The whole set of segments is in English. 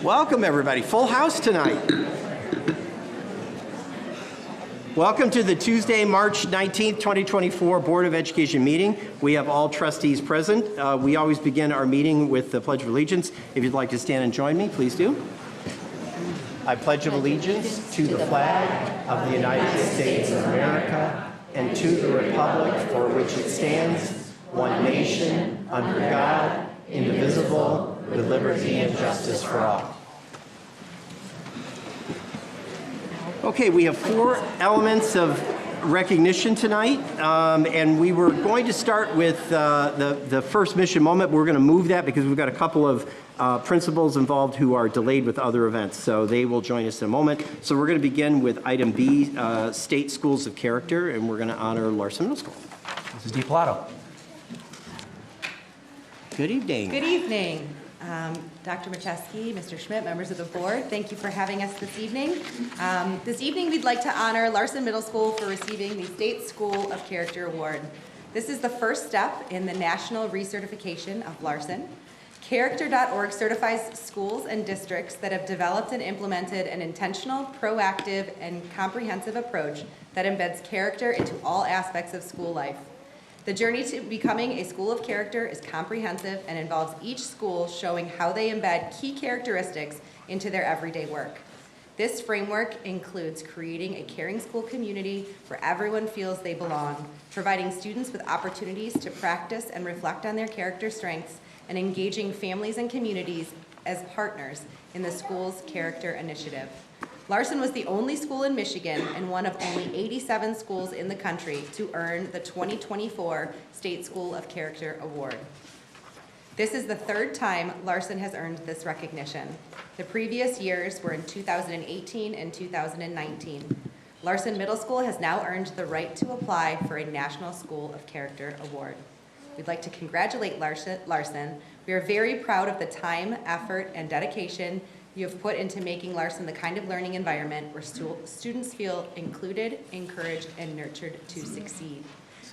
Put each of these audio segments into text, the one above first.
Welcome, everybody. Full house tonight. Welcome to the Tuesday, March 19th, 2024 Board of Education meeting. We have all trustees present. We always begin our meeting with the Pledge of Allegiance. If you'd like to stand and join me, please do. I pledge allegiance to the flag of the United States of America and to the republic for which it stands, one nation, under God, indivisible, with liberty and justice for all. Okay, we have 4 elements of recognition tonight, and we were going to start with the first mission moment. We're going to move that because we've got a couple of principals involved who are delayed with other events, so they will join us in a moment. So we're going to begin with item B, State Schools of Character, and we're going to honor Larson Middle School. Mrs. DiPilato. Good evening. Good evening. Dr. Macheski, Mr. Schmidt, members of the board, thank you for having us this evening. This evening we'd like to honor Larson Middle School for receiving the State School of Character Award. This is the first step in the national recertification of Larson. Character.org certifies schools and districts that have developed and implemented an intentional, proactive, and comprehensive approach that embeds character into all aspects of school life. The journey to becoming a school of character is comprehensive and involves each school showing how they embed key characteristics into their everyday work. This framework includes creating a caring school community where everyone feels they belong, providing students with opportunities to practice and reflect on their character strengths, and engaging families and communities as partners in the school's character initiative. Larson was the only school in Michigan and one of only 87 schools in the country to earn the 2024 State School of Character Award. This is the 3rd time Larson has earned this recognition. The previous years were in 2018 and 2019. Larson Middle School has now earned the right to apply for a National School of Character Award. We'd like to congratulate Larson. We are very proud of the time, effort, and dedication you have put into making Larson the kind of learning environment where students feel included, encouraged, and nurtured to succeed.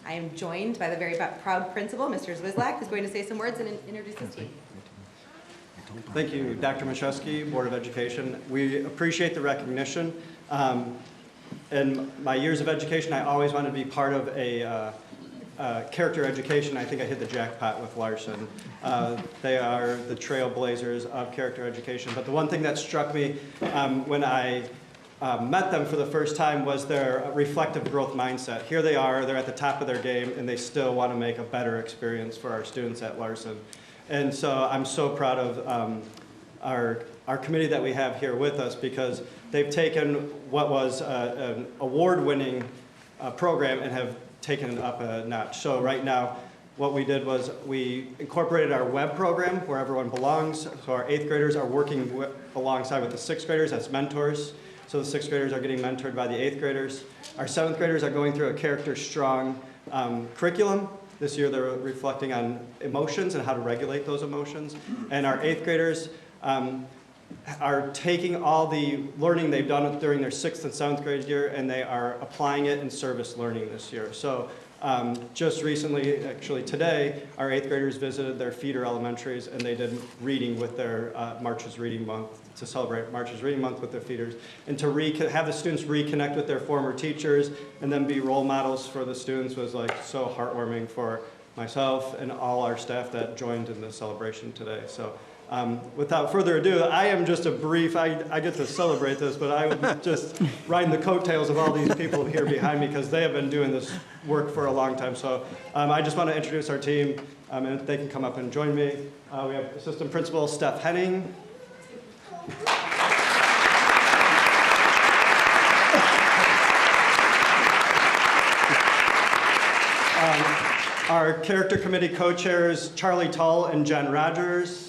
I am joined by the very proud principal, Mr. Zwislak, who's going to say some words and introduce his team. Thank you, Dr. Macheski, Board of Education. We appreciate the recognition. In my years of education, I always wanted to be part of a character education. I think I hit the jackpot with Larson. They are the trailblazers of character education. But the one thing that struck me when I met them for the first time was their reflective growth mindset. Here they are, they're at the top of their game, and they still want to make a better experience for our students at Larson. And so I'm so proud of our committee that we have here with us, because they've taken what was an award-winning program and have taken it up a notch. So right now, what we did was we incorporated our web program where everyone belongs. So our 8th graders are working alongside with the 6th graders as mentors. So the 6th graders are getting mentored by the 8th graders. Our 7th graders are going through a character strong curriculum. This year they're reflecting on emotions and how to regulate those emotions. And our 8th graders are taking all the learning they've done during their 6th and 7th grade year, and they are applying it in service learning this year. So just recently, actually today, our 8th graders visited their feeder elementaries, and they did reading with their March's Reading Month, to celebrate March's Reading Month with their feeders, and to have the students reconnect with their former teachers and then be role models for the students was like so heartwarming for myself and all our staff that joined in the celebration today. So. Without further ado, I am just a brief, I get to celebrate this, but I would just riding the coattails of all these people here behind me because they have been doing this work for a long time. So I just want to introduce our team, and if they can come up and join me. We have Assistant Principal Steph Henning. Our Character Committee co-chairs, Charlie Tull and Jen Rogers.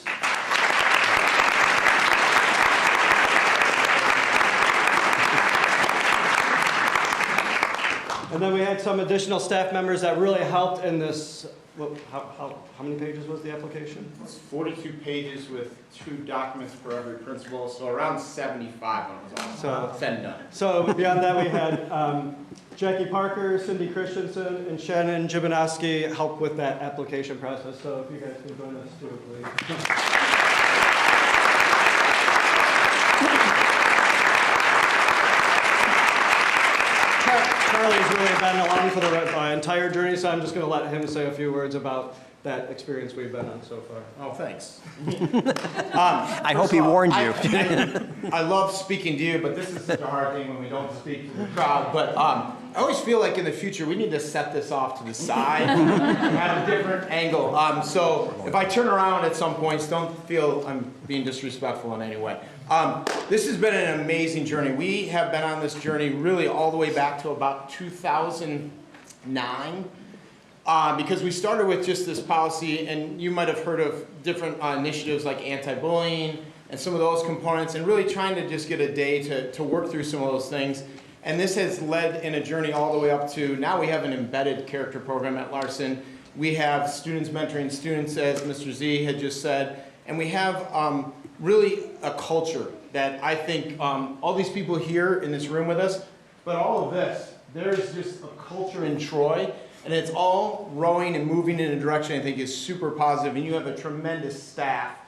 And then we had some additional staff members that really helped in this. Well, how many pages was the application? It's 42 pages with 2 documents for every principal, so around 75 when it was all said and done. So beyond that, we had Jackie Parker, Cindy Christensen, and Shannon Jibinowski help with that application process. So if you guys can join us too, please. Charlie has really been along for the entire journey, so I'm just going to let him say a few words about that experience we've been on so far. Oh, thanks. I hope he warned you. I love speaking to you, but this is such a hard thing when we don't speak to the crowd. But I always feel like in the future we need to set this off to the side and have a different angle. So if I turn around at some points, don't feel I'm being disrespectful in any way. This has been an amazing journey. We have been on this journey really all the way back to about 2009. Because we started with just this policy, and you might have heard of different initiatives like anti-bullying and some of those components, and really trying to just get a day to work through some of those things. And this has led in a journey all the way up to now we have an embedded character program at Larson. We have students mentoring students, as Mr. Z had just said, and we have really a culture that I think all these people here in this room with us, but all of this, there's just a culture in Troy. And it's all rowing and moving in a direction I think is super positive. And you have a tremendous staff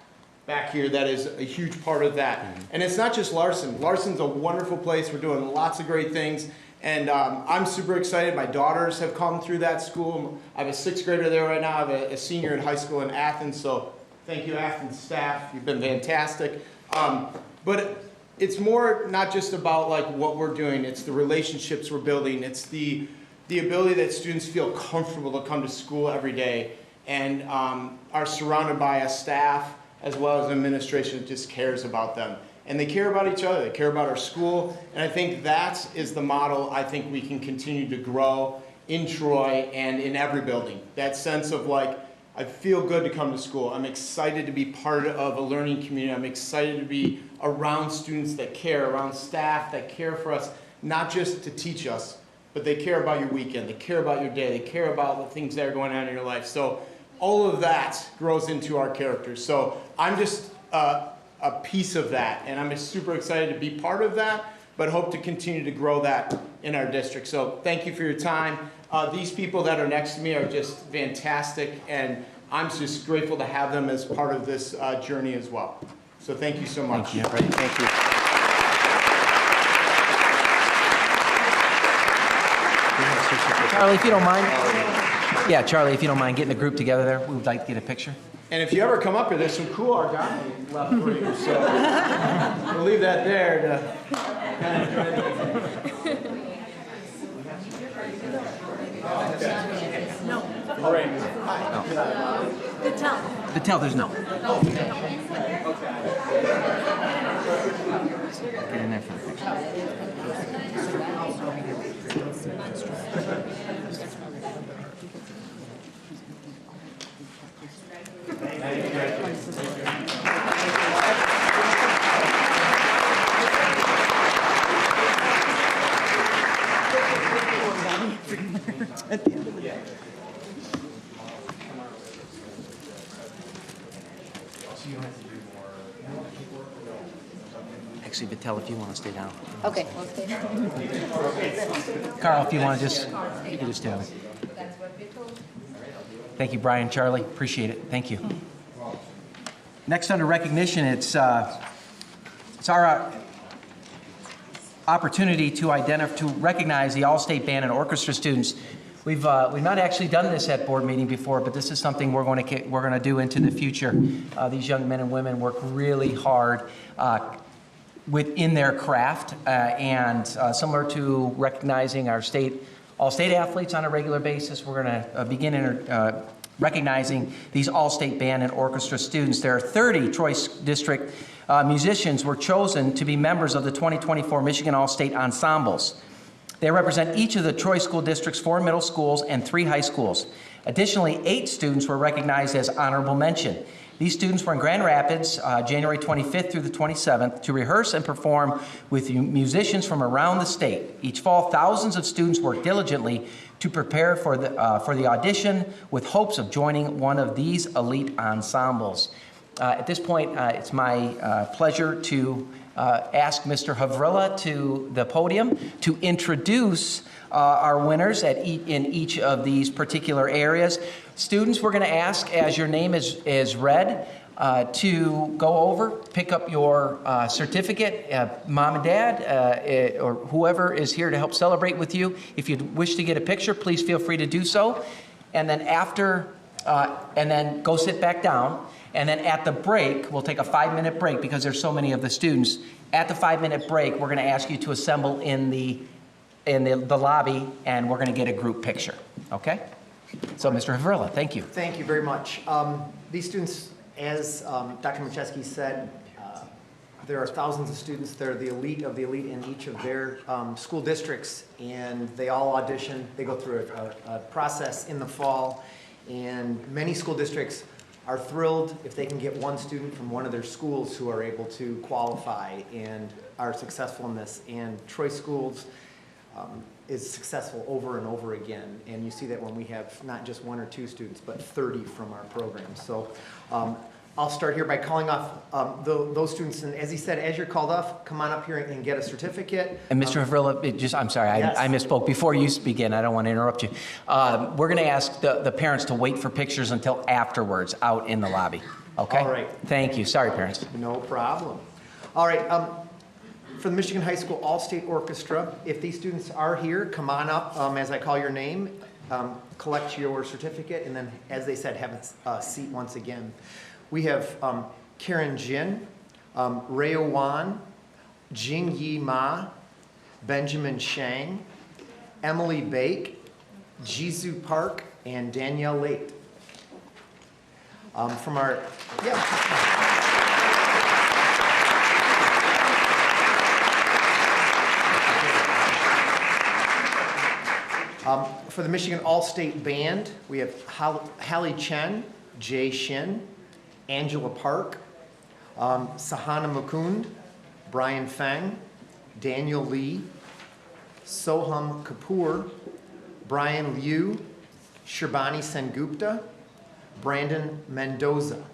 back here that is a huge part of that. And it's not just Larson. Larson's a wonderful place. We're doing lots of great things. And I'm super excited. My daughters have come through that school. I have a 6th grader there right now. I have a senior in high school in Athens. So thank you, Athens staff. You've been fantastic. But it's more not just about like what we're doing. It's the relationships we're building. It's the ability that students feel comfortable to come to school every day and are surrounded by a staff as well as an administration that just cares about them. And they care about each other, they care about our school, and I think that is the model I think we can continue to grow in Troy and in every building. That sense of like, I feel good to come to school. I'm excited to be part of a learning community. I'm excited to be around students that care, around staff that care for us, not just to teach us, but they care about your weekend, they care about your day, they care about the things that are going on in your life. So all of that grows into our characters. So I'm just a piece of that, and I'm just super excited to be part of that, but hope to continue to grow that in our district. So thank you for your time. These people that are next to me are just fantastic, and I'm just grateful to have them as part of this journey as well. So thank you so much. Thank you. Thank you. Charlie, if you don't mind. Yeah, Charlie, if you don't mind getting the group together there, we would like to get a picture. And if you ever come up here, there's some cool origami left for you. So we'll leave that there to kind of enjoy No. Great. The tell, there's no. Get in there for the picture. Actually, Vittel, if you want to stay down. Okay, we'll stay there. Carl, if you want to just, you can just stay down. Thank you, Brian, Charlie. Appreciate it. Thank you. Next, under recognition, it's our opportunity to recognize the All-State Band and Orchestra students. We've not actually done this at board meeting before, but this is something we're going to do into the future. These young men and women work really hard within their craft, and similar to recognizing our all-state athletes on a regular basis, we're going to begin recognizing these all-state band and orchestra students. There are 30 Troy District musicians were chosen to be members of the 2024 Michigan All-State Ensembles. They represent each of the Troy School District's 4 middle schools and 3 high schools. Additionally, 8 students were recognized as honorable mention. These students were in Grand Rapids, January 25th through the 27th, to rehearse and perform with musicians from around the state. Each fall, thousands of students work diligently to prepare for the audition with hopes of joining one of these elite ensembles. At this point, it's my pleasure to ask Mr. Havrilla to the podium to introduce our winners in each of these particular areas. Students, we're going to ask, as your name is read, to go over, pick up your certificate, mom and dad, or whoever is here to help celebrate with you. If you wish to get a picture, please feel free to do so. And then and then go sit back down. And then at the break, we'll take a 5-minute break because there's so many of the students. At the 5-minute break, we're going to ask you to assemble in the lobby, and we're going to get a group picture. Okay? So, Mr. Havrilla, thank you. Thank you very much. These students, as Dr. Macheski said, there are thousands of students. They're the elite of the elite in each of their school districts, and they all audition. They go through a process in the fall, and many school districts are thrilled if they can get one student from one of their schools who are able to qualify and are successful in this. And Troy Schools is successful over and over again. And you see that when we have not just 1 or 2 students, but 30 from our program. So I'll start here by calling off those students. And as he said, as you're called off, come on up here and get a certificate. And Mr. Havrilla, I'm sorry, Yes. I misspoke. Before you begin, I don't want to interrupt you. We're going to ask the parents to wait for pictures until afterwards out in the lobby. Okay? All right. Thank you. Sorry, parents. No problem. All right. For the Michigan High School All-State Orchestra, if these students are here, come on up as I call your name, collect your certificate, and then, as they said, have a seat once again. We have Karen Jin, Reo Wan, Jing Yi Ma, Benjamin Shang, Emily Bake, Jisoo Park, and Danielle Late. From our, for the Michigan All-State Band, we have Hallie Chen, Jay Shin, Angela Park, Sahana Mukund, Brian Feng, Daniel Lee, Soham Kapoor, Brian Liu, Sharbani Sengupta, Brandon Mendoza.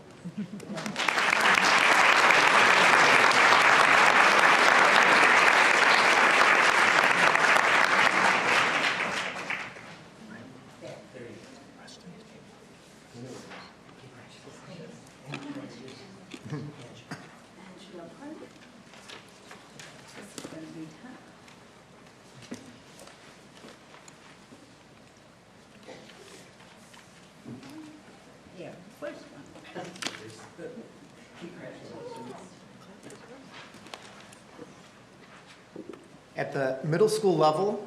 At the middle school level,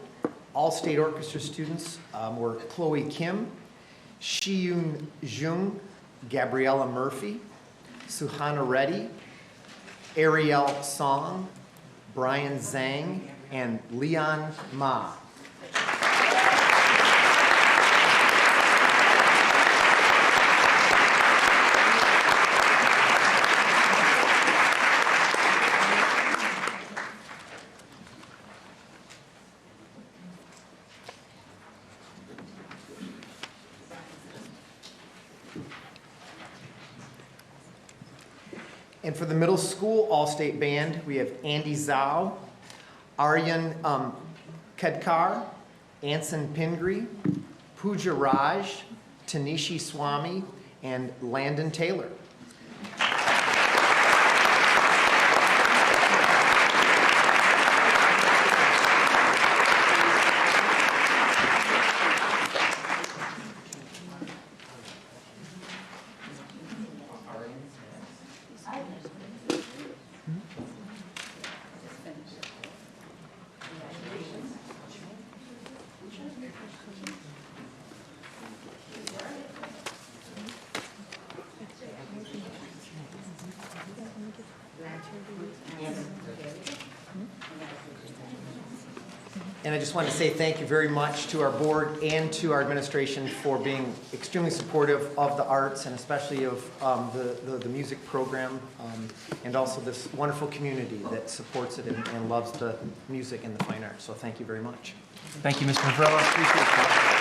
all state orchestra students were Chloe Kim, Shiyun Jung, Gabriella Murphy, Suhana Reddy, Ariel Song, Brian Zhang, and Leon Ma. And for the middle school all-state band, we have Andy Zhao, Aryan Kedkar, Anson Pingree, Pooja Raj, Tanishi Swami, and Landon Taylor. And I just want to say thank you very much to our board and to our administration for being extremely supportive of the arts and especially of the music program and also this wonderful community that supports it and loves the music and the fine arts. So thank you very much. Thank you, Mr. Havrilla. Appreciate that.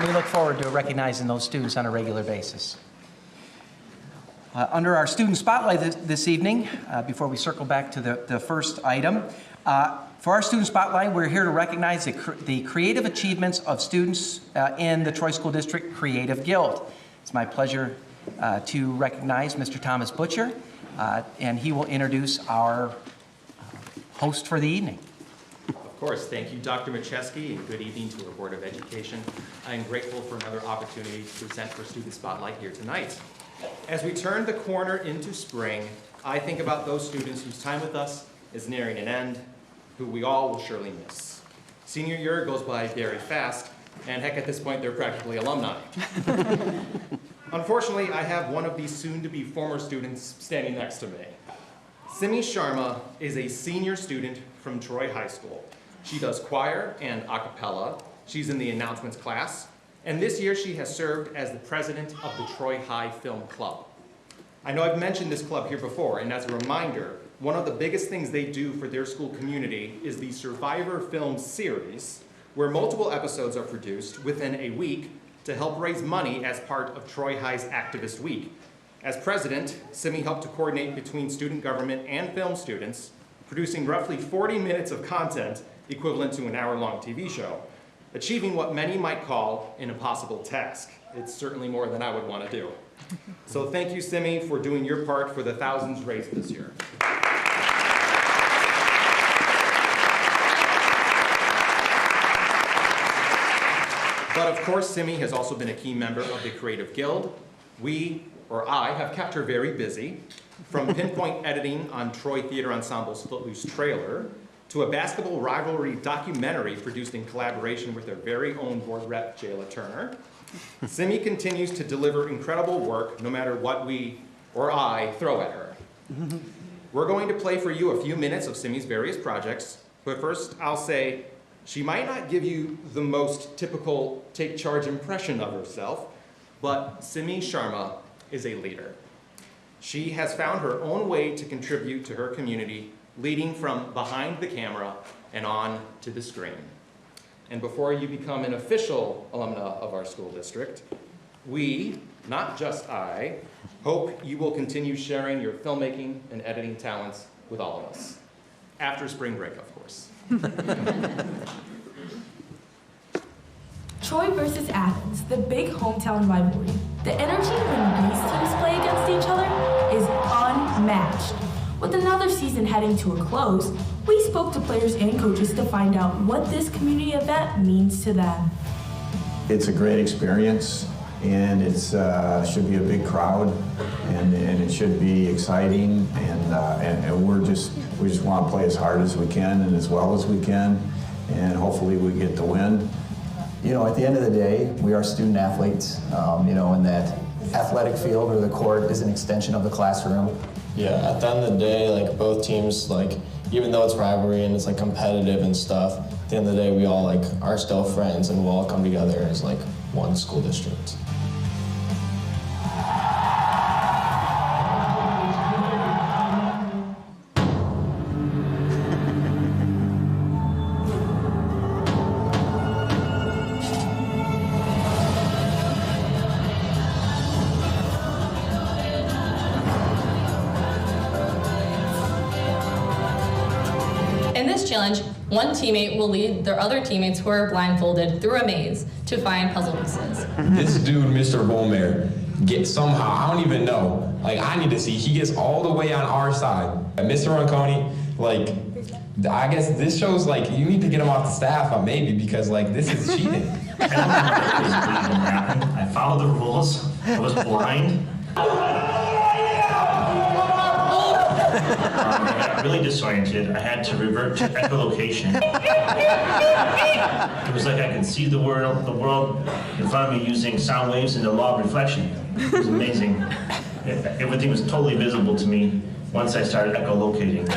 We look forward to recognizing those students on a regular basis. Under our student spotlight this evening, before we circle back to the first item, For our Student Spotlight, we're here to recognize the creative achievements of students in the Troy School District Creative Guild. It's my pleasure to recognize Mr. Thomas Butcher, and he will introduce our host for the evening. Of course, thank you, Dr. Macheski, and good evening to our Board of Education. I am grateful for another opportunity to present for Student Spotlight here tonight. As we turn the corner into spring, I think about those students whose time with us is nearing an end, who we all will surely miss. Senior year goes by very fast, and heck, at this point, they're practically alumni. Unfortunately, I have one of these soon-to-be former students standing next to me. Simi Sharma is a senior student from Troy High School. She does choir and a cappella. She's in the announcements class, and this year she has served as the president of the Troy High Film Club. I know I've mentioned this club here before, and as a reminder, one of the biggest things they do for their school community is the Survivor Film Series, where multiple episodes are produced within a week to help raise money as part of Troy High's Activist Week. As president, Simi helped to coordinate between student government and film students, producing roughly 40 minutes of content equivalent to an hour-long TV show, achieving what many might call an impossible task. It's certainly more than I would want to do. So thank you, Simi, for doing your part for the thousands raised this year. But of course, Simi has also been a key member of the Creative Guild. I have kept her very busy, from pinpoint editing on Troy Theater Ensemble's Footloose trailer, to a basketball rivalry documentary produced in collaboration with their very own board rep, Jayla Turner. Simi continues to deliver incredible work no matter what I throw at her. We're going to play for you a few minutes of Simi's various projects, but first I'll say she might not give you the most typical take charge impression of herself, but Simi Sharma is a leader. She has found her own way to contribute to her community, leading from behind the camera and on to the screen. And before you become an official alumna of our school district, we, not just I, hope you will continue sharing your filmmaking and editing talents with all of us. After spring break, of course. Troy versus Athens, the big hometown rivalry. The energy when these teams play against each other is unmatched. With another season heading to a close, we spoke to players and coaches to find out what this community event means to them. It's a great experience, and it should be a big crowd, and it should be exciting, and we just want to play as hard as we can and as well as we can, and hopefully we get the win. You know, at the end of the day, we are student athletes, and that athletic field or the court is an extension of the classroom. Yeah, at the end of the day, like both teams, like even though it's rivalry and it's like competitive and stuff, at the end of the day, we all like are still friends and we'll all come together as like one school district. In this challenge, one teammate will lead their other teammates who are blindfolded through a maze to find puzzle pieces. This dude, Mr. Bomare, gets somehow, I don't even know, like I need to see, he gets all the way on our side. Mr. Ronconi, like, I guess this shows like you need to get him off the staff maybe because like this is cheating. I followed the rules, I was blind. I got really disoriented. I had to revert to echolocation. It was like I could see the world in front of me using sound waves and the law of reflection. It was amazing. Everything was totally visible to me once I started echolocating.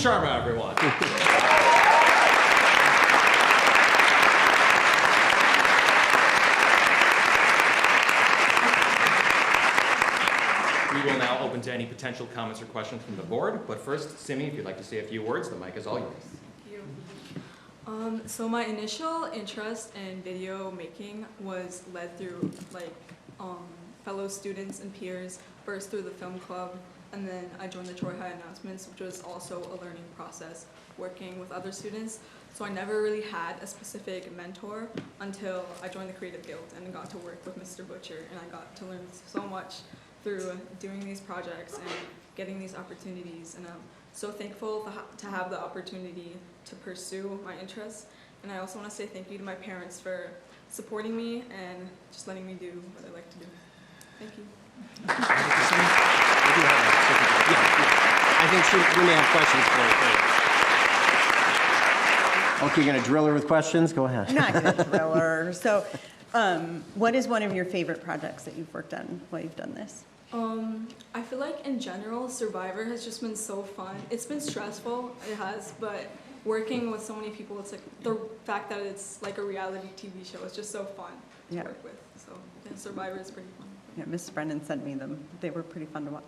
Sharma, everyone. We will now open to any potential comments or questions from the board. But first, Simi, if you'd like to say a few words, the mic is all yours. Thank you. So my initial interest in video making was led through fellow students and peers, first through the film club, and then I joined the Troy High Announcements, which was also a learning process, working with other students. So I never really had a specific mentor until I joined the Creative Guild and got to work with Mr. Butcher, and I got to learn so much through doing these projects and getting these opportunities. And I'm so thankful to have the opportunity to pursue my interests. And I also want to say thank you to my parents for supporting me and just letting me do what I like to do. Thank you. I think we may have questions for you. Okay, you're going to drill her with questions? Go ahead. I'm not going to drill her. So, what is one of your favorite projects that you've worked on while you've done this? I feel like in general, Survivor has just been so fun. It's been stressful, it has, but working with so many people, it's like the fact that it's like a reality TV show, it's just so fun to work with. So yeah, Survivor is pretty fun. Yeah, Mrs. Brennan sent me them. They were pretty fun to watch.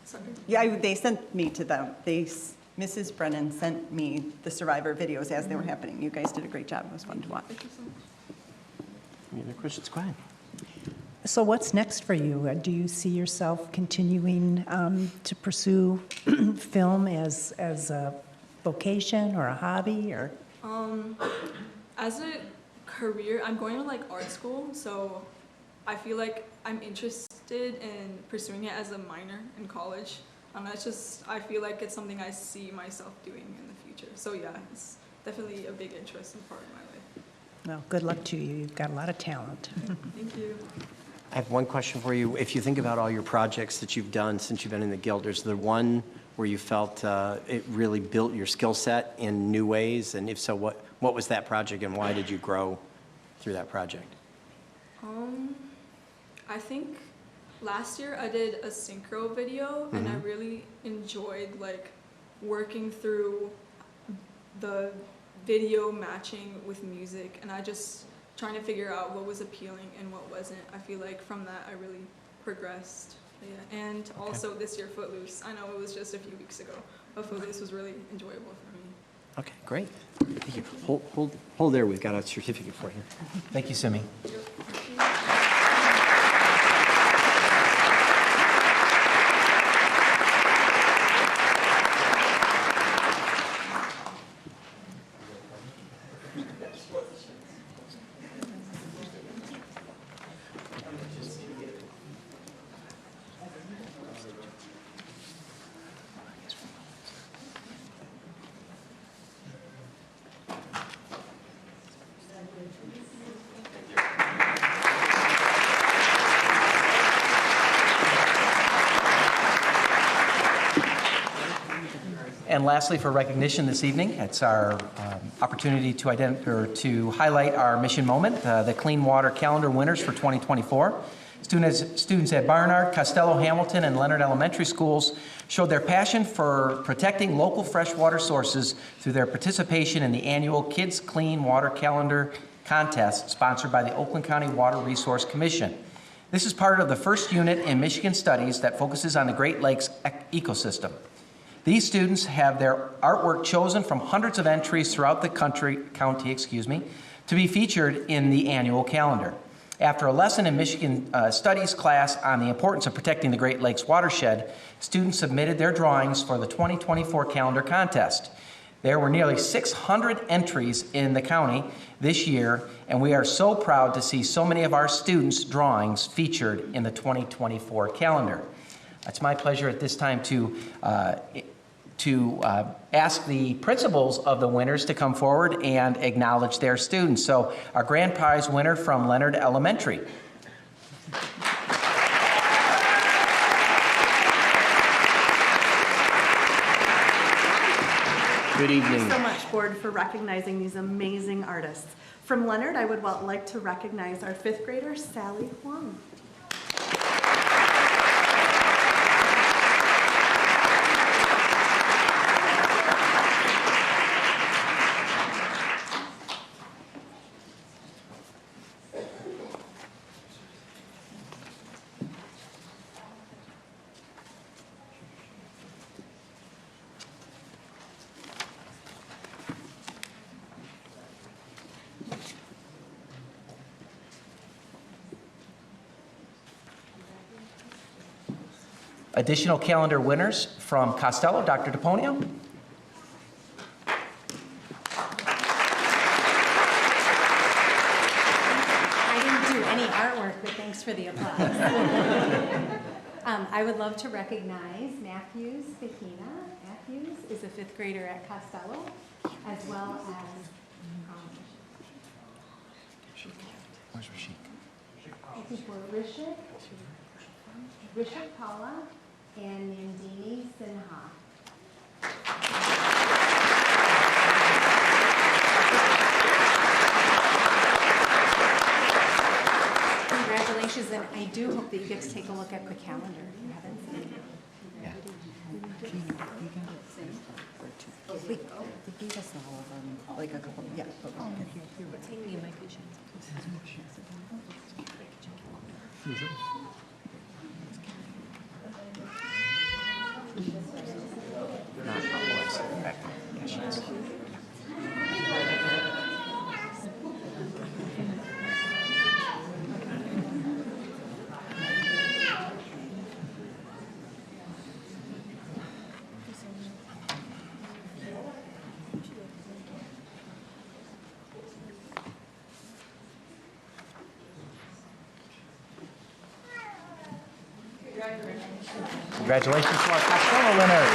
Sorry. Yeah, they sent me to them. Mrs. Brennan sent me the Survivor videos as they were happening. You guys did a great job. It was fun to watch. Thank you so much. Any other questions? Go ahead. So what's next for you? Do you see yourself continuing to pursue film as a vocation or a hobby, or? As a career, I'm going to like art school, so I feel like I'm interested in pursuing it as a minor in college. I feel like it's something I see myself doing in the future. So yeah, it's definitely a big interest and part of my life. Well, good luck to you. You've got a lot of talent. Thank you. I have one question for you. If you think about all your projects that you've done since you've been in the Guild, is there one where you felt it really built your skill set in new ways? And if so, what was that project and why did you grow through that project? I think last year I did a synchro video, and I really enjoyed like working through the video matching with music, and I just trying to figure out what was appealing and what wasn't. I feel like from that I really progressed. Yeah. And also this year Footloose. I know it was just a few weeks ago, but Footloose was really enjoyable for me. Okay, great. Thank you. Hold there. We've got a certificate for you. Thank you, Simi. And lastly, for recognition this evening, it's our opportunity to highlight our mission moment, the Clean Water Calendar winners for 2024. Students at Barnard, Costello, Hamilton, and Leonard Elementary Schools showed their passion for protecting local freshwater sources through their participation in the annual Kids Clean Water Calendar contest sponsored by the Oakland County Water Resource Commission. This is part of the first unit in Michigan Studies that focuses on the Great Lakes ecosystem. These students have their artwork chosen from hundreds of entries throughout the county, to be featured in the annual calendar. After a lesson in Michigan Studies class on the importance of protecting the Great Lakes watershed, students submitted their drawings for the 2024 calendar contest. There were nearly 600 entries in the county this year, and we are so proud to see so many of our students' drawings featured in the 2024 calendar. It's my pleasure at this time to ask the principals of the winners to come forward and acknowledge their students. So our grand prize winner from Leonard Elementary. Good evening. Thank you so much, Board, for recognizing these amazing artists. From Leonard, I would like to recognize our 5th grader, Sally Huang. Additional calendar winners from Costello, Dr. DePonio. I didn't do any artwork, but thanks for the applause. I would love to recognize Matthews Fakina. Matthews is a 5th grader at Costello, as well as Where's Rashik? I think we're Rishik Paula and Nandini Sinha. Congratulations, and I do hope that you get to take a look at the calendar if you haven't seen it. Yeah. They gave us all of them, like a couple, yeah. Take me in my vision. Congratulations to our Costello winners.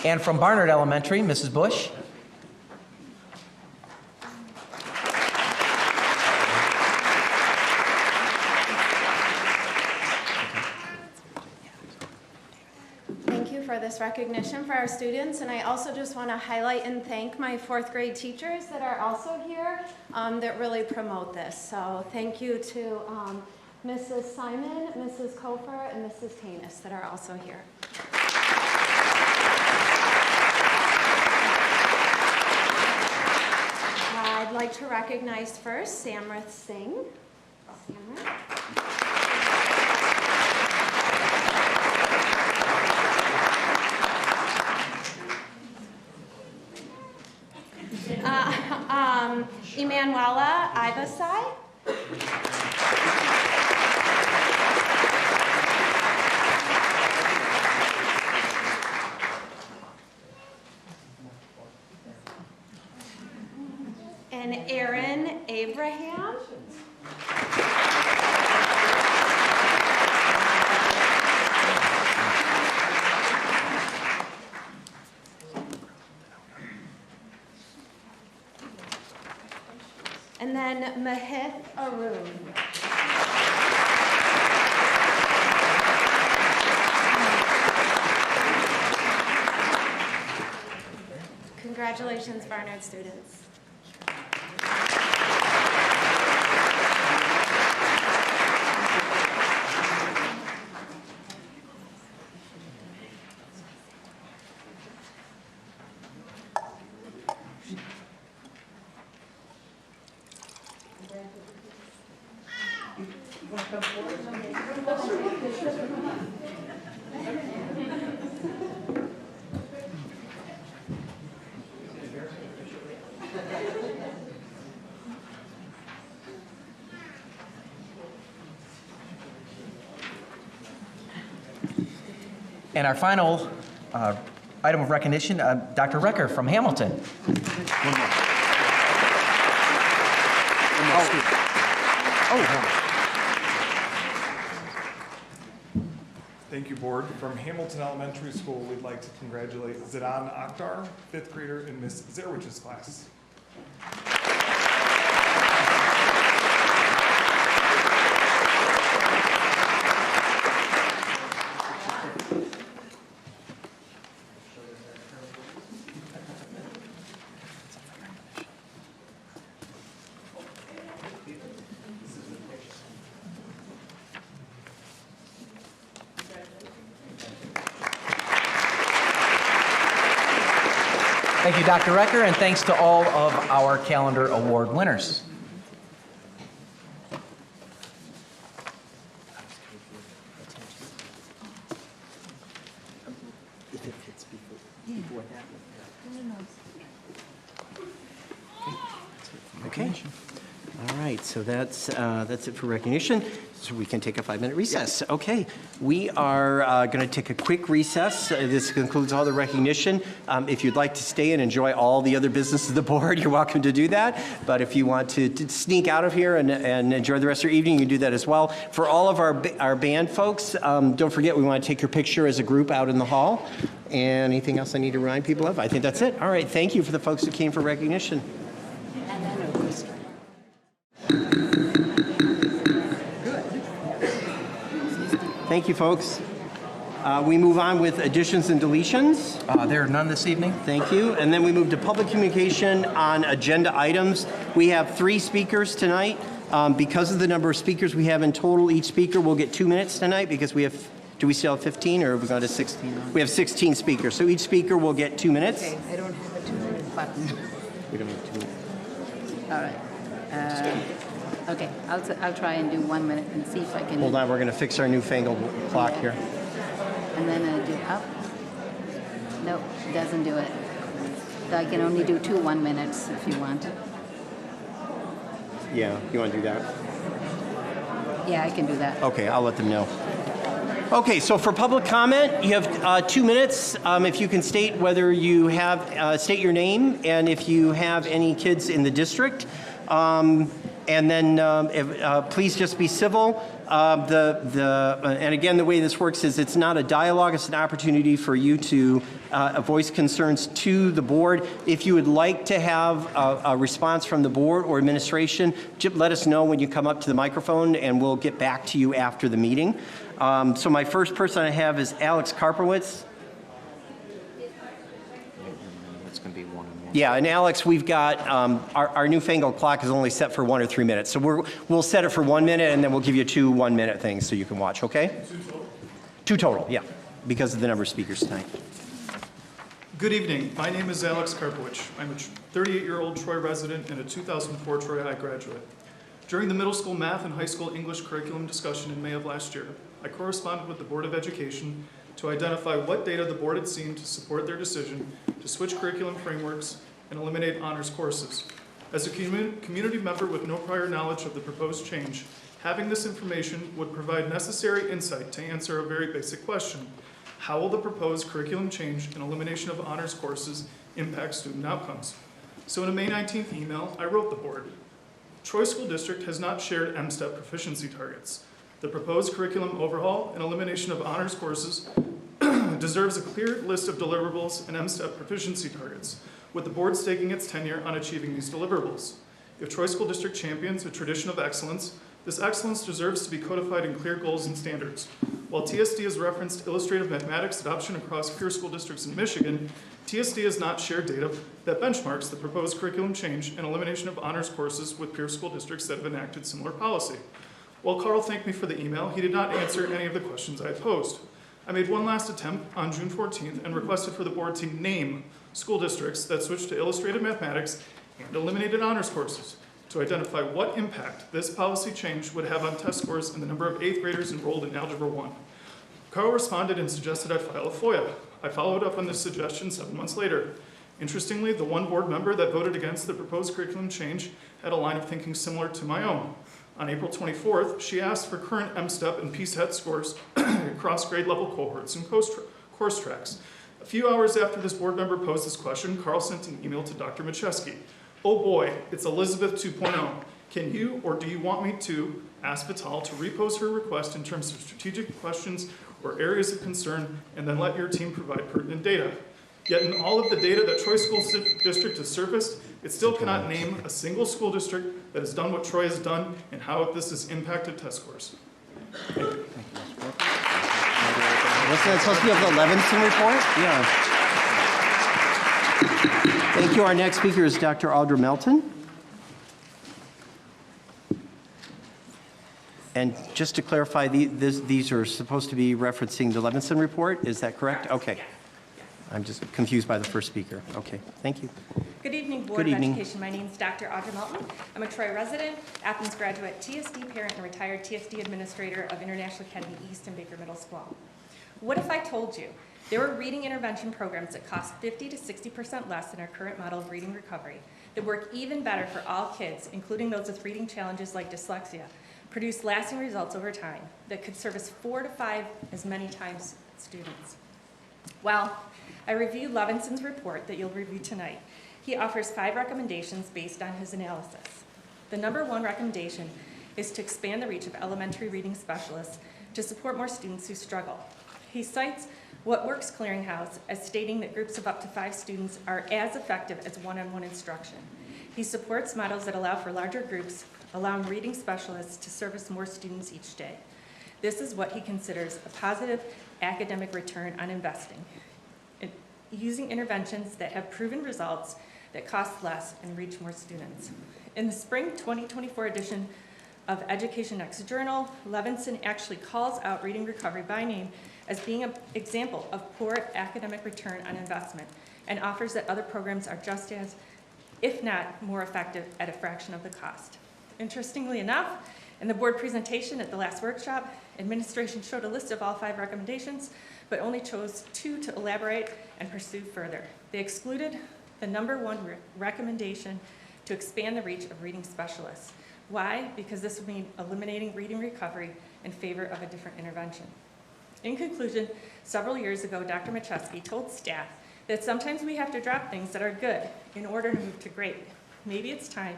And from Barnard Elementary, Mrs. Bush. Thank you for this recognition for our students, and I also just want to highlight and thank my 4th grade teachers that are also here that really promote this. So thank you to Mrs. Simon, Mrs. Kofer, and Mrs. Tanis that are also here. I'd like to recognize first Samrith Singh. Emanuela Ibasai. And Aaron Abraham. And then Mahith Arun. Congratulations, Barnard students. And our final item of recognition, Dr. Recker from Hamilton. Thank you, Board. From Hamilton Elementary School, we'd like to congratulate Zidan Akhtar, 5th grader in Miss Zerwich's class. Thank you, Dr. Recker, and thanks to all of our calendar award winners. Okay. All right, so that's it for recognition. So we can take a 5-minute recess. Okay, we are going to take a quick recess. This concludes all the recognition. If you'd like to stay and enjoy all the other business of the board, you're welcome to do that. But if you want to sneak out of here and enjoy the rest of your evening, you can do that as well. For all of our band folks, don't forget we want to take your picture as a group out in the hall. And anything else I need to remind people of? I think that's it. All right, thank you for the folks who came for recognition. Thank you, folks. We move on with additions and deletions. There are none this evening. Thank you. And then we move to public communication on agenda items. We have 3 speakers tonight. Because of the number of speakers we have in total, each speaker will get 2 minutes tonight because we have, do we still have 15 or have we gone to 16? We have 16 speakers. So each speaker will get 2 minutes. Okay, I don't have a 2-minute button. We don't have 2 minutes. All right. Okay, I'll try and do 1 minute and see if I can. Hold on, we're going to fix our newfangled clock here. And then I do up. Nope, it doesn't do it. So I can only do 2 1-minutes if you want. Yeah, you want to do that? Yeah, I can do that. Okay, I'll let them know. Okay, so for public comment, you have 2 minutes. If you can state whether you have, state your name and if you have any kids in the district. And then please just be civil. And again, the way this works is it's not a dialogue, it's an opportunity for you to voice concerns to the board. If you would like to have a response from the board or administration, let us know when you come up to the microphone and we'll get back to you after the meeting. So my first person I have is Alex Karpowitz. It's going to be 1 and 1. Yeah, and Alex, we've got, our newfangled clock is only set for 1 or 3 minutes. So we'll set it for 1 minute and then we'll give you 2 1-minute things so you can watch, okay? 2 total, yeah, because of the number of speakers tonight. Good evening. My name is Alex Karpowicz. I'm a 38-year-old Troy resident and a 2004 Troy High graduate. During the middle school math and high school English curriculum discussion in May of last year, I corresponded with the Board of Education to identify what data the board had seen to support their decision to switch curriculum frameworks and eliminate honors courses. As a community member with no prior knowledge of the proposed change, having this information would provide necessary insight to answer a very basic question. How will the proposed curriculum change and elimination of honors courses impact student outcomes? So in a May 19th email, I wrote the board. Troy School District has not shared MSTEP proficiency targets. The proposed curriculum overhaul and elimination of honors courses deserves a clear list of deliverables and MSTEP proficiency targets, with the board staking its tenure on achieving these deliverables. If Troy School District champions a tradition of excellence, this excellence deserves to be codified in clear goals and standards. While TSD has referenced illustrative mathematics adoption across peer school districts in Michigan, TSD has not shared data that benchmarks the proposed curriculum change and elimination of honors courses with peer school districts that have enacted similar policy. While Carl thanked me for the email, he did not answer any of the questions I had posed. I made one last attempt on June 14th and requested for the board to name school districts that switched to illustrative mathematics and eliminated honors courses to identify what impact this policy change would have on test scores and the number of 8th graders enrolled in Algebra 1. Carl responded and suggested I file a FOIA. I followed up on this suggestion 7 months later. Interestingly, the one board member that voted against the proposed curriculum change had a line of thinking similar to my own. On April 24th, she asked for current MSTEP and PSET scores across grade level cohorts and course tracks. A few hours after this board member posed this question, Carl sent an email to Dr. Macheski. Oh boy, it's Elizabeth 2.0. Can you or do you want me to ask Vital to repose her request in terms of strategic questions or areas of concern and then let your team provide pertinent data? Yet in all of the data that Troy School District has surfaced, it still cannot name a single school district that has done what Troy has done and how this has impacted test scores. Thank you. Wasn't that supposed to be of the Levinson report? Yeah. Thank you. Our next speaker is Dr. Audra Melton. And just to clarify, these are supposed to be referencing the Levinson report. Is that correct? Okay. I'm just confused by the first speaker. Okay, thank you. Good evening, Board of Education. My name is Dr. Audra Melton. I'm a Troy resident, Athens graduate, TSD parent, and retired TSD administrator of International Academy East and Baker Middle School. What if I told you there were reading intervention programs that cost 50 to 60% less than our current model of reading recovery that work even better for all kids, including those with reading challenges like dyslexia, produce lasting results over time that could service 4 to 5 as many times students. Well, I reviewed Levinson's report that you'll review tonight. He offers 5 recommendations based on his analysis. The number 1 recommendation is to expand the reach of elementary reading specialists to support more students who struggle. He cites What Works Clearinghouse as stating that groups of up to 5 students are as effective as one-on-one instruction. He supports models that allow for larger groups, allowing reading specialists to service more students each day. This is what he considers a positive academic return on investing, using interventions that have proven results that cost less and reach more students. In the spring 2024 edition of Education Next Journal, Levinson actually calls out reading recovery by name as being an example of poor academic return on investment and offers that other programs are just as, if not more effective at a fraction of the cost. Interestingly enough, in the board presentation at the last workshop, administration showed a list of all 5 recommendations, but only chose 2 to elaborate and pursue further. They excluded the number 1 recommendation to expand the reach of reading specialists. Why? Because this would mean eliminating reading recovery in favor of a different intervention. In conclusion, several years ago, Dr. Macheski told staff that sometimes we have to drop things that are good in order to move to great. Maybe it's time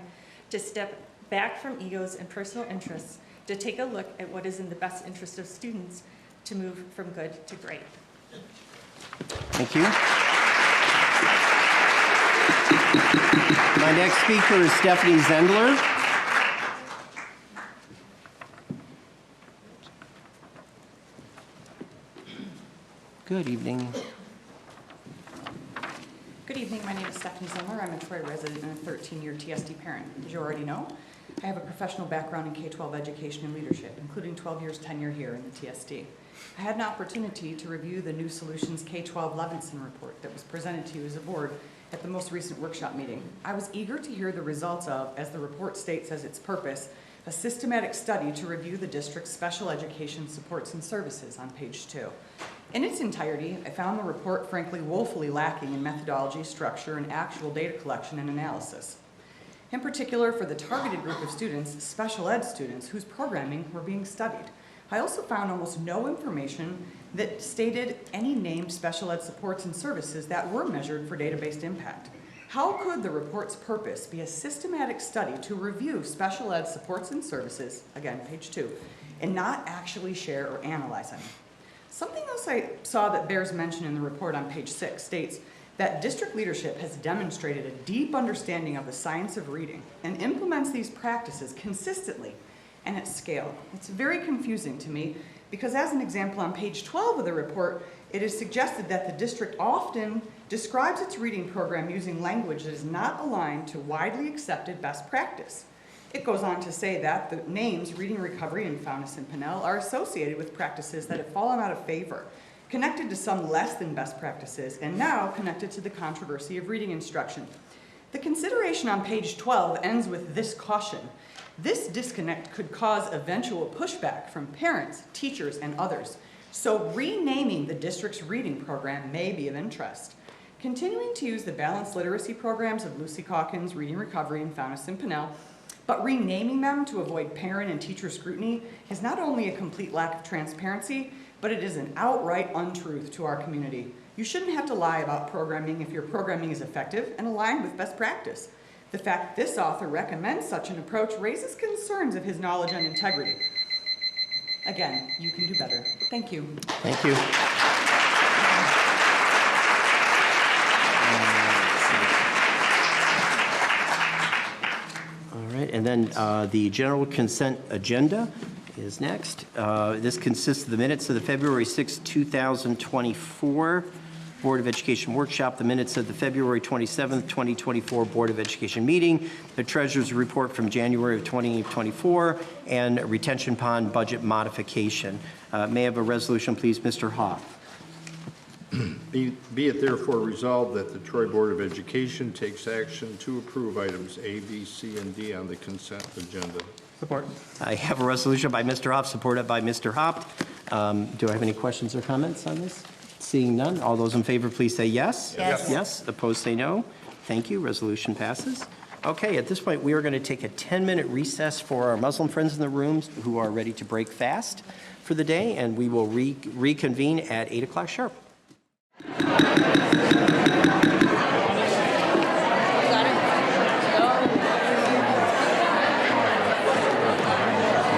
to step back from egos and personal interests to take a look at what is in the best interest of students to move from good to great. Thank you. My next speaker is Stephanie Zendler. Good evening. Good evening. My name is Stephanie Zimmer. I'm a Troy resident and a 13-year TSD parent. As you already know, I have a professional background in K-12 education and leadership, including 12 years tenure here in the TSD. I had an opportunity to review the New Solutions K-12 Levinson report that was presented to you as a board at the most recent workshop meeting. I was eager to hear the results of, as the report states as its purpose, a systematic study to review the district's special education supports and services on page 2. In its entirety, I found the report frankly woefully lacking in methodology, structure, and actual data collection and analysis. In particular, for the targeted group of students, special ed students whose programming were being studied. I also found almost no information that stated any named special ed supports and services that were measured for data-based impact. How could the report's purpose be a systematic study to review special ed supports and services, again, page 2, and not actually share or analyze them? Something else I saw that bears mention in the report on page 6 states that district leadership has demonstrated a deep understanding of the science of reading and implements these practices consistently and at scale. It's very confusing to me because, as an example, on page 12 of the report, it is suggested that the district often describes its reading program using language that is not aligned to widely accepted best practice. It goes on to say that the names Reading Recovery and Fountas and Pinnell are associated with practices that have fallen out of favor, connected to some less than best practices, and now connected to the controversy of reading instruction. The consideration on page 12 ends with this caution. This disconnect could cause eventual pushback from parents, teachers, and others. So renaming the district's reading program may be of interest. Continuing to use the balanced literacy programs of Lucy Calkins, Reading Recovery, and Fountas and Pinnell, but renaming them to avoid parent and teacher scrutiny is not only a complete lack of transparency, but it is an outright untruth to our community. You shouldn't have to lie about programming if your programming is effective and aligned with best practice. The fact this author recommends such an approach raises concerns of his knowledge and integrity. Again, you can do better. Thank you. Thank you. All right, and then the general consent agenda is next. This consists of the minutes of the February 6, 2024 Board of Education workshop, the minutes of the February 27, 2024 Board of Education meeting, the treasurer's report from January of 2024, and retention pond budget modification. May I have a resolution, please, Mr. Hoff? Be it therefore resolved that the Troy Board of Education takes action to approve items A, B, C, and D on the consent agenda. Support. I have a resolution by Mr. Hoff, supported by Mr. Hopt. Do I have any questions or comments on this? Seeing none, all those in favor, please say yes. Yes. Yes. Opposed, say no. Thank you. Resolution passes. Okay, at this point, we are going to take a 10-minute recess for our Muslim friends in the rooms who are ready to break fast for the day, and we will reconvene at 8 o'clock sharp.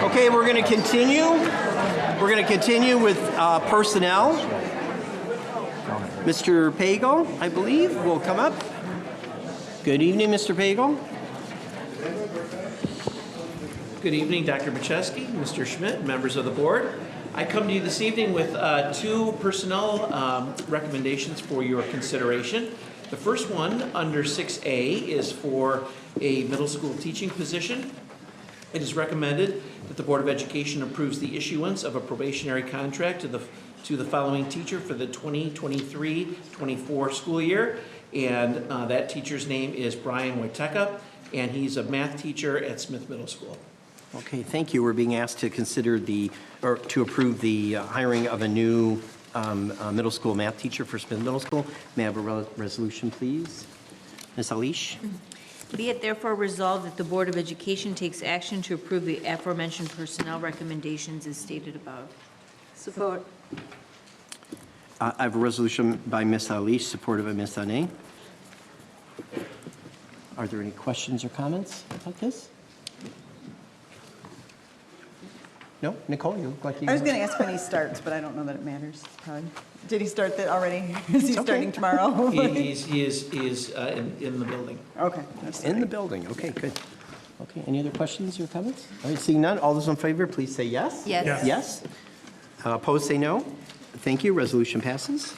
Okay, we're going to continue. We're going to continue with personnel. Mr. Pagel, I believe, will come up. Good evening, Mr. Pagel. Good evening, Dr. Macheski, Mr. Schmidt, members of the board. I come to you this evening with two personnel recommendations for your consideration. The first one, under 6A, is for a middle school teaching position. It is recommended that the Board of Education approves the issuance of a probationary contract to the following teacher for the 2023-24 school year. And that teacher's name is Brian Wojteka, and he's a math teacher at Smith Middle School. Okay, thank you. We're being asked to consider to approve the hiring of a new middle school math teacher for Smith Middle School. May I have a resolution, please? Ms. Alish? Be it therefore resolved that the Board of Education takes action to approve the aforementioned personnel recommendations as stated above. Support. I have a resolution by Ms. Alish, supported by Ms. Ane. Are there any questions or comments about this? No? Nicole, you look like you... I was going to ask when he starts, but I don't know that it matters. Did he start that already? Is he starting tomorrow? He is in the building. Okay. In the building. Okay, good. Okay, any other questions or comments? All right, seeing none, all those in favor, please say yes. Yes. Yes. Yes. Opposed, say no. Thank you. Resolution passes.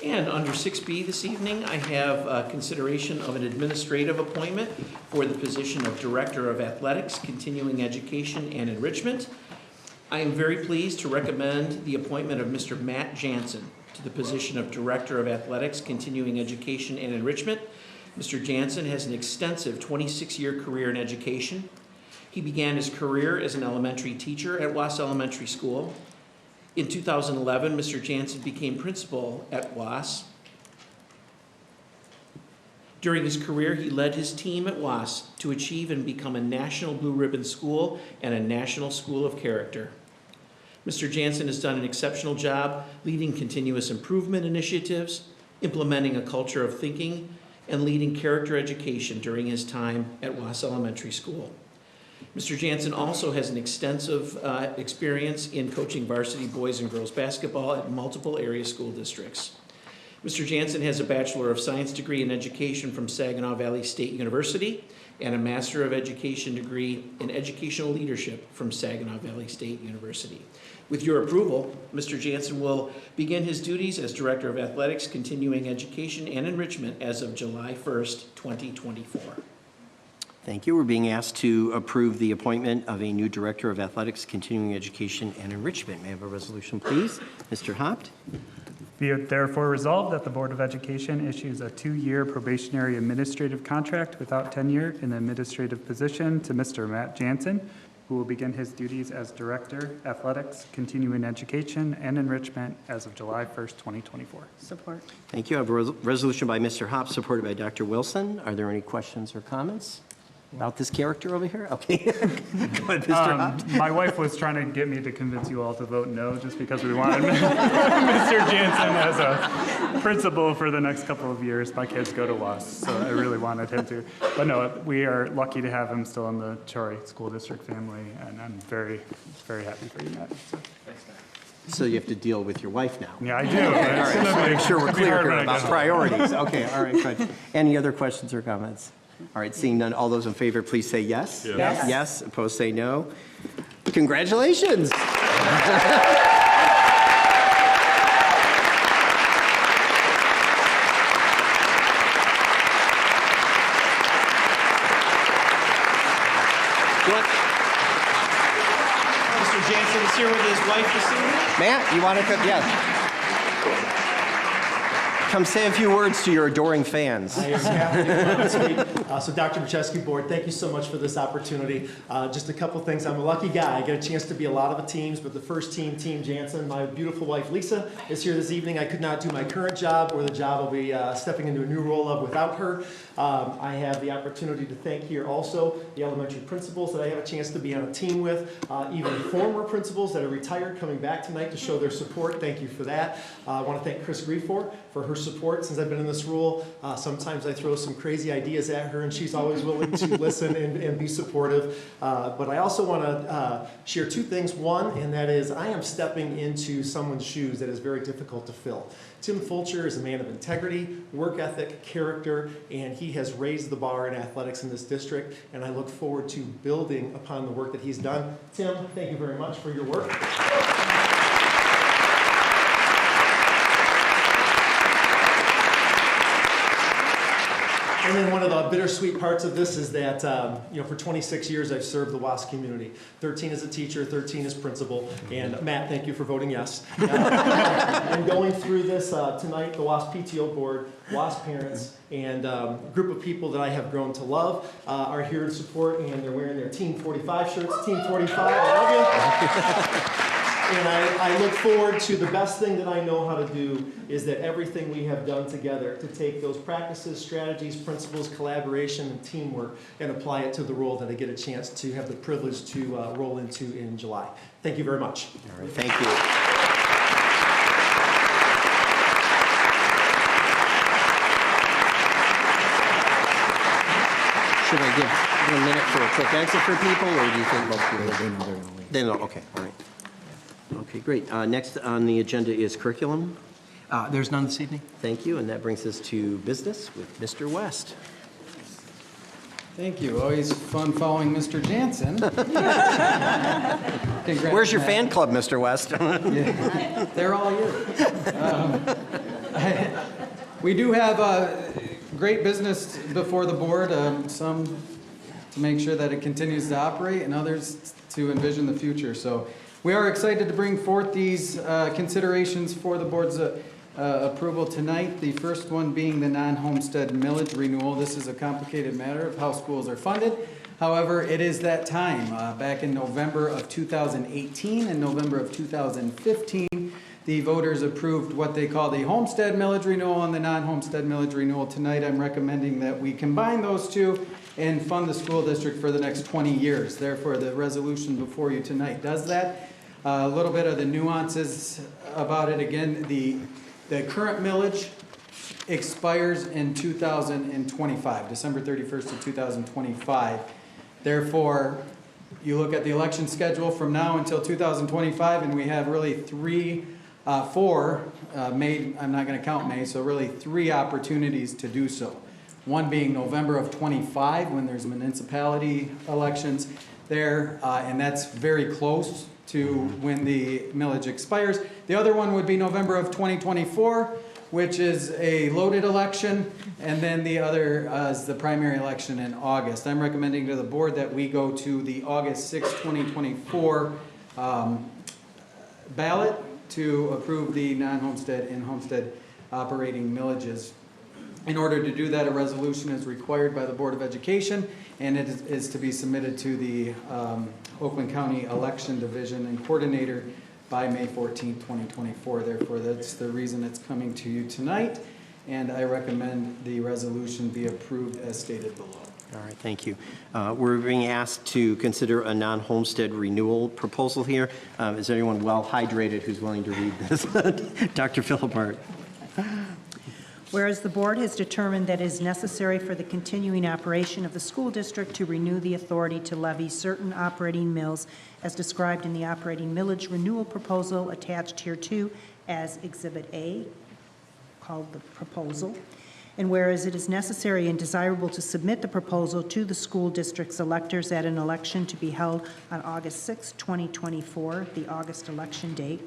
And under 6B this evening, I have consideration of an administrative appointment for the position of Director of Athletics, Continuing Education and Enrichment. I am very pleased to recommend the appointment of Mr. Matt Jansen to the position of Director of Athletics, Continuing Education and Enrichment. Mr. Jansen has an extensive 26-year career in education. He began his career as an elementary teacher at Was Elementary School. In 2011, Mr. Jansen became principal at Was. During his career, he led his team at Was to achieve and become a National Blue Ribbon School and a National School of Character. Mr. Jansen has done an exceptional job leading continuous improvement initiatives, implementing a culture of thinking, and leading character education during his time at Was Elementary School. Mr. Jansen also has an extensive experience in coaching varsity boys and girls basketball at multiple area school districts. Mr. Jansen has a Bachelor of Science degree in education from Saginaw Valley State University and a Master of Education degree in educational leadership from Saginaw Valley State University. With your approval, Mr. Jansen will begin his duties as Director of Athletics, Continuing Education and Enrichment as of July 1st, 2024. Thank you. We're being asked to approve the appointment of a new Director of Athletics, Continuing Education and Enrichment. May I have a resolution, please? Mr. Hopt? Be it therefore resolved that the Board of Education issues a 2-year probationary administrative contract without tenure in the administrative position to Mr. Matt Jansen, who will begin his duties as Director, Athletics, Continuing Education and Enrichment as of July 1st, 2024. Support. Thank you. I have a resolution by Mr. Hopt, supported by Dr. Wilson. Are there any questions or comments about this character over here? Okay. Go ahead, Mr. Hopt. My wife was trying to get me to convince you all to vote no just because we wanted Mr. Jansen as a principal for the next couple of years. My kids go to Was, so I really wanted him to. But no, we are lucky to have him still in the Troy School District family, and I'm very, very happy for you, Matt. So. So you have to deal with your wife now. Yeah, I do. All right, so make sure we're clear here about home. priorities. Okay, all right, good. Any other questions or comments? All right, seeing none, all those in favor, please say yes. Yes. Yes. Yes, opposed, say no. Congratulations. Mr. Jansen is here with his wife this evening. Matt, you want to come? Yes. come say a few words to your adoring fans. I am happy to come out and speak. So Dr. Macheski, board, thank you so much for this opportunity. Just a couple things. I'm a lucky guy. I get a chance to be a lot of the teams, but the first team, Team Jansen, my beautiful wife Lisa is here this evening. I could not do my current job or the job I'll be stepping into a new role of without her. I have the opportunity to thank here also the elementary principals that I have a chance to be on a team with, even former principals that are retired coming back tonight to show their support. Thank you for that. I want to thank Chris Griefor for her support since I've been in this role. Sometimes I throw some crazy ideas at her and she's always willing to listen and be supportive. But I also want to share two things. One, and that is I am stepping into someone's shoes that is very difficult to fill. Tim Fulcher is a man of integrity, work ethic, character, and he has raised the bar in athletics in this district, and I look forward to building upon the work that he's done. Tim, thank you very much for your work. And then one of the bittersweet parts of this is that, for 26 years I've served the WASP community. 13 as a teacher, 13 as principal, and Matt, thank you for voting yes. And going through this tonight, the WASP PTO board, WASP parents, and a group of people that I have grown to love are here in support, and they're wearing their Team 45 shirts. Team 45, I love you. And I look forward to the best thing that I know how to do is that everything we have done together to take those practices, strategies, principles, collaboration, and teamwork and apply it to the role that I get a chance to have the privilege to roll into in July. Thank you very much. All right, thank you. Should I give a minute for a quick exit for people, or do you think most people? They know, okay, all right. Okay, great. Next on the agenda is curriculum. There's none this evening. Thank you, and that brings us to business with Mr. West. Thank you. Always fun following Mr. Jansen. Where's your fan club, Mr. West? Yeah, they're all here. We do have great business before the board, some to make sure that it continues to operate and others to envision the future. So we are excited to bring forth these considerations for the board's approval tonight. The first one being the non-homestead millage renewal. This is a complicated matter of how schools are funded. However, it is that time. Back in November of 2018 and November of 2015, the voters approved what they call the homestead millage renewal and the non-homestead millage renewal. Tonight, I'm recommending that we combine those two and fund the school district for the next 20 years. Therefore, the resolution before you tonight does that. A little bit of the nuances about it. Again, the current millage expires in 2025, December 31st of 2025. Therefore, you look at the election schedule from now until 2025, and we have really four, May, I'm not going to count May, so really 3 opportunities to do so. One being November of 25, when there's municipality elections there, and that's very close to when the millage expires. The other one would be November of 2024, which is a loaded election, and then the other is the primary election in August. I'm recommending to the board that we go to the August 6, 2024 ballot to approve the non-homestead and homestead operating millages. In order to do that, a resolution is required by the Board of Education, and it is to be submitted to the Oakland County Election Division and Coordinator by May 14, 2024. Therefore, that's the reason it's coming to you tonight, and I recommend the resolution be approved as stated below. All right, thank you. We're being asked to consider a non-homestead renewal proposal here. Is there anyone well-hydrated who's willing to read this? Dr. Philippart. Whereas the board has determined that it is necessary for the continuing operation of the school district to renew the authority to levy certain operating mills as described in the operating millage renewal proposal attached hereto as Exhibit A, called the proposal. And whereas it is necessary and desirable to submit the proposal to the school district's electors at an election to be held on August 6, 2024, the August election date,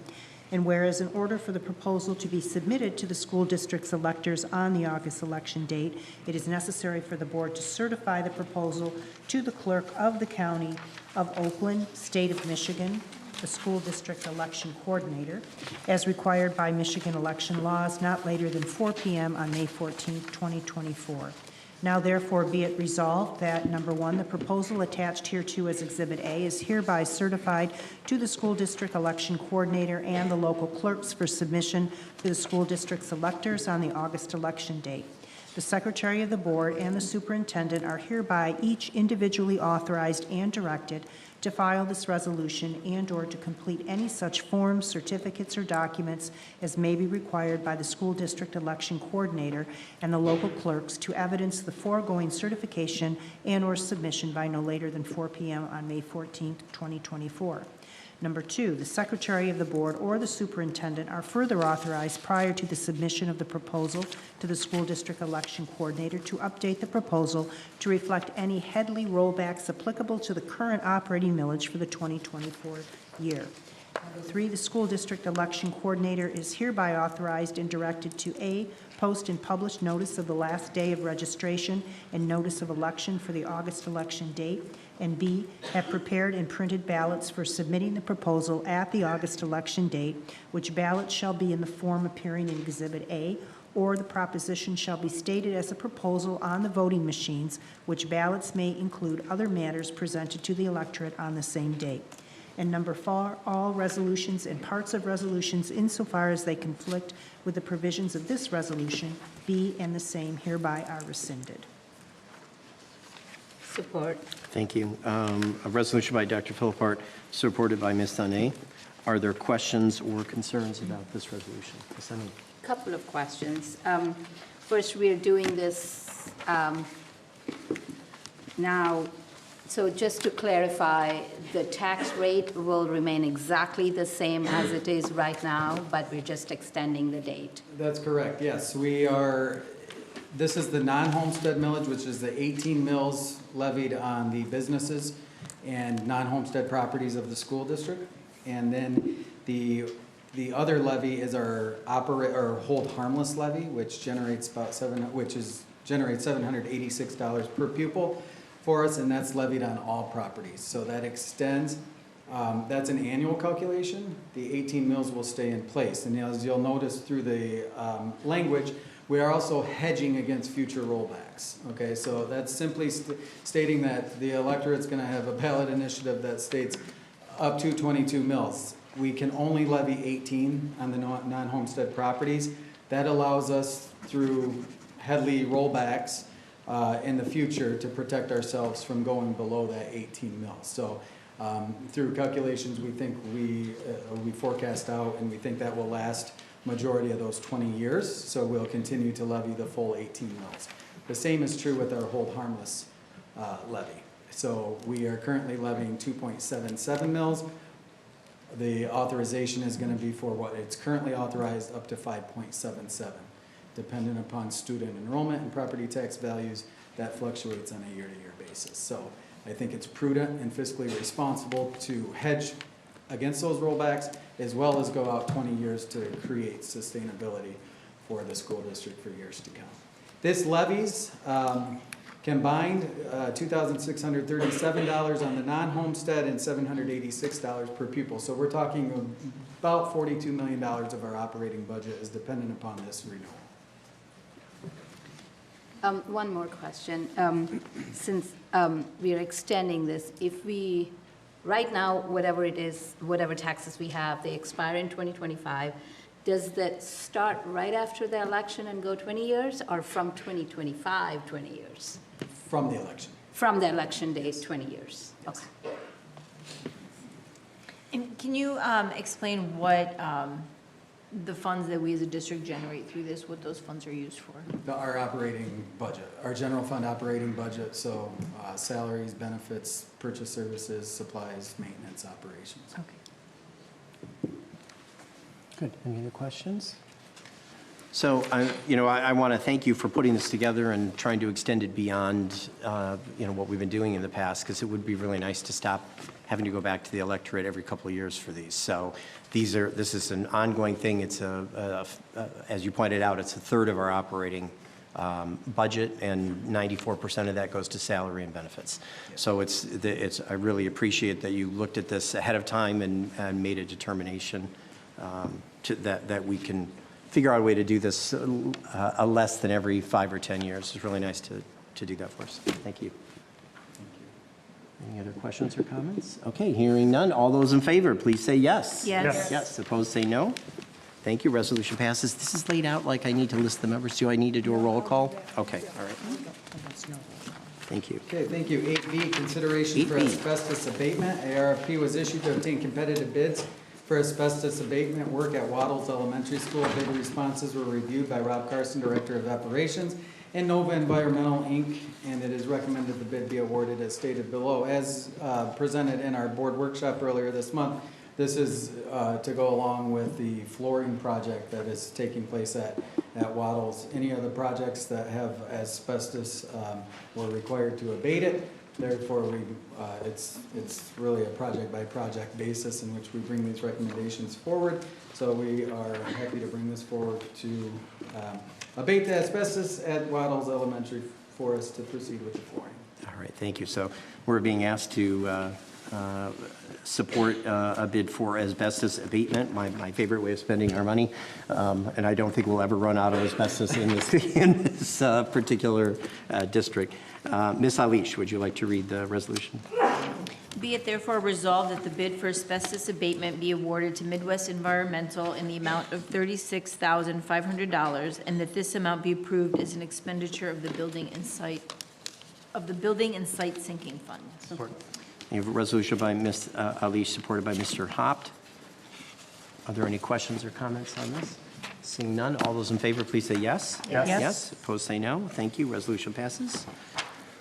and whereas in order for the proposal to be submitted to the school district's electors on the August election date, it is necessary for the board to certify the proposal to the clerk of the County of Oakland, State of Michigan, the school district election coordinator, as required by Michigan election laws, not later than 4 p.m. on May 14, 2024. Now therefore be it resolved that, number one, the proposal attached hereto as Exhibit A is hereby certified to the school district election coordinator and the local clerks for submission to the school district's electors on the August election date. The Secretary of the Board and the Superintendent are hereby each individually authorized and directed to file this resolution and/or to complete any such forms, certificates, or documents as may be required by the school district election coordinator and the local clerks to evidence the foregoing certification and/or submission by no later than 4 p.m. on May 14, 2024. Number two, the Secretary of the Board or the Superintendent are further authorized prior to the submission of the proposal to the School District Election Coordinator to update the proposal to reflect any Headley rollbacks applicable to the current operating millage for the 2024 year. Number three, the School District Election Coordinator is hereby authorized and directed to A, post and publish notice of the last day of registration and notice of election for the August election date, and B, have prepared and printed ballots for submitting the proposal at the August election date, which ballots shall be in the form appearing in Exhibit A, or the proposition shall be stated as a proposal on the voting machines, which ballots may include other matters presented to the electorate on the same date. And number four, all resolutions and parts of resolutions insofar as they conflict with the provisions of this resolution, be and the same hereby are rescinded. Support. Thank you. A resolution by Dr. Philippart, supported by Ms. Dunay. Are there questions or concerns about this resolution? Ms. Dunay. Couple of questions. First, we are doing this now. So just to clarify, the tax rate will remain exactly the same as it is right now, but we're just extending the date. That's correct, yes. This is the non-homestead millage, which is the 18 mills levied on the businesses and non-homestead properties of the school district. And then the other levy is our hold harmless levy, which generates generates $786 per pupil for us, and that's levied on all properties. So that extends, that's an annual calculation. The 18 mills will stay in place. And as you'll notice through the language, we are also hedging against future rollbacks. Okay, so that's simply stating that the electorate's gonna have a ballot initiative that states up to 22 mills. We can only levy 18 on the non-homestead properties. That allows us through Headley rollbacks in the future to protect ourselves from going below that 18 mils. So through calculations, we think we forecast out, and we think that will last majority of those 20 years. So we'll continue to levy the full 18 mils. The same is true with our hold harmless levy. So we are currently levying 2.77 mils. The authorization is going to be for what it's currently authorized up to 5.77. Dependent upon student enrollment and property tax values, that fluctuates on a year-to-year basis. So I think it's prudent and fiscally responsible to hedge against those rollbacks, as well as go out 20 years to create sustainability for the school district for years to come. This levies combined $2,637 on the non-homestead and $786 per pupil. So we're talking about $42 million of our operating budget is dependent upon this renewal. One more question. Since we are extending this, if we, right now, whatever it is, whatever taxes we have, they expire in 2025, does that start right after the election and go 20 years, or from 2025, 20 years? From the election. From the election date, 20 years. Okay. And can you explain what the funds that we as a district generate through this, what those funds are used for? Our operating budget, our general fund operating budget, so salaries, benefits, purchase services, supplies, maintenance, operations. Okay. Good. Any other questions? So, I want to thank you for putting this together and trying to extend it beyond, what we've been doing in the past, because it would be really nice to stop having to go back to the electorate every couple of years for these. So this is an ongoing thing. It's as you pointed out, it's a third of our operating budget, and 94% of that goes to salary and benefits. So I really appreciate that you looked at this ahead of time and made a determination that we can figure out a way to do this less than every 5 or 10 years. It's really nice to do that for us. Thank you. Any other questions or comments? Okay, hearing none. All those in favor, please say yes. Yes. Yes. Opposed, say no. Thank you. Resolution passes. This is laid out like I need to list the members. Do I need to do a roll call? Okay, all right. Thank you. Okay, thank you. 8B, consideration for 8B. asbestos abatement. ARFP was issued to obtain competitive bids for asbestos abatement work at Waddles Elementary School. Bid responses were reviewed by Rob Carson, Director of Operations, and Nova Environmental, Inc., and it is recommended the bid be awarded as stated below. As presented in our board workshop earlier this month, this is to go along with the flooring project that is taking place at Waddles. Any other projects that have asbestos were required to abate it. Therefore, it's really a project-by-project basis in which we bring these recommendations forward. So we are happy to bring this forward to abate the asbestos at Waddles Elementary for us to proceed with the flooring. All right, thank you. So we're being asked to support a bid for asbestos abatement, my favorite way of spending our money. And I don't think we'll ever run out of asbestos in this particular district. Ms. Alish, would you like to read the resolution? Be it therefore resolved that the bid for asbestos abatement be awarded to Midwest Environmental in the amount of $36,500, and that this amount be approved as an expenditure of the building and site sinking fund. Support. You have a resolution by Ms. Alish, supported by Mr. Hopt. Are there any questions or comments on this? Seeing none, all those in favor, please say yes. Yes. Yes. Opposed, say no. Thank you. Resolution passes.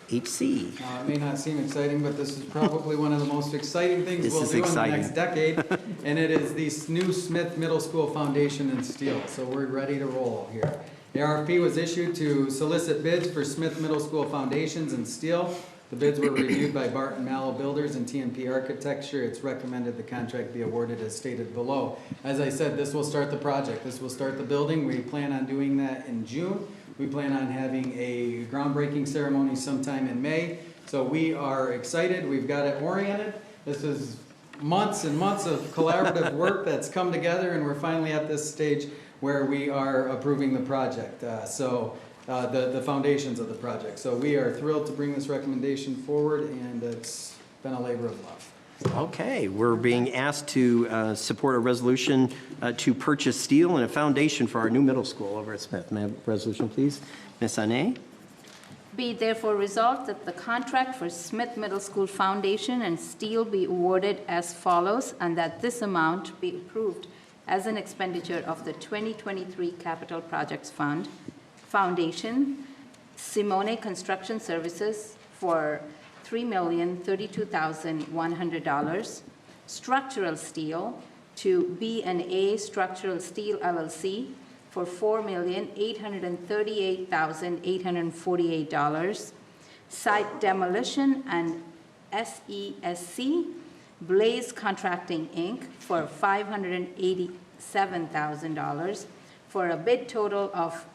8C. It may not seem exciting, but this is probably one of the most exciting things This we'll is do exciting. in the next decade. And it is the new Smith Middle School Foundation and steel. So we're ready to roll here. The RFP was issued to solicit bids for Smith Middle School foundations and steel. The bids were reviewed by Barton Mallow Builders and TNP Architecture. It's recommended the contract be awarded as stated below. As I said, this will start the project. This will start the building. We plan on doing that in June. We plan on having a groundbreaking ceremony sometime in May. So we are excited. We've got it oriented. This is months and months of collaborative work that's come together, and we're finally at this stage where we are approving the project. The foundations of the project. So we are thrilled to bring this recommendation forward, and it's been a labor of love. Okay, we're being asked to support a resolution to purchase steel and a foundation for our new middle school over at Smith. May I have a resolution, please? Ms. Ane? Be it therefore resolved that the contract for Smith Middle School foundation and steel be awarded as follows, and that this amount be approved as an expenditure of the 2023 Capital Projects Fund. Foundation, Simone Construction Services for $3,032,100. Structural steel to B&A Structural Steel LLC for $4,838,848. Site demolition and SESC, Blaze Contracting, Inc. for $587,000 for a bid total of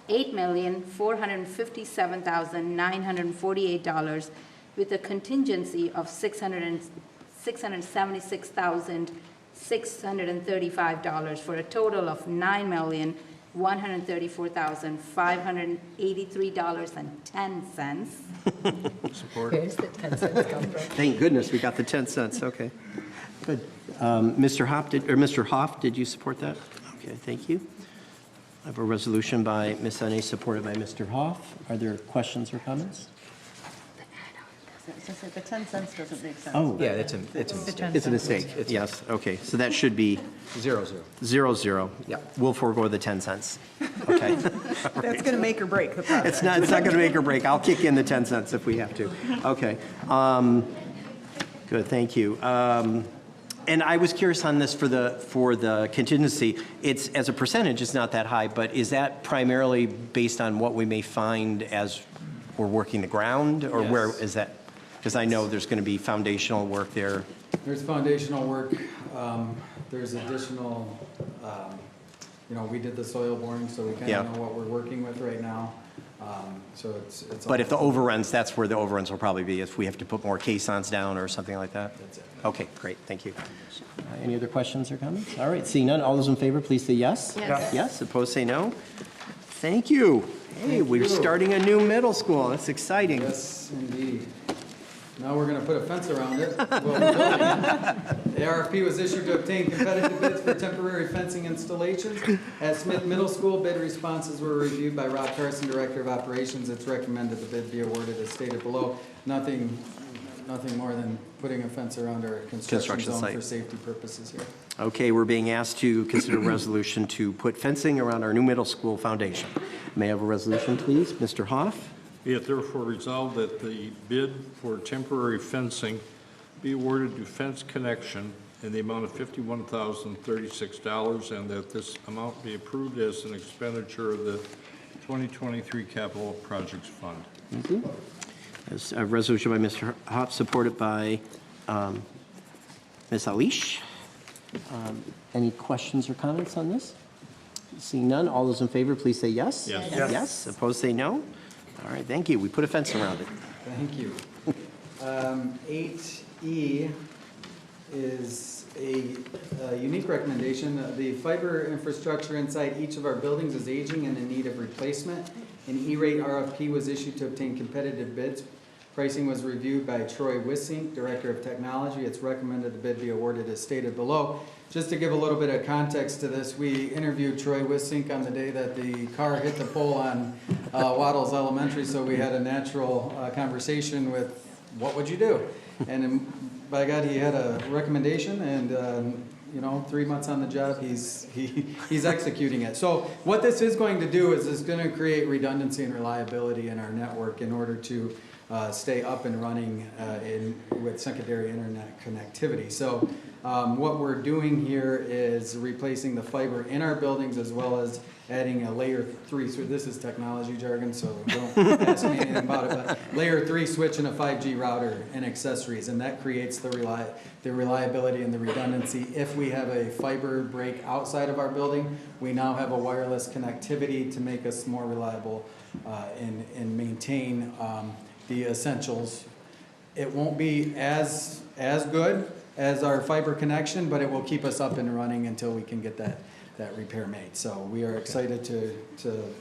$8,457,948 with a contingency of $676,635 for a total of $9,134,583.10. Support. Where's the 10 cents come from? Thank goodness we got the 10 cents. Okay. Good. Mr. Hoff, did you support that? Okay, thank you. I have a resolution by Ms. Ane, supported by Mr. Hoff. Are there questions or comments? The 10 cents doesn't make sense. Oh. Yeah, it's a It's a mistake. Yes, okay. So that should be 0-0. 0-0. Yeah. We'll forego the 10 cents. Okay. That's going to make or break the project. It's not going to make or break. I'll kick in the 10 cents if we have to. Okay. Good, thank you. And I was curious on this for the contingency. It's, as a percentage, it's not that high, but is that primarily based on what we may find as we're working the ground? Or where is that? Because I know there's going to be foundational work there. There's foundational work. There's additional, we did the soil boring, so we kind Yeah. of know what we're working with right now. So it's. But if the overruns, that's where the overruns will probably be, if we have to put more caissons down or something like that? That's it. Okay, great, thank you. Any other questions or comments? All right, seeing none, all those in favor, please say yes. Yes. Yes, opposed, say no. Thank you. Hey, Thank we're you. starting a new middle school, that's exciting. Yes, indeed. Now we're going to put a fence around it. The RFP was issued to obtain competitive bids for temporary fencing installations. At Smith Middle School, bid responses were reviewed by Rob Carson, Director of Operations. It's recommended the bid be awarded as stated below. Nothing more than putting a fence around our construction zone site. for safety purposes here. Okay, we're being asked to consider a resolution to put fencing around our new middle school foundation. May I have a resolution, please? Mr. Hoff? Be it therefore resolved that the bid for temporary fencing be awarded to Fence Connection in the amount of $51,036, and that this amount be approved as an expenditure of the 2023 Capital Projects Fund. Thank you. There's a resolution by Mr. Hoff, supported by Ms. Alish. Any questions or comments on this? Seeing none, all those in favor, please say yes. Yes. Yes. Yes, opposed, say no. All right, thank you. We put a fence around it. Thank you. 8E is a unique recommendation. The fiber infrastructure inside each of our buildings is aging and in need of replacement. An E-rate RFP was issued to obtain competitive bids. Pricing was reviewed by Troy Wissink, Director of Technology. It's recommended the bid be awarded as stated below. Just to give a little bit of context to this, we interviewed Troy Wissink on the day that the car hit the pole on Waddles Elementary, so we had a natural conversation with, what would you do? And by God, he had a recommendation, and 3 months on the job, he's executing it. So what this is going to do is it's going to create redundancy and reliability in our network in order to stay up and running with secondary internet connectivity. So what we're doing here is replacing the fiber in our buildings as well as adding a layer 3. So this is technology jargon, so don't ask me anything about it. But layer 3 switch and a 5G router and accessories, and that creates the reliability and the redundancy. If we have a fiber break outside of our building, we now have a wireless connectivity to make us more reliable and maintain the essentials. It won't be as good as our fiber connection, but it will keep us up and running until we can get that repair made. So we are excited to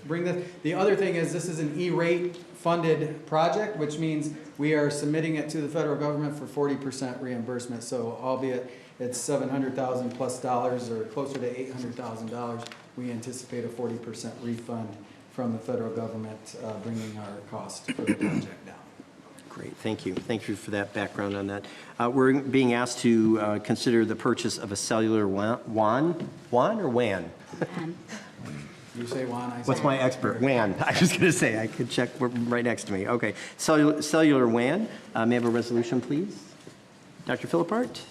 bring this. The other thing is this is an E-rate funded project, which means we are submitting it to the federal government for 40% reimbursement. So albeit it's $700,000 plus or closer to $800,000, we anticipate a 40% refund from the federal government, bringing our cost for the project down. Great, thank you. Thank you for that background on that. We're being asked to consider the purchase of a cellular WAN or WAN? You say WAN, I say What's my expert? WAN. I was going to say, I could check right next to me. Okay, cellular WAN. May I have a resolution, please? Dr. Philippart?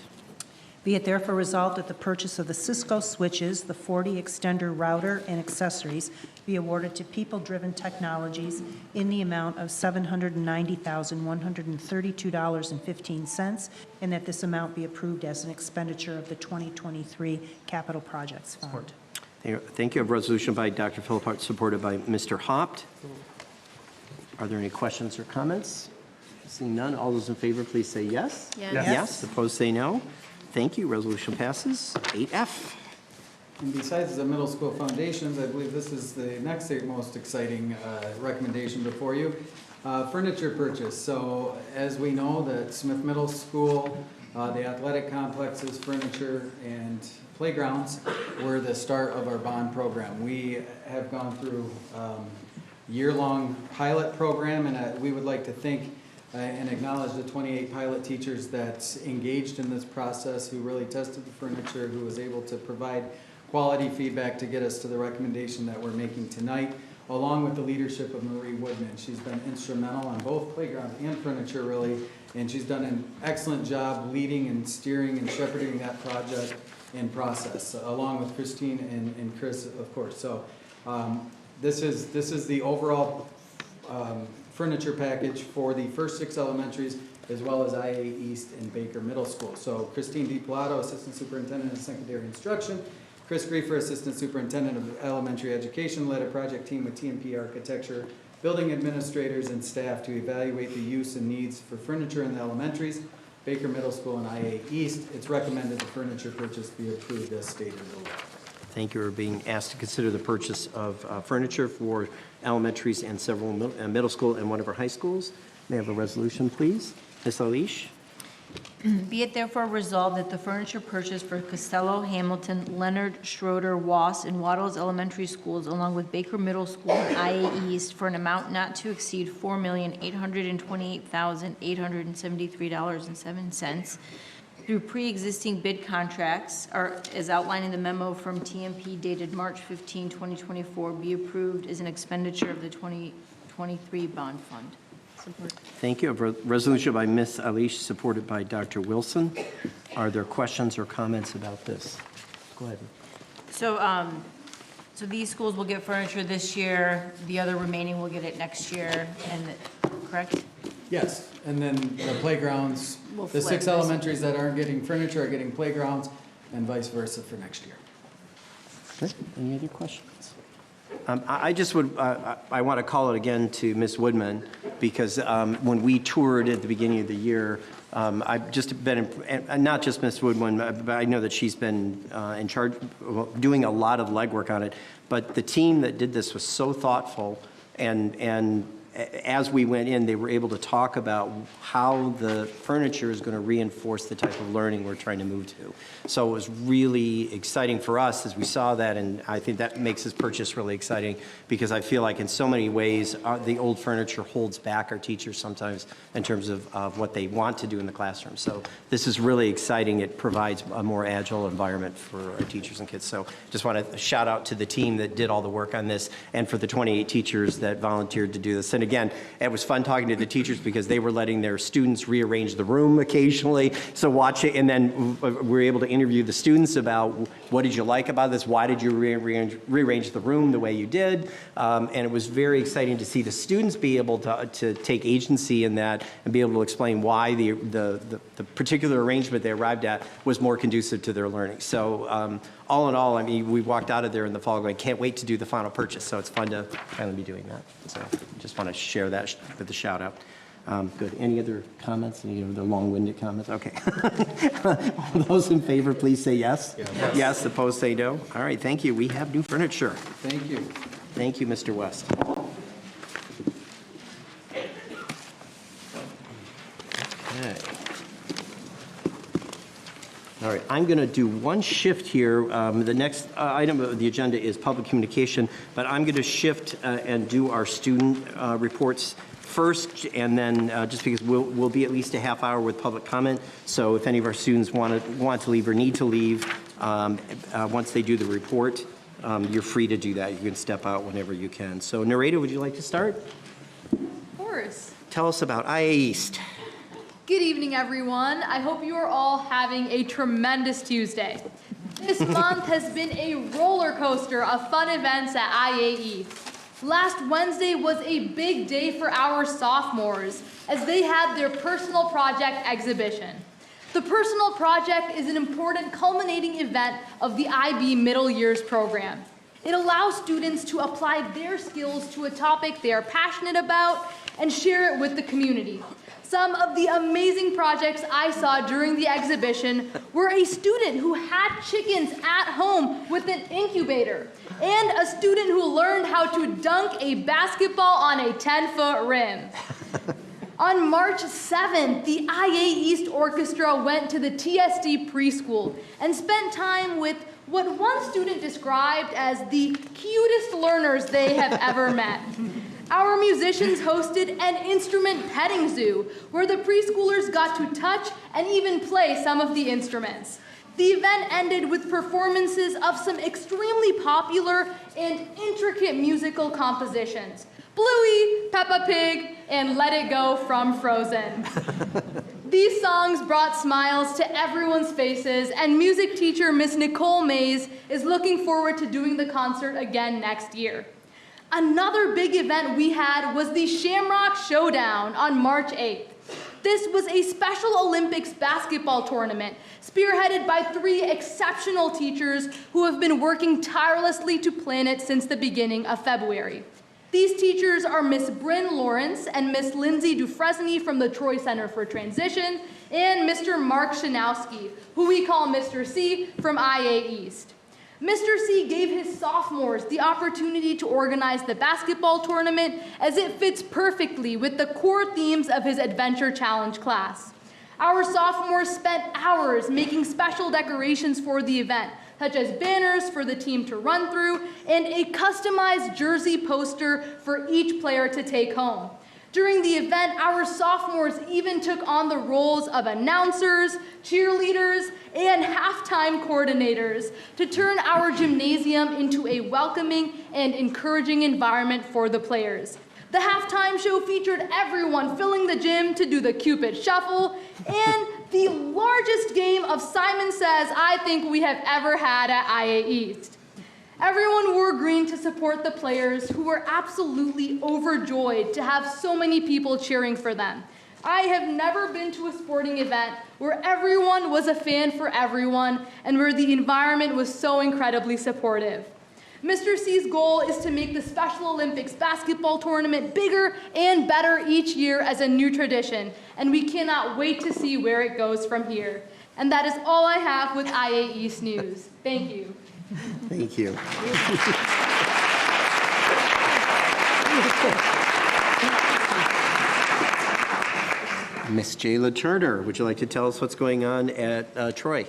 Be it therefore resolved that the purchase of the Cisco switches, the 40 extender router, and accessories be awarded to People Driven Technologies in the amount of $790,132.15, and that this amount be approved as an expenditure of the 2023 Capital Projects Fund. Thank you. A resolution by Dr. Philippart, supported by Mr. Hopt. Are there any questions or comments? Seeing none, all those in favor, please say yes. Yes. Yes. Opposed, say no. Thank you. Resolution passes. 8F. And besides the middle school foundations, I believe this is the next most exciting recommendation before you. Furniture purchase. So as we know that Smith Middle School, the athletic complexes, furniture, and playgrounds were the start of our bond program. We have gone through year-long pilot program, and we would like to thank and acknowledge the 28 pilot teachers that engaged in this process, who really tested the furniture, who was able to provide quality feedback to get us to the recommendation that we're making tonight, along with the leadership of Marie Woodman. She's been instrumental on both playground and furniture, really, and she's done an excellent job leading and steering and shepherding that project in process, along with Christine and Chris, of course. So this is the overall furniture package for the first 6 elementaries, as well as IA East and Baker Middle School. So Christine DiPilato, Assistant Superintendent of Secondary Instruction, Chris Griefer, Assistant Superintendent of Elementary Education, led a project team with TMP Architecture, building administrators and staff to evaluate the use and needs for furniture in the elementaries, Baker Middle School and IA East. It's recommended the furniture purchase be approved as stated below. Thank you for being asked to consider the purchase of furniture for elementaries and several middle school and one of our high schools. May I have a resolution, please? Ms. Alish? Be it therefore resolved that the furniture purchased for Costello, Hamilton, Leonard, Schroeder, Wass, and Waddles Elementary Schools, along with Baker Middle School and IA East, for an amount not to exceed $4,828,873.07 through pre-existing bid contracts, or as outlined in the memo from TMP dated March 15, 2024, be approved as an expenditure of the 2023 bond fund. Support. Thank you. A resolution by Ms. Alish, supported by Dr. Wilson. Are there questions or comments about this? Go ahead. So, so these schools will get furniture this year, the other remaining will get it next year, and, correct? Yes, and then the playgrounds, We'll the flip 6 this. elementaries that aren't getting furniture are getting playgrounds, and vice versa for next year. Okay. Any other questions? I just would, I want to call it again to Ms. Woodman, because when we toured at the beginning of the year, I've just been, and not just Ms. Woodman, but I know that she's been in charge, doing a lot of legwork on it. But the team that did this was so thoughtful, and as we went in, they were able to talk about how the furniture is going to reinforce the type of learning we're trying to move to. So it was really exciting for us as we saw that, and I think that makes this purchase really exciting, because I feel like in so many ways, the old furniture holds back our teachers sometimes in terms of what they want to do in the classroom. So this is really exciting. It provides a more agile environment for our teachers and kids. So just want to shout out to the team that did all the work on this, and for the 28 teachers that volunteered to do this. And again, it was fun talking to the teachers because they were letting their students rearrange the room occasionally. So watch it, and then we were able to interview the students about what did you like about this, why did you rearrange the room the way you did, and it was very exciting to see the students be able to take agency in that and be able to explain why the particular arrangement they arrived at was more conducive to their learning. So all in all, I mean, we walked out of there in the fall going, can't wait to do the final purchase. So it's fun to finally be doing that. So just want to share that with the shout out. Good. Any other comments? Any other long-winded comments? Okay. All those in favor, please say yes. Yes. Yes. Opposed, say no. All right. Thank you. We have new furniture. Thank you. Thank you, Mr. West. Okay. All right, I'm going to do one shift here. The next item of the agenda is public communication, but I'm going to shift and do our student reports first, and then just because we'll be at least a half hour with public comment. So if any of our students want to leave or need to leave, once they do the report, you're free to do that. You can step out whenever you can. So Narita, would you like to start? Of course. Tell us about IA East. Good evening, everyone. I hope you are all having a tremendous Tuesday. This month has been a roller coaster of fun events at IA East. Last Wednesday was a big day for our sophomores as they had their personal project exhibition. The personal project is an important culminating event of the IB Middle Years program. It allows students to apply their skills to a topic they are passionate about and share it with the community. Some of the amazing projects I saw during the exhibition were a student who had chickens at home with an incubator, and a student who learned how to dunk a basketball on a 10-foot rim. On March 7th, the IA East Orchestra went to the TSD preschool and spent time with what one student described as the cutest learners they have ever met. Our musicians hosted an instrument petting zoo where the preschoolers got to touch and even play some of the instruments. The event ended with performances of some extremely popular and intricate musical compositions: Bluey, Peppa Pig, and Let It Go from Frozen. These songs brought smiles to everyone's faces, and music teacher Miss Nicole Mays is looking forward to doing the concert again next year. Another big event we had was the Shamrock Showdown on March 8th. This was a Special Olympics basketball tournament spearheaded by 3 exceptional teachers who have been working tirelessly to plan it since the beginning of February. These teachers are Miss Bryn Lawrence and Miss Lindsay Dufresne from the Troy Center for Transition, and Mr. Mark Shanowski, who we call Mr. C from IA East. Mr. C gave his sophomores the opportunity to organize the basketball tournament as it fits perfectly with the core themes of his Adventure Challenge class. Our sophomores spent hours making special decorations for the event, such as banners for the team to run through and a customized jersey poster for each player to take home. During the event, our sophomores even took on the roles of announcers, cheerleaders, and halftime coordinators to turn our gymnasium into a welcoming and encouraging environment for the players. The halftime show featured everyone filling the gym to do the Cupid Shuffle and the largest game of Simon Says I think we have ever had at IA East. Everyone wore green to support the players who were absolutely overjoyed to have so many people cheering for them. I have never been to a sporting event where everyone was a fan for everyone and where the environment was so incredibly supportive. Mr. C's goal is to make the Special Olympics basketball tournament bigger and better each year as a new tradition, and we cannot wait to see where it goes from here. And that is all I have with IA East News. Thank you. Thank you. Miss Jayla Turner, would you like to tell us what's going on at Troy?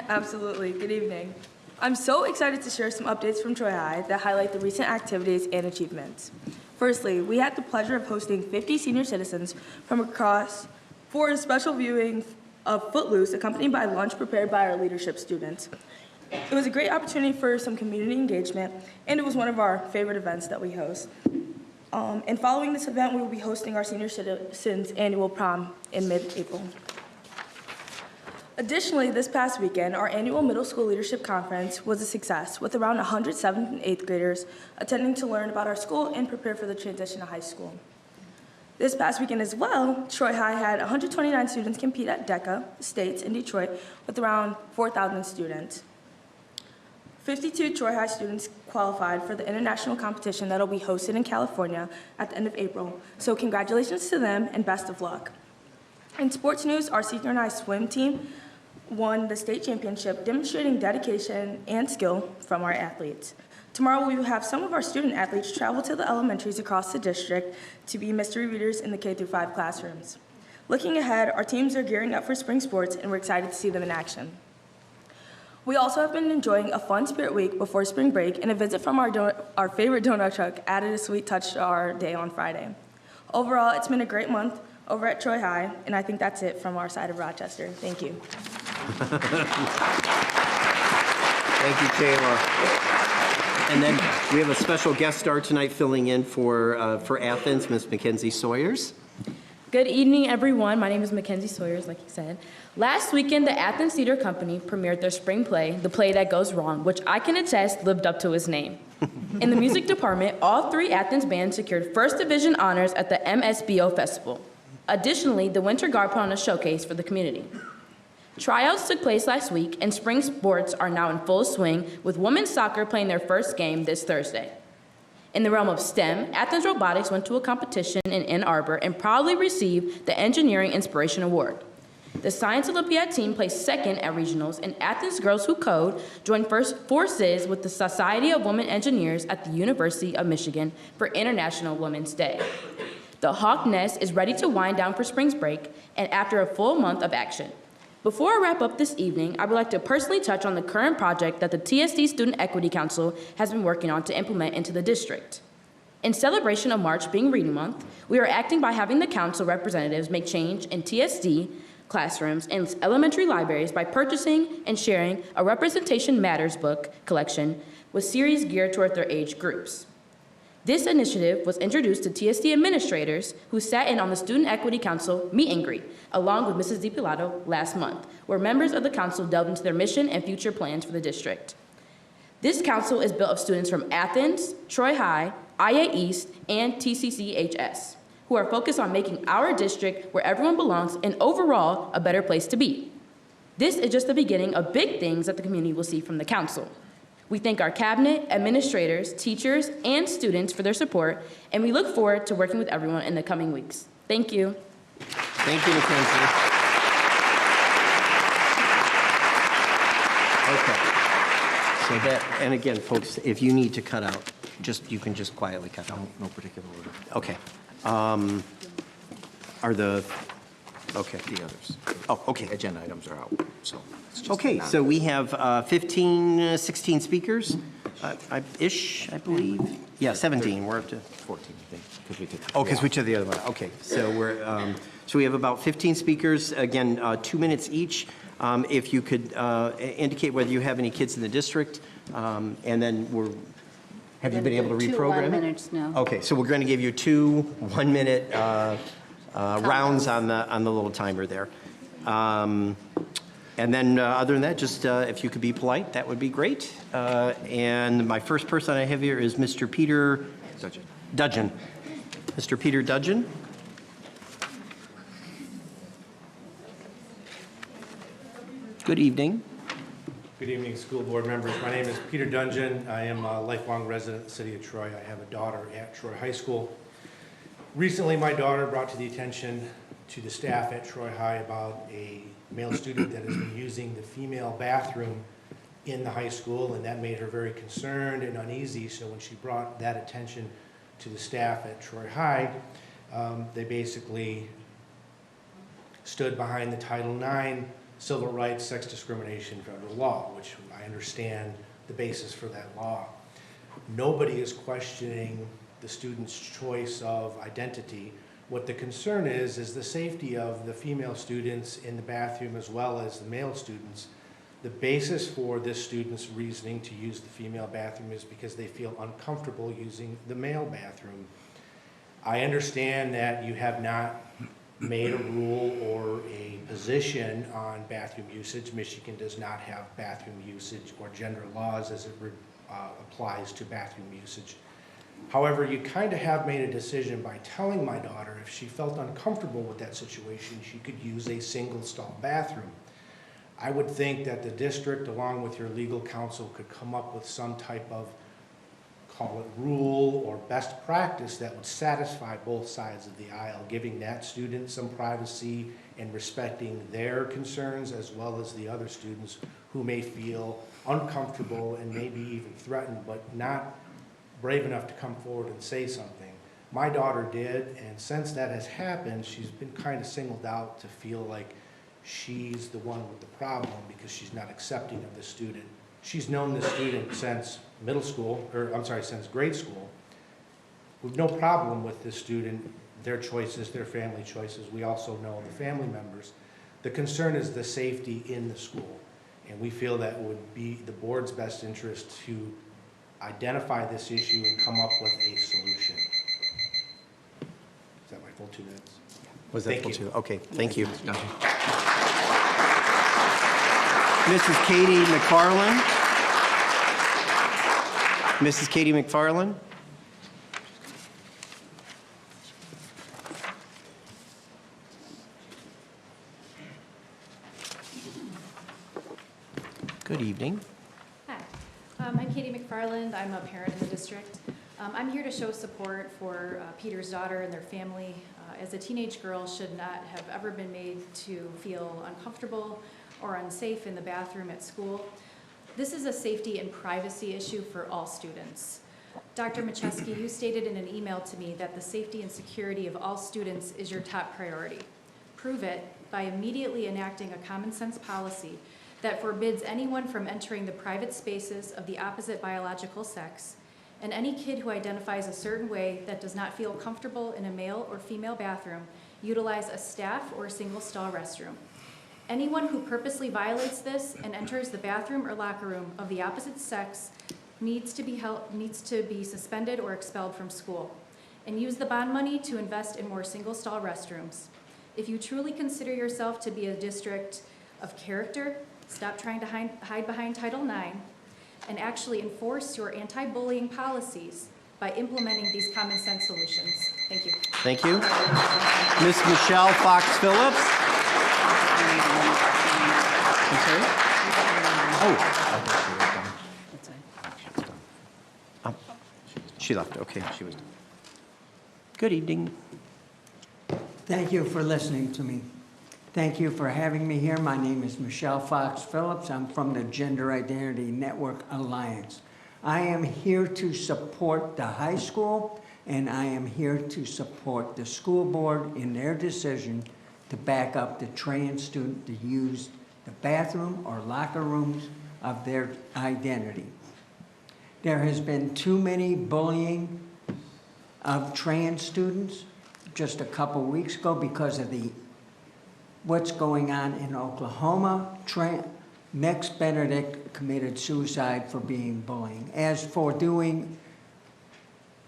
Absolutely. Good evening. I'm so excited to share some updates from Troy High that highlight the recent activities and achievements. Firstly, we had the pleasure of hosting 50 senior citizens from across for a special viewing of Footloose, accompanied by lunch prepared by our leadership students. It was a great opportunity for some community engagement, and it was one of our favorite events that we host. And following this event, we will be hosting our senior citizens annual prom in mid-April. Additionally, this past weekend, our annual middle school leadership conference was a success, with around 100 7th and 8th graders attending to learn about our school and prepare for the transition to high school. This past weekend as well, Troy High had 129 students compete at DECA States in Detroit with around 4,000 students. 52 Troy High students qualified for the international competition that will be hosted in California at the end of April, so congratulations to them and best of luck. In sports news, our synchronized swim team won the state championship, demonstrating dedication and skill from our athletes. Tomorrow, we will have some of our student athletes travel to the elementaries across the district to be mystery readers in the K-5 classrooms. Looking ahead, our teams are gearing up for spring sports, and we're excited to see them in action. We also have been enjoying a fun spirit week before spring break, and a visit from our favorite donut truck added a sweet touch to our day on Friday. Overall, it's been a great month over at Troy High, and I think that's it from our side of Rochester. Thank you. Thank you, Kayla. And then we have a special guest star tonight filling in for Athens, Miss Mackenzie Sawyers. Good evening, everyone. My name is Mackenzie Sawyers, like you said. Last weekend, the Athens Theater Company premiered their spring play, The Play That Goes Wrong, which I can attest lived up to its name. In the music department, all 3 Athens bands secured First Division honors at the MSBO Festival. Additionally, the Winter Guard put on a showcase for the community. Tryouts took place last week, and spring sports are now in full swing, with women's soccer playing their first game this Thursday. In the realm of STEM, Athens Robotics went to a competition in Ann Arbor and proudly received the Engineering Inspiration Award. The Science Olympiad team placed second at regionals, and Athens Girls Who Code joined forces with the Society of Women Engineers at the University of Michigan for International Women's Day. The Hawk Nest is ready to wind down for spring break, and after a full month of action. Before I wrap up this evening, I would like to personally touch on the current project that the TSD Student Equity Council has been working on to implement into the district. In celebration of March being Reading Month, we are acting by having the council representatives make change in TSD classrooms and elementary libraries by purchasing and sharing a Representation Matters book collection with series geared toward their age groups. This initiative was introduced to TSD administrators who sat in on the Student Equity Council meet and greet, along with Mrs. DiPilato last month, where members of the council delved into their mission and future plans for the district. This council is built of students from Athens, Troy High, IA East, and TCCHS. who are focused on making our district where everyone belongs and overall a better place to be. This is just the beginning of big things that the community will see from the council. We thank our cabinet, administrators, teachers, and students for their support, and we look forward to working with everyone in the coming weeks. Thank you. Thank you, Mackenzie. Okay. So that, and again, folks, if you need to cut out, you can just quietly cut out. No particular order. Okay. Are the, okay. The others. Oh, okay. Agenda items are out, so. it's just Okay, not- so we have 15, 16 speakers, ish, I believe. Yeah, 17, we're up to. 14, I think, because we took. Oh, because we took the other one. Okay, so so we have about 15 speakers, again, 2 minutes each. If you could indicate whether you have any kids in the district, and then have you been able to 2 reprogram it? 1 minutes now. Okay, so we're going to give you 2 1-minute rounds on the little timer there. And then, other than that, just if you could be polite, that would be great. And my first person I have here is Mr. Peter Dudgeon. Mr. Peter Dudgeon. Good evening. Good evening, school board members. My name is Peter Dudgeon. I am a lifelong resident of the city of Troy. I have a daughter at Troy High School. Recently, my daughter brought to the attention to the staff at Troy High about a male student that has been using the female bathroom in the high school, and that made her very concerned and uneasy. So when she brought that attention to the staff at Troy High, they basically stood behind the Title IX Civil Rights Sex Discrimination Federal Law, which I understand the basis for that law. Nobody is questioning the student's choice of identity. What the concern is the safety of the female students in the bathroom as well as the male students. The basis for this student's reasoning to use the female bathroom is because they feel uncomfortable using the male bathroom. I understand that you have not made a rule or a position on bathroom usage. Michigan does not have bathroom usage or gender laws as it applies to bathroom usage. However, you kind of have made a decision by telling my daughter if she felt uncomfortable with that situation, she could use a single stall bathroom. I would think that the district, along with your legal counsel, could come up with some type of, call it rule or best practice that would satisfy both sides of the aisle, giving that student some privacy and respecting their concerns as well as the other students who may feel uncomfortable and maybe even threatened, but not brave enough to come forward and say something. My daughter did, and since that has happened, she's been kind of singled out to feel like she's the one with the problem because she's not accepting of the student. She's known this student since middle school, or I'm sorry, since grade school. We've no problem with this student, their choices, their family choices. We also know the family members. The concern is the safety in the school, and we feel that would be the board's best interest to identify this issue and come up with a solution. Is that my full 2 minutes? Was that Thank full you. 2? Okay, thank you. Mrs. Katie McFarland. Mrs. Katie McFarland. Good evening. Hi, I'm Katie McFarland. I'm a parent in the district. I'm here to show support for Peter's daughter and their family. As a teenage girl, should not have ever been made to feel uncomfortable or unsafe in the bathroom at school. This is a safety and privacy issue for all students. Dr. Macheski, you stated in an email to me that the safety and security of all students is your top priority. Prove it by immediately enacting a common sense policy that forbids anyone from entering the private spaces of the opposite biological sex, and any kid who identifies a certain way that does not feel comfortable in a male or female bathroom, utilize a staff or single stall restroom. Anyone who purposely violates this and enters the bathroom or locker room of the opposite sex needs to be suspended or expelled from school, and use the bond money to invest in more single stall restrooms. If you truly consider yourself to be a district of character, stop trying to hide behind Title IX and actually enforce your anti-bullying policies by implementing these common sense solutions. Thank you. Thank you. Miss Michelle Fox Phillips. I'm sorry? Oh. She left, okay, she was. Good evening. Thank you for listening to me. Thank you for having me here. My name is Michelle Fox Phillips. I'm from the Gender Identity Network Alliance. I am here to support the high school, and I am here to support the school board in their decision to back up the trans student to use the bathroom or locker rooms of their identity. There has been too many bullying of trans students just a couple weeks ago because of what's going on in Oklahoma. Mex Benedict committed suicide for being bullying. As for doing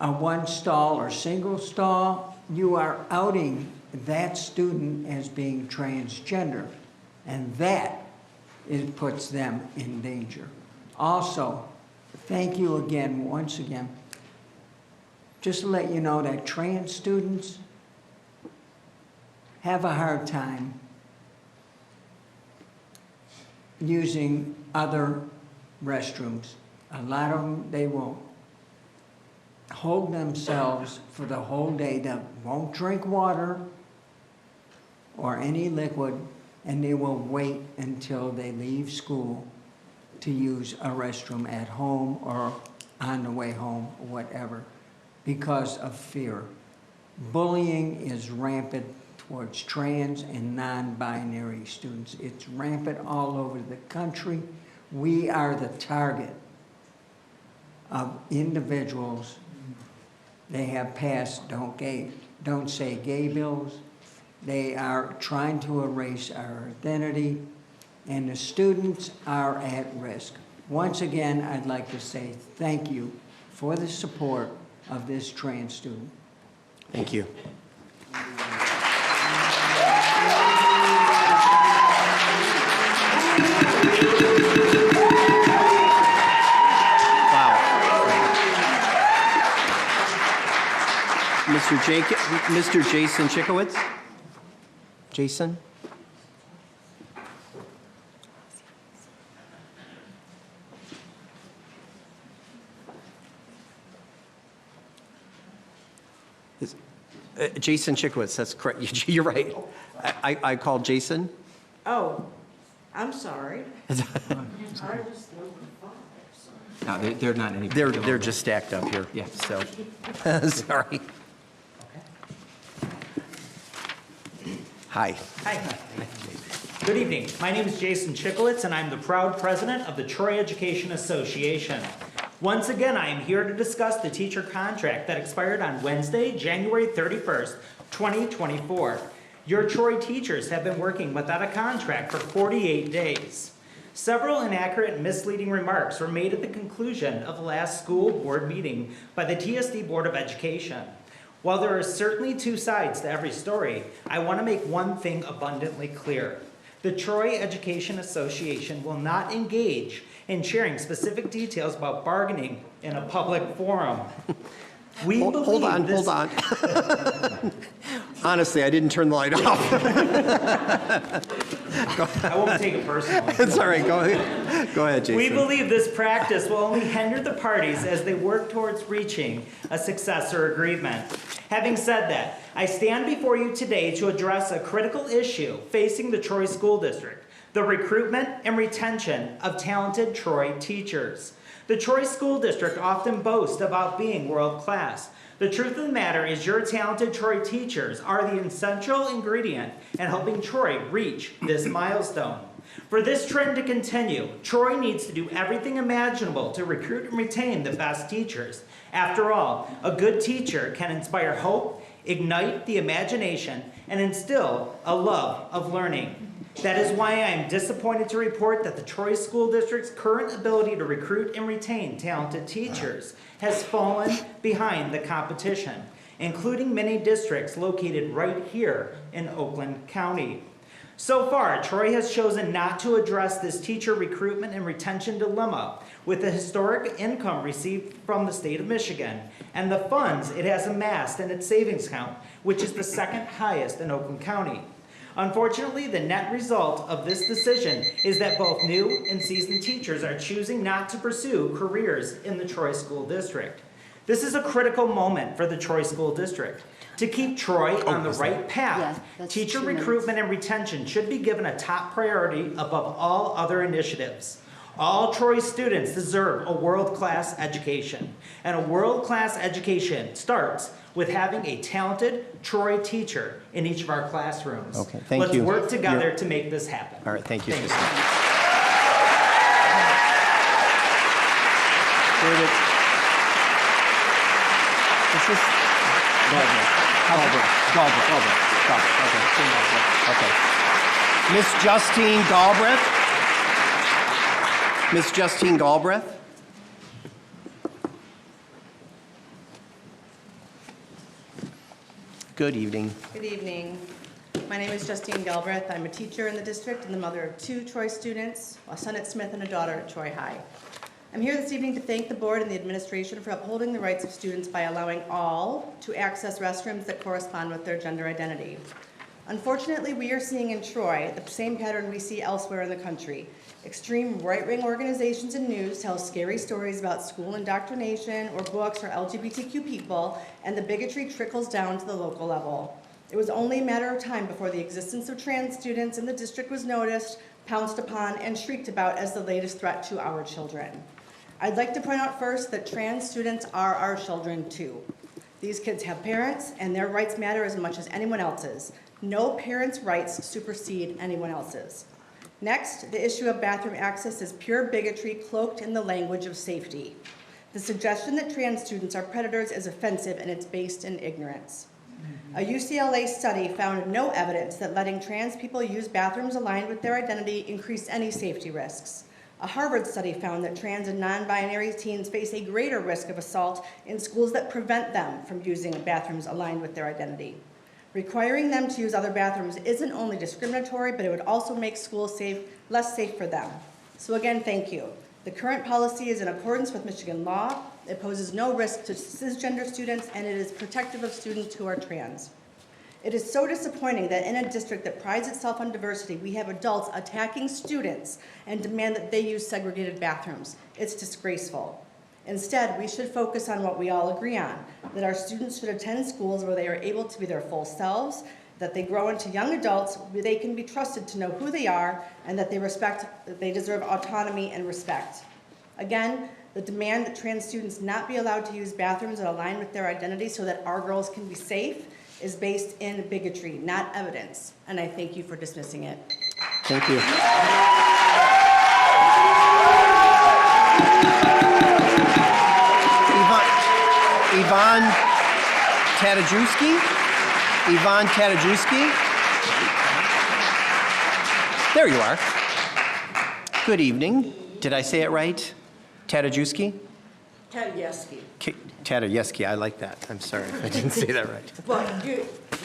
a one stall or single stall, you are outing that student as being transgender, and that puts them in danger. Also, thank you again, once again. Just to let you know that trans students have a hard time using other restrooms. A lot of them, they will hold themselves for the whole day. They won't drink water or any liquid, and they will wait until they leave school to use a restroom at home or on the way home, or whatever, because of fear. Bullying is rampant towards trans and non-binary students. It's rampant all over the country. We are the target of individuals. They have passed don't say gay bills. They are trying to erase our identity, and the students are at risk. Once again, I'd like to say thank you for the support of this trans student. Thank you. Mr. Jason Chikowitz. Jason? Jason Chikowitz, that's correct. You're right. I called Jason. Oh, I'm sorry. No, they're not any. They're just stacked up here. Yeah. So, sorry. Hi. Hi. Good evening. My name is Jason Chikowitz, and I'm the proud president of the Troy Education Association. Once again, I am here to discuss the teacher contract that expired on Wednesday, January 31st, 2024. Your Troy teachers have been working without a contract for 48 days. Several inaccurate and misleading remarks were made at the conclusion of the last school board meeting by the TSD Board of Education. While there are certainly two sides to every story, I want to make one thing abundantly clear. The Troy Education Association will not engage in sharing specific details about bargaining in a public forum. Hold on. Honestly, I didn't turn the light off. I won't take it personally. It's all right. Go ahead, Jason. We believe this practice will only hinder the parties as they work towards reaching a successor agreement. Having said that, I stand before you today to address a critical issue facing the Troy School District: the recruitment and retention of talented Troy teachers. The Troy School District often boasts about being world-class. The truth of the matter is your talented Troy teachers are the essential ingredient in helping Troy reach this milestone. For this trend to continue, Troy needs to do everything imaginable to recruit and retain the best teachers. After all, a good teacher can inspire hope, ignite the imagination, and instill a love of learning. That is why I am disappointed to report that the Troy School District's current ability to recruit and retain talented teachers has fallen behind the competition, including many districts located right here in Oakland County. So far, Troy has chosen not to address this teacher recruitment and retention dilemma with the historic income received from the state of Michigan and the funds it has amassed in its savings account, which is the second highest in Oakland County. Unfortunately, the net result of this decision is that both new and seasoned teachers are choosing not to pursue careers in the Troy School District. This is a critical moment for the Troy School District. To keep Troy on the right path, teacher recruitment and retention should be given a top priority above all other initiatives. All Troy students deserve a world-class education, and a world-class education starts with having a talented Troy teacher in each of our classrooms. Okay, thank you. Let's work together to make this happen. All right, thank you. Thank Tristan. Is this Galbraith. Okay. Miss Justine Galbraith. Miss Justine Galbraith. Good evening. Good evening. My name is Justine Galbraith. I'm a teacher in the district and the mother of 2 Troy students, a son at Smith and a daughter at Troy High. I'm here this evening to thank the board and the administration for upholding the rights of students by allowing all to access restrooms that correspond with their gender identity. Unfortunately, we are seeing in Troy the same pattern we see elsewhere in the country. Extreme right-wing organizations and news tell scary stories about school indoctrination or books or LGBTQ people, and the bigotry trickles down to the local level. It was only a matter of time before the existence of trans students in the district was noticed, pounced upon, and shrieked about as the latest threat to our children. I'd like to point out first that trans students are our children too. These kids have parents, and their rights matter as much as anyone else's. No parent's rights supersede anyone else's. Next, the issue of bathroom access is pure bigotry cloaked in the language of safety. The suggestion that trans students are predators is offensive, and it's based in ignorance. A UCLA study found no evidence that letting trans people use bathrooms aligned with their identity increased any safety risks. A Harvard study found that trans and non-binary teens face a greater risk of assault in schools that prevent them from using bathrooms aligned with their identity. Requiring them to use other bathrooms isn't only discriminatory, but it would also make schools less safe for them. So again, thank you. The current policy is in accordance with Michigan law. It poses no risk to cisgender students, and it is protective of students who are trans. It is so disappointing that in a district that prides itself on diversity, we have adults attacking students and demand that they use segregated bathrooms. It's disgraceful. Instead, we should focus on what we all agree on, that our students should attend schools where they are able to be their full selves, that they grow into young adults where they can be trusted to know who they are, and that they deserve autonomy and respect. Again, the demand that trans students not be allowed to use bathrooms that align with their identity so that our girls can be safe is based in bigotry, not evidence. And I thank you for dismissing it. Thank you. Yvonne Tadajewski. Yvonne Tadajewski. There you are. Good evening. Did I say it right? Tadajewski? Tadajewski. Tadajewski, I like that. I'm sorry if I didn't say that right. Well,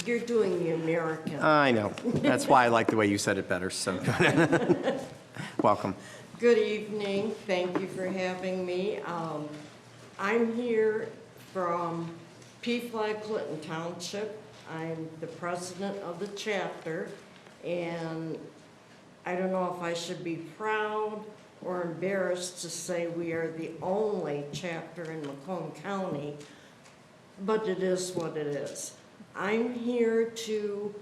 you're doing the American. I know. That's why I like the way you said it better, so welcome. Good evening. Thank you for having me. I'm here from P-Flag Clinton Township. I'm the president of the chapter, and I don't know if I should be proud or embarrassed to say we are the only chapter in Macomb County, but it is what it is. I'm here to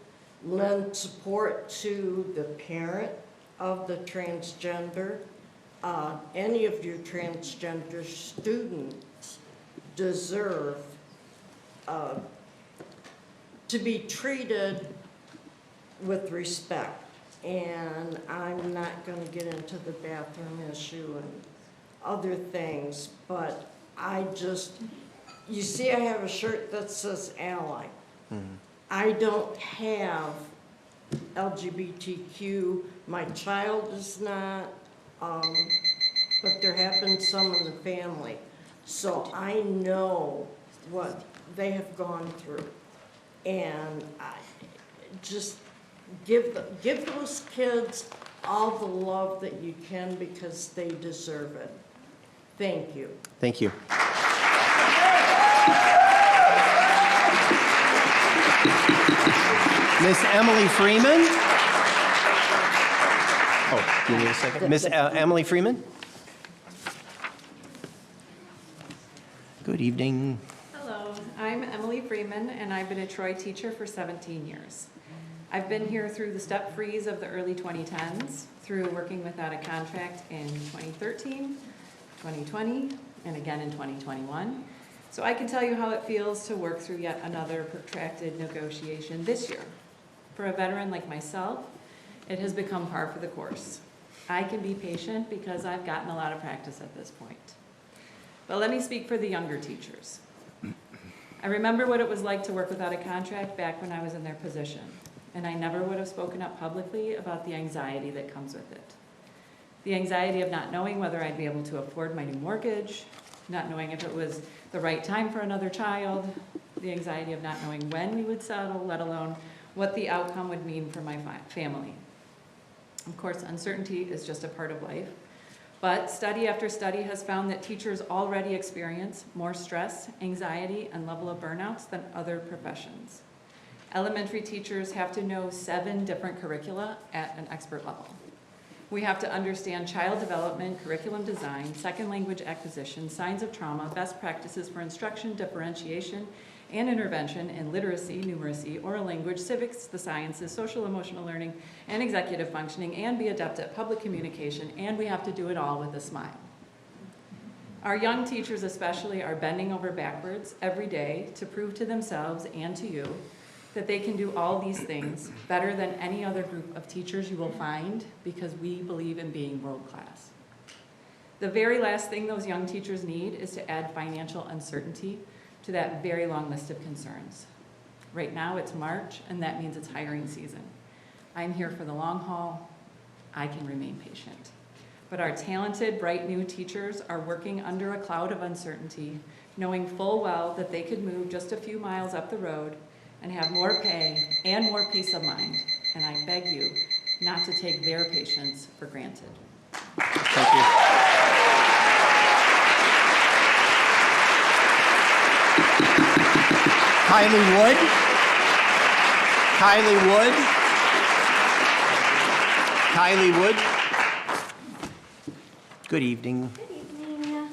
lend support to the parent of the transgender. Any of your transgender students deserve to be treated with respect. And I'm not going to get into the bathroom issue and other things, but you see I have a shirt that says ally. Mm-hmm. I don't have LGBTQ, my child is not, but there have been some in the family. So I know what they have gone through. And give those kids all the love that you can because they deserve it. Thank you. Thank you. Miss Emily Freeman. Oh, give me a second. Miss Emily Freeman. Good evening. Hello, I'm Emily Freeman, and I've been a Troy teacher for 17 years. I've been here through the step freeze of the early 2010s, through working without a contract in 2013, 2020, and again in 2021. So I can tell you how it feels to work through yet another protracted negotiation this year. For a veteran like myself, it has become par for the course. I can be patient because I've gotten a lot of practice at this point. But let me speak for the younger teachers. I remember what it was like to work without a contract back when I was in their position, and I never would have spoken up publicly about the anxiety that comes with it. The anxiety of not knowing whether I'd be able to afford my new mortgage, not knowing if it was the right time for another child, the anxiety of not knowing when we would settle, let alone what the outcome would mean for my family. Of course, uncertainty is just a part of life, but study after study has found that teachers already experience more stress, anxiety, and level of burnouts than other professions. Elementary teachers have to know 7 different curricula at an expert level. We have to understand child development, curriculum design, second language acquisition, signs of trauma, best practices for instruction, differentiation, and intervention in literacy, numeracy, oral language, civics, the sciences, social emotional learning, and executive functioning, and be adept at public communication, and we have to do it all with a smile. Our young teachers especially are bending over backwards every day to prove to themselves and to you that they can do all these things better than any other group of teachers you will find because we believe in being world class. The very last thing those young teachers need is to add financial uncertainty to that very long list of concerns. Right now it's March, and that means it's hiring season. I'm here for the long haul. I can remain patient. But our talented, bright new teachers are working under a cloud of uncertainty, knowing full well that they could move just a few miles up the road and have more pay and more peace of mind. And I beg you not to take their patience for granted. Thank you. Kylie Wood. Kylie Wood. Kylie Wood. Good evening. Good evening.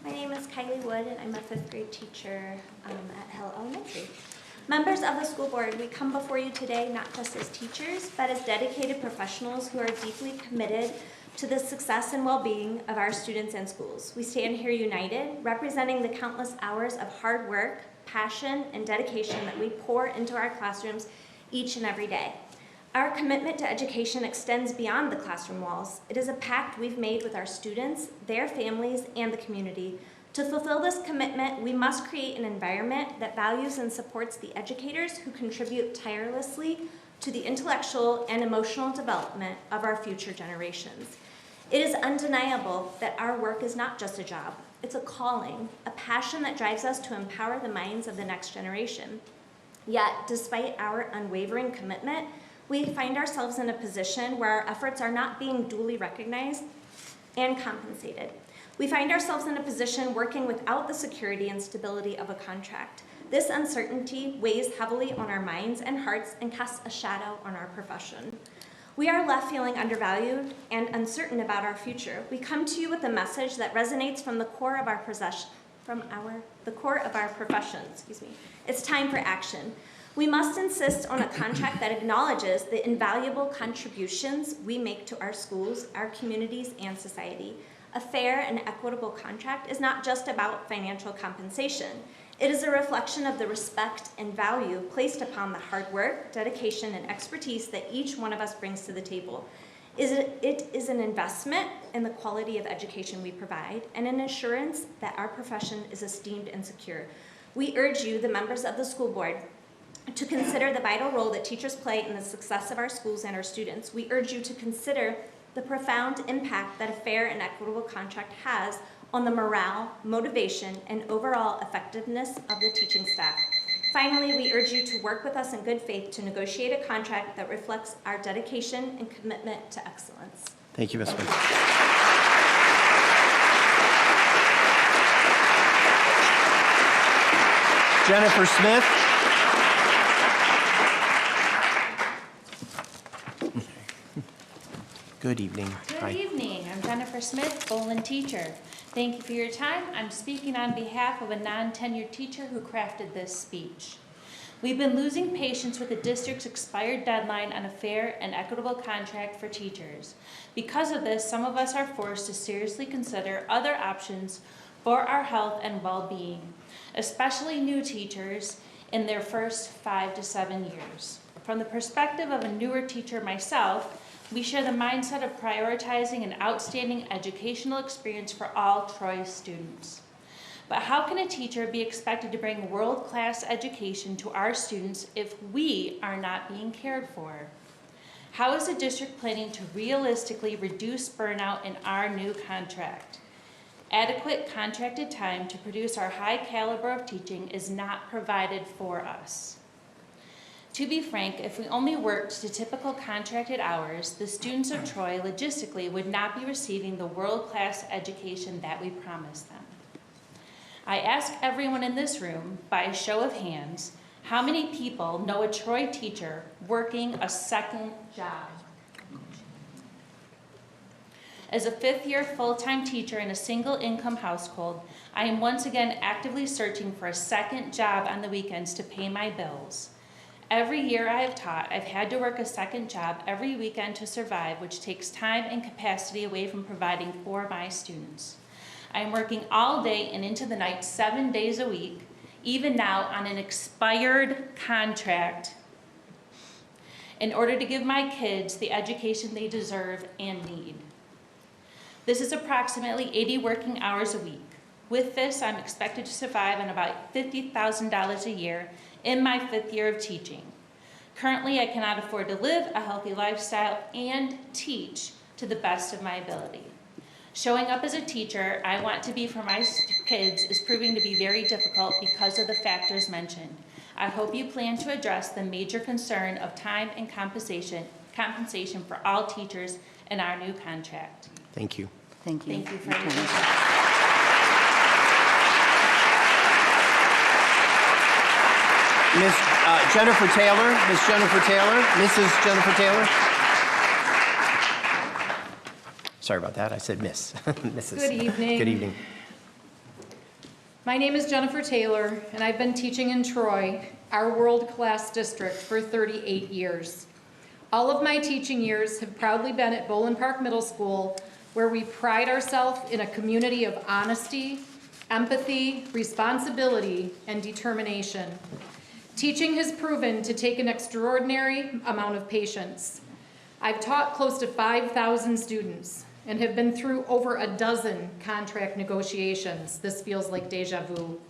My name is Kylie Wood, and I'm a 5th grade teacher at Hill Elementary. Members of the school board, we come before you today not just as teachers, but as dedicated professionals who are deeply committed to the success and well-being of our students and schools. We stand here united, representing the countless hours of hard work, passion, and dedication that we pour into our classrooms each and every day. Our commitment to education extends beyond the classroom walls. It is a pact we've made with our students, their families, and the community. To fulfill this commitment, we must create an environment that values and supports the educators who contribute tirelessly to the intellectual and emotional development of our future generations. It is undeniable that our work is not just a job. It's a calling, a passion that drives us to empower the minds of the next generation. Yet, despite our unwavering commitment, we find ourselves in a position where our efforts are not being duly recognized and compensated. We find ourselves in a position working without the security and stability of a contract. This uncertainty weighs heavily on our minds and hearts and casts a shadow on our profession. We are left feeling undervalued and uncertain about our future. We come to you with a message that resonates from the core of our profession. It's time for action. We must insist on a contract that acknowledges the invaluable contributions we make to our schools, our communities, and society. A fair and equitable contract is not just about financial compensation. It is a reflection of the respect and value placed upon the hard work, dedication, and expertise that each one of us brings to the table. It is an investment in the quality of education we provide and an assurance that our profession is esteemed and secure. We urge you, the members of the school board, to consider the vital role that teachers play in the success of our schools and our students. We urge you to consider the profound impact that a fair and equitable contract has on the morale, motivation, and overall effectiveness of the teaching staff. Finally, we urge you to work with us in good faith to negotiate a contract that reflects our dedication and commitment to excellence. Thank you, Ms. Smith. Jennifer Smith. Good evening. Hi. Good evening. I'm Jennifer Smith, Bolin teacher. Thank you for your time. I'm speaking on behalf of a non-tenured teacher who crafted this speech. We've been losing patience with the district's expired deadline on a fair and equitable contract for teachers. Because of this, some of us are forced to seriously consider other options for our health and well-being, especially new teachers in their first 5 to 7 years. From the perspective of a newer teacher myself, we share the mindset of prioritizing an outstanding educational experience for all Troy students. But how can a teacher be expected to bring world-class education to our students if we are not being cared for? How is the district planning to realistically reduce burnout in our new contract? Adequate contracted time to produce our high caliber of teaching is not provided for us. To be frank, if we only worked to typical contracted hours, the students of Troy logistically would not be receiving the world-class education that we promised them. I ask everyone in this room, by a show of hands, how many people know a Troy teacher working a second job? As a fifth-year full-time teacher in a single-income household, I am once again actively searching for a second job on the weekends to pay my bills. Every year I have taught, I've had to work a second job every weekend to survive, which takes time and capacity away from providing for my students. I am working all day and into the night 7 days a week, even now on an expired contract, in order to give my kids the education they deserve and need. This is approximately 80 working hours a week. With this, I'm expected to survive on about $50,000 a year in my 5th year of teaching. Currently, I cannot afford to live a healthy lifestyle and teach to the best of my ability. Showing up as a teacher I want to be for my kids is proving to be very difficult because of the factors mentioned. I hope you plan to address the major concern of time and compensation for all teachers in our new contract. Thank you. Thank you for your attention. Ms. Jennifer Taylor, Ms. Jennifer Taylor, Mrs. Jennifer Taylor. Sorry about that, I said Miss. Mrs. Good evening. Good evening. My name is Jennifer Taylor, and I've been teaching in Troy, our world-class district, for 38 years. All of my teaching years have proudly been at Bolin Park Middle School, where we pride ourselves in a community of honesty, empathy, responsibility, and determination. Teaching has proven to take an extraordinary amount of patience. I've taught close to 5,000 students and have been through over a dozen contract negotiations. This feels like deja vu.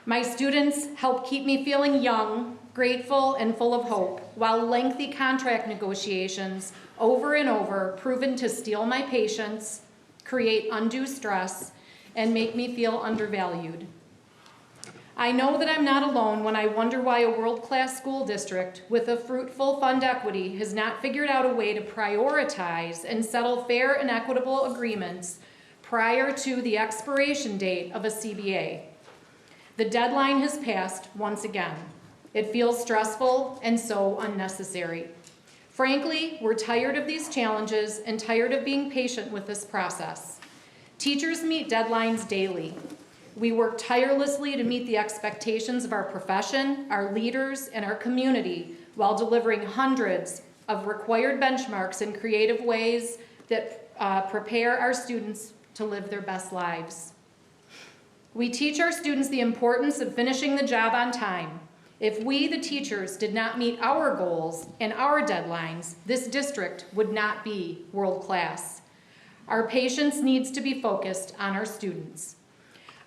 My students help keep me feeling young, grateful, and full of hope, while lengthy contract negotiations over and over proven to steal my patience, create undue stress, and make me feel undervalued. I know that I'm not alone when I wonder why a world-class school district with a fruitful fund equity has not figured out a way to prioritize and settle fair and equitable agreements prior to the expiration date of a CBA. The deadline has passed once again. It feels stressful and so unnecessary. Frankly, we're tired of these challenges and tired of being patient with this process. Teachers meet deadlines daily. We work tirelessly to meet the expectations of our profession, our leaders, and our community while delivering hundreds of required benchmarks in creative ways that prepare our students to live their best lives. We teach our students the importance of finishing the job on time. If we, the teachers, did not meet our goals and our deadlines, this district would not be world-class. Our patience needs to be focused on our students.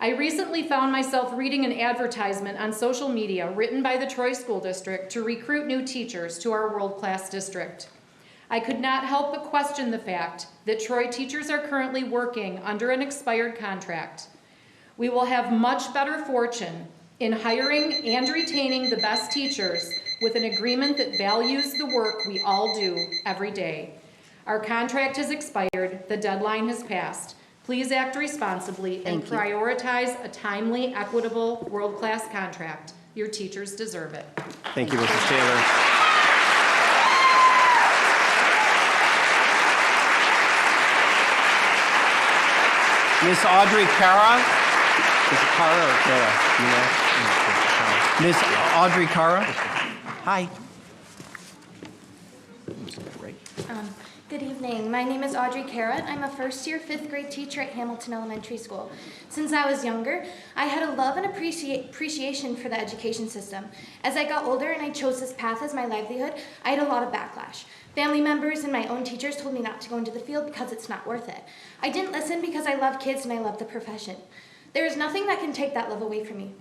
I recently found myself reading an advertisement on social media written by the Troy School District to recruit new teachers to our world-class district. I could not help but question the fact that Troy teachers are currently working under an expired contract. We will have much better fortune in hiring and retaining the best teachers with an agreement that values the work we all do every day. Our contract has expired, the deadline has passed. Please act responsibly and prioritize a timely, equitable, world-class contract. Your teachers deserve it. Thank you, Mrs. Taylor. Miss Audrey Cara. Is it Cara or Cara? You know? Miss Audrey Cara. Hi. Good evening. My name is Audrey Carrot. I'm a first-year 5th grade teacher at Hamilton Elementary School. Since I was younger, I had a love and appreciation for the education system. As I got older and I chose this path as my livelihood, I had a lot of backlash. Family members and my own teachers told me not to go into the field because it's not worth it. I didn't listen because I love kids and I love the profession. There is nothing that can take that love away from me.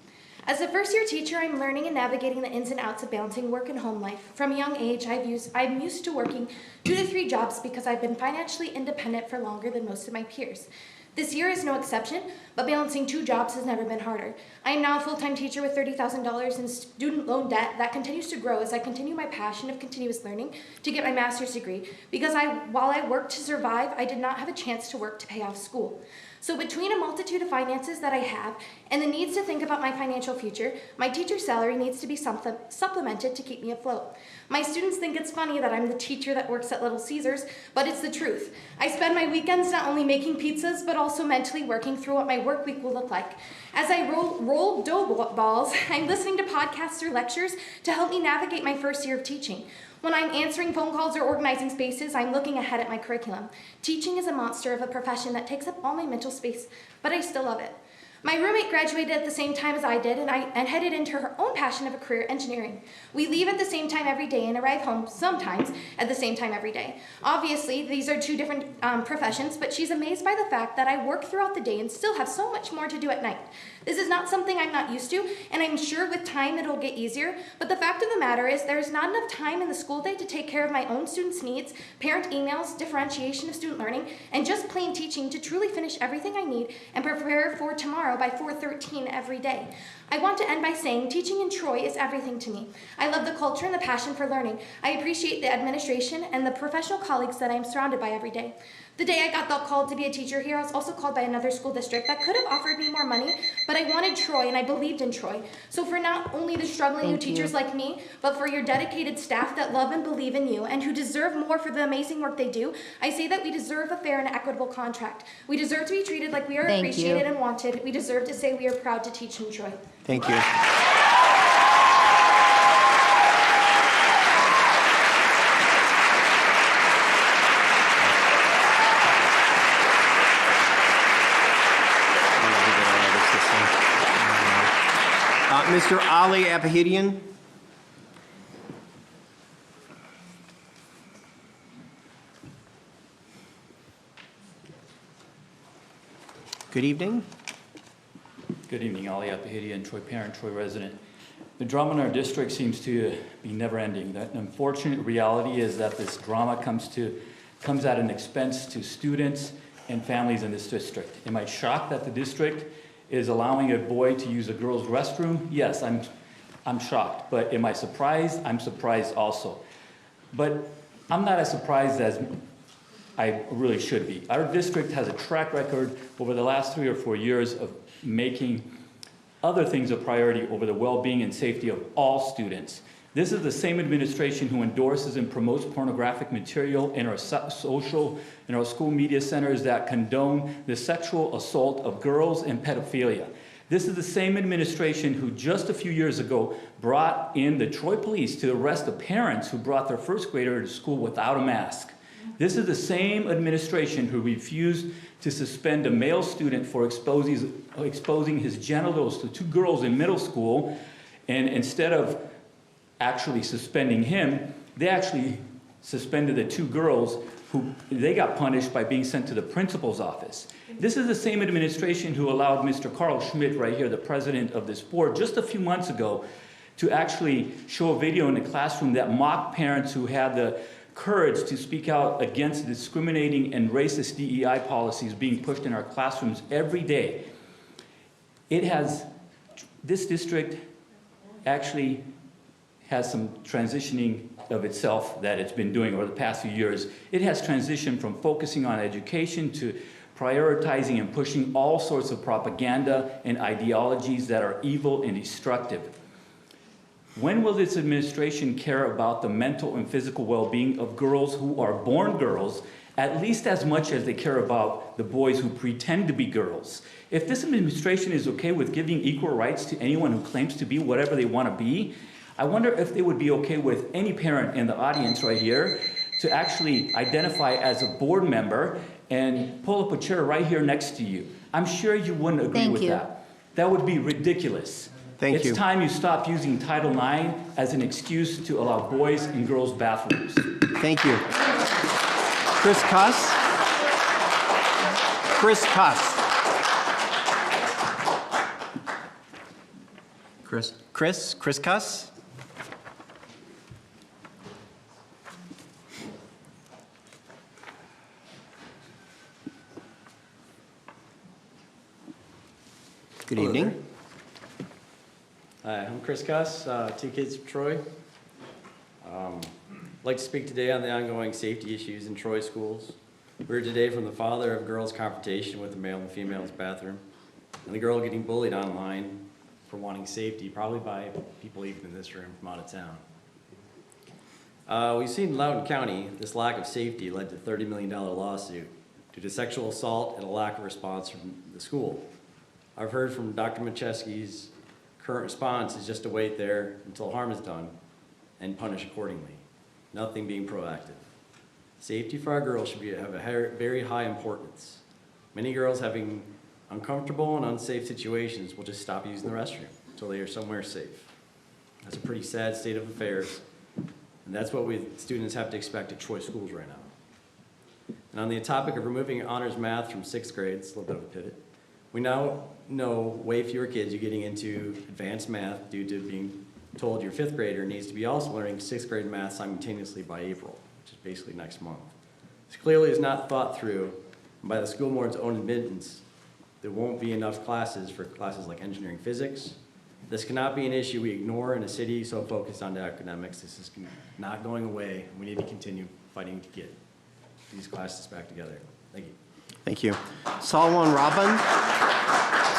As a first-year teacher, I'm learning and navigating the ins and outs of balancing work and home life. From a young age, I'm used to working 2 to 3 jobs because I've been financially independent for longer than most of my peers. This year is no exception, but balancing 2 jobs has never been harder. I am now a full-time teacher with $30,000 in student loan debt that continues to grow as I continue my passion of continuous learning to get my master's degree, because while I worked to survive, I did not have a chance to work to pay off school. So between a multitude of finances that I have and the needs to think about my financial future, my teacher's salary needs to be supplemented to keep me afloat. My students think it's funny that I'm the teacher that works at Little Caesars, but it's the truth. I spend my weekends not only making pizzas, but also mentally working through what my work week will look like. As I roll dough balls, I'm listening to podcasts or lectures to help me navigate my first year of teaching. When I'm answering phone calls or organizing spaces, I'm looking ahead at my curriculum. Teaching is a monster of a profession that takes up all my mental space, but I still love it. My roommate graduated at the same time as I did and headed into her own passion of a career, engineering. We leave at the same time every day and arrive home sometimes at the same time every day. Obviously, these are 2 different professions, but she's amazed by the fact that I work throughout the day and still have so much more to do at night. This is not something I'm not used to, and I'm sure with time it'll get easier, but the fact of the matter is there's not enough time in the school day to take care of my own students' needs, parent emails, differentiation of student learning, and just plain teaching to truly finish everything I need and prepare for tomorrow by 4:13 every day. I want to end by saying teaching in Troy is everything to me. I love the culture and the passion for learning. I appreciate the administration and the professional colleagues that I'm surrounded by every day. The day I got called to be a teacher here, I was also called by another school district that could have offered me more money, but I wanted Troy and I believed in Troy. So for not only the struggling new teachers like me, but for your dedicated staff that love and believe in you and who deserve more for the amazing work they do, I say that we deserve a fair and equitable contract. We deserve to be treated like we are appreciated and wanted. We deserve to say we are proud to teach in Troy. Thank you. Mr. Ali Apahidian. Good evening. Good evening, Ali Apahidian, Troy parent, Troy resident. The drama in our district seems to be never-ending. The unfortunate reality is that this drama comes at an expense to students and families in this district. Am I shocked that the district is allowing a boy to use a girl's restroom? Yes, I'm shocked. But am I surprised? I'm surprised also. But I'm not as surprised as I really should be. Our district has a track record over the last 3 or 4 years of making other things a priority over the well-being and safety of all students. This is the same administration who endorses and promotes pornographic material in our school media centers, that condone the sexual assault of girls and pedophilia. This is the same administration who just a few years ago brought in the Troy police to arrest the parents who brought their first grader to school without a mask. This is the same administration who refused to suspend a male student for exposing his genitals to 2 girls in middle school, and instead of actually suspending him, they actually suspended the 2 girls who they got punished by being sent to the principal's office. This is the same administration who allowed Mr. Carl Schmidt right here, the president of this board, just a few months ago, to actually show a video in the classroom that mocked parents who had the courage to speak out against discriminating and racist DEI policies being pushed in our classrooms every day. It has this district actually has some transitioning of itself that it's been doing over the past few years. It has transitioned from focusing on education to prioritizing and pushing all sorts of propaganda and ideologies that are evil and destructive. When will this administration care about the mental and physical well-being of girls who are born girls, at least as much as they care about the boys who pretend to be girls? If this administration is okay with giving equal rights to anyone who claims to be whatever they want to be, I wonder if they would be okay with any parent in the audience right here to actually identify as a board member and pull up a chair right here next to you. I'm sure you wouldn't agree with that. That would be ridiculous. Thank you. It's time you stop using Title IX as an excuse to allow boys and girls bathrooms. Thank you. Chris Cuss. Chris Cuss. Chris Cuss. Good evening. Hi, I'm Chris Cuss, 2 kids from Troy. I'd like to speak today on the ongoing safety issues in Troy schools. We're here today from the father of girl's confrontation with a male and female's bathroom, and the girl getting bullied online for wanting safety, probably by people even in this room from out of town. We've seen in Loudoun County, this lack of safety led to a $30 million lawsuit due to sexual assault and a lack of response from the school. I've heard from Dr. Macheski's current response is just to wait there until harm is done and punish accordingly, nothing being proactive. Safety for our girls should have a very high importance. Many girls having uncomfortable and unsafe situations will just stop using the restroom until they are somewhere safe. That's a pretty sad state of affairs, and that's what we students have to expect at Troy schools right now. And on the topic of removing honors math from 6th grade, it's a little bit of a pivot. We now know way fewer kids are getting into advanced math due to being told your 5th grader needs to be also learning 6th grade math simultaneously by April, which is basically next month. This clearly is not thought through by the school board's own admittance. There won't be enough classes for classes like engineering physics. This cannot be an issue we ignore in a city so focused on academics. This is not going away. We need to continue fighting to get these classes back together. Thank you. Thank you. Salwan Rabban.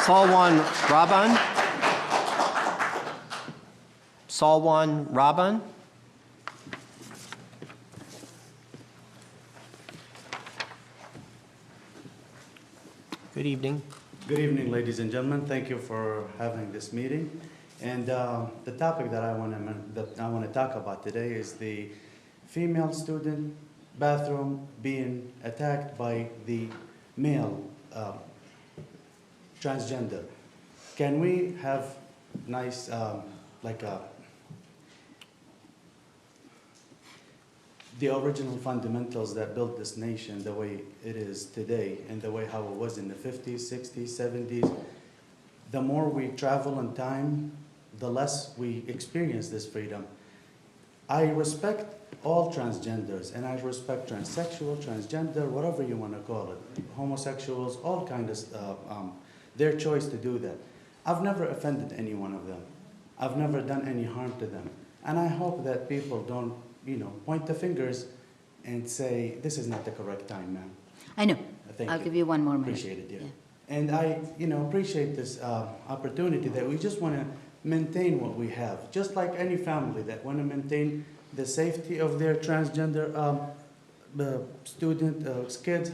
Salwan Rabban. Salwan Rabban. Good evening. Good evening, ladies and gentlemen. Thank you for having this meeting. And the topic that I want to talk about today is the female student bathroom being attacked by the male transgender. Can we have nice, the original fundamentals that built this nation the way it is today and the way how it was in the 50s, 60s, 70s, the more we travel in time, the less we experience this freedom. I respect all transgenders, and I respect transsexual, transgender, whatever you want to call it, homosexuals, all kinds of, their choice to do that. I've never offended any one of them. I've never done any harm to them. And I hope that people don't, point the fingers and say, this is not the correct time, ma'am. I know. Thank I'll you. give you one more minute. Appreciate it, dear. Yeah. And I, appreciate this opportunity that we just want to maintain what we have. Just like any family that want to maintain the safety of their transgender kids,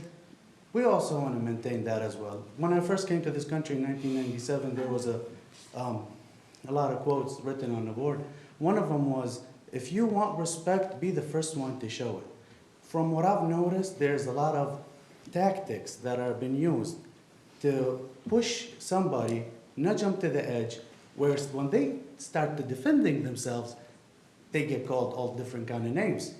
we also want to maintain that as well. When I first came to this country in 1997, there was a lot of quotes written on the board. One of them was, if you want respect, be the first one to show it. From what I've noticed, there's a lot of tactics that are being used to push somebody, nudge them to the edge, where when they start to defending themselves, they get called all different kind of names.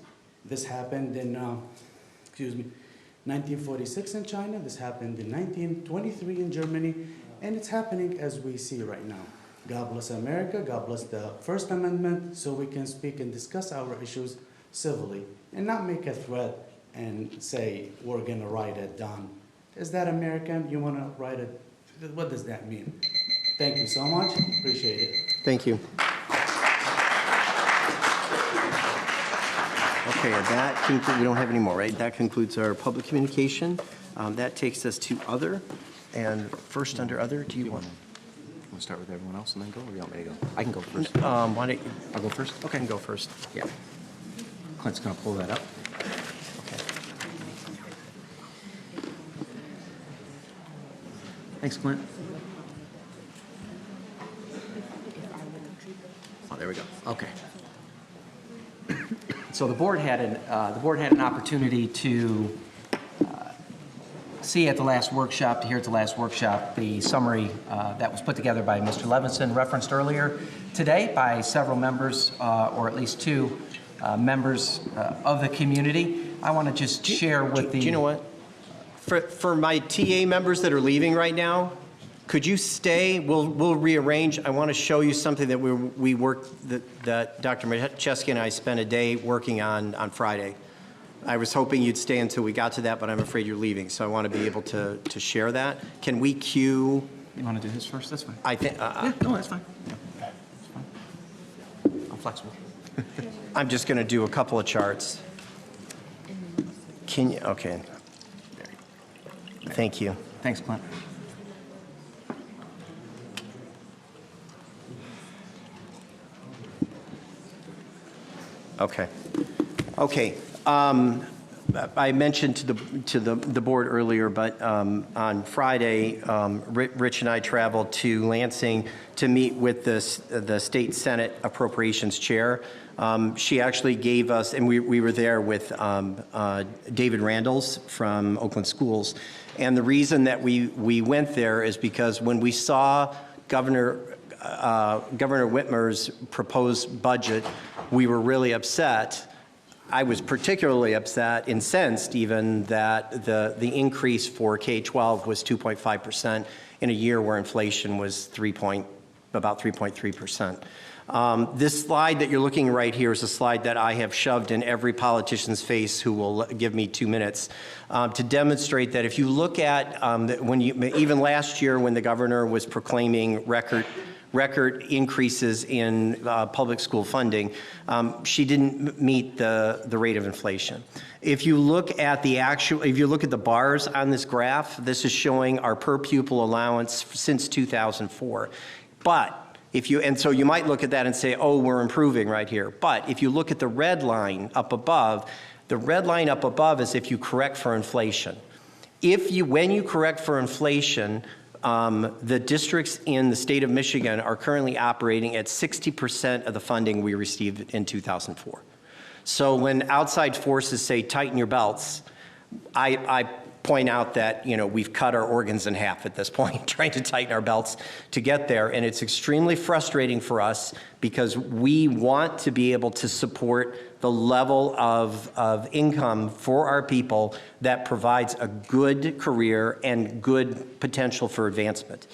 This happened in, 1946 in China, this happened in 1923 in Germany, and it's happening as we see right now. God bless America, God bless the First Amendment, so we can speak and discuss our issues civilly, and not make a threat and say, we're gonna write it down. Is that American? You wanna write it? What does that mean? Thank you so much. Appreciate it. Thank you. Okay, that concludes, we don't have any more, right? That concludes our public communication. That takes us to other. And first under other, do you want? Want to start with everyone else and then go, or you want me to go? I can go first. Why don't you? I'll go first? Okay, go first. Yeah. Clint's going to pull that up. Thanks, Clint. Oh, there we go. Okay. So the board had an opportunity to see at the last workshop, to hear at the last workshop, the summary that was put together by Mr. Levinson, referenced earlier today by several members, or at least two members of the community. I want to just share with the... Do you know what? For my TA members that are leaving right now, could you stay? We'll rearrange. I want to show you something that we worked, that Dr. Macheski and I spent a day working on Friday. I was hoping you'd stay until we got to that, but I'm afraid you're leaving, so I want to be able to share that. Can we cue? You want to do his first? That's fine. I think. Yeah, no, that's fine. Yeah. That's fine. I'm flexible. I'm just going to do a couple of charts. Can you? Okay. Thank you. Thanks, Clint. Okay. Okay. I mentioned to the board earlier, but on Friday, Rich and I traveled to Lansing to meet with the State Senate Appropriations Chair. She actually gave us, and we were there with David Randalls from Oakland Schools. And the reason that we went there is because when we saw Governor Whitmer's proposed budget, we were really upset. I was particularly upset, incensed even, that the increase for K-12 was 2.5% in a year where inflation was about 3.3%. This slide that you're looking right here is a slide that I have shoved in every politician's face who will give me 2 minutes to demonstrate that if you look at even last year when the governor was proclaiming record increases in public school funding, she didn't meet the rate of inflation. If you look at the bars on this graph, this is showing our per pupil allowance since 2004. But so you might look at that and say, oh, we're improving right here. But if you look at the red line up above, the red line up above is if you correct for inflation. When you correct for inflation, the districts in the state of Michigan are currently operating at 60% of the funding we received in 2004. So when outside forces say tighten your belts, I point out that we've cut our organs in half at this point, trying to tighten our belts to get there. And it's extremely frustrating for us because we want to be able to support the level of income for our people that provides a good career and good potential for advancement.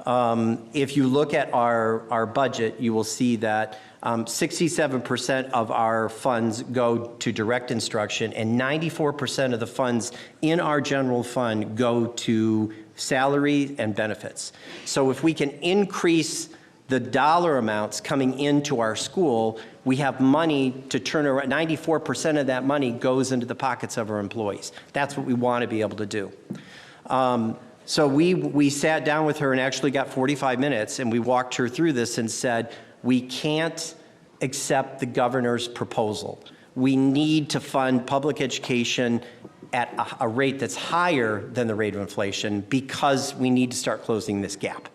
If you look at our budget, you will see that 67% of our funds go to direct instruction, and 94% of the funds in our general fund go to salary and benefits. So if we can increase the dollar amounts coming into our school, we have money to turn around. 94% of that money goes into the pockets of our employees. That's what we want to be able to do. So we sat down with her and actually got 45 minutes, and we walked her through this and said, we can't accept the governor's proposal. We need to fund public education at a rate that's higher than the rate of inflation because we need to start closing this gap.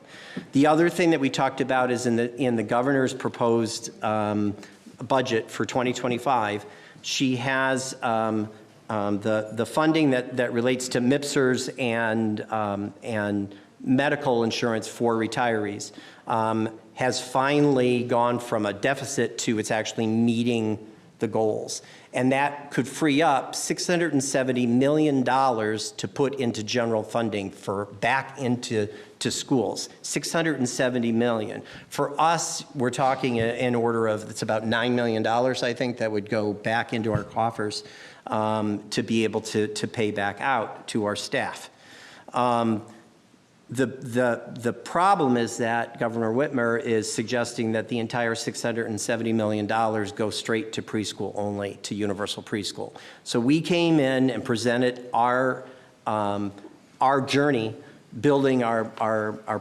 The other thing that we talked about is in the governor's proposed budget for 2025, she has the funding that relates to MIPSers and medical insurance for retirees has finally gone from a deficit to it's actually meeting the goals. And that could free up $670 million to put into general funding back into schools. $670 million. For us, we're talking in order of, it's about $9 million, I think, that would go back into our coffers to be able to pay back out to our staff. The problem is that Governor Whitmer is suggesting that the entire $670 million go straight to preschool only, to universal preschool. So we came in and presented our journey building our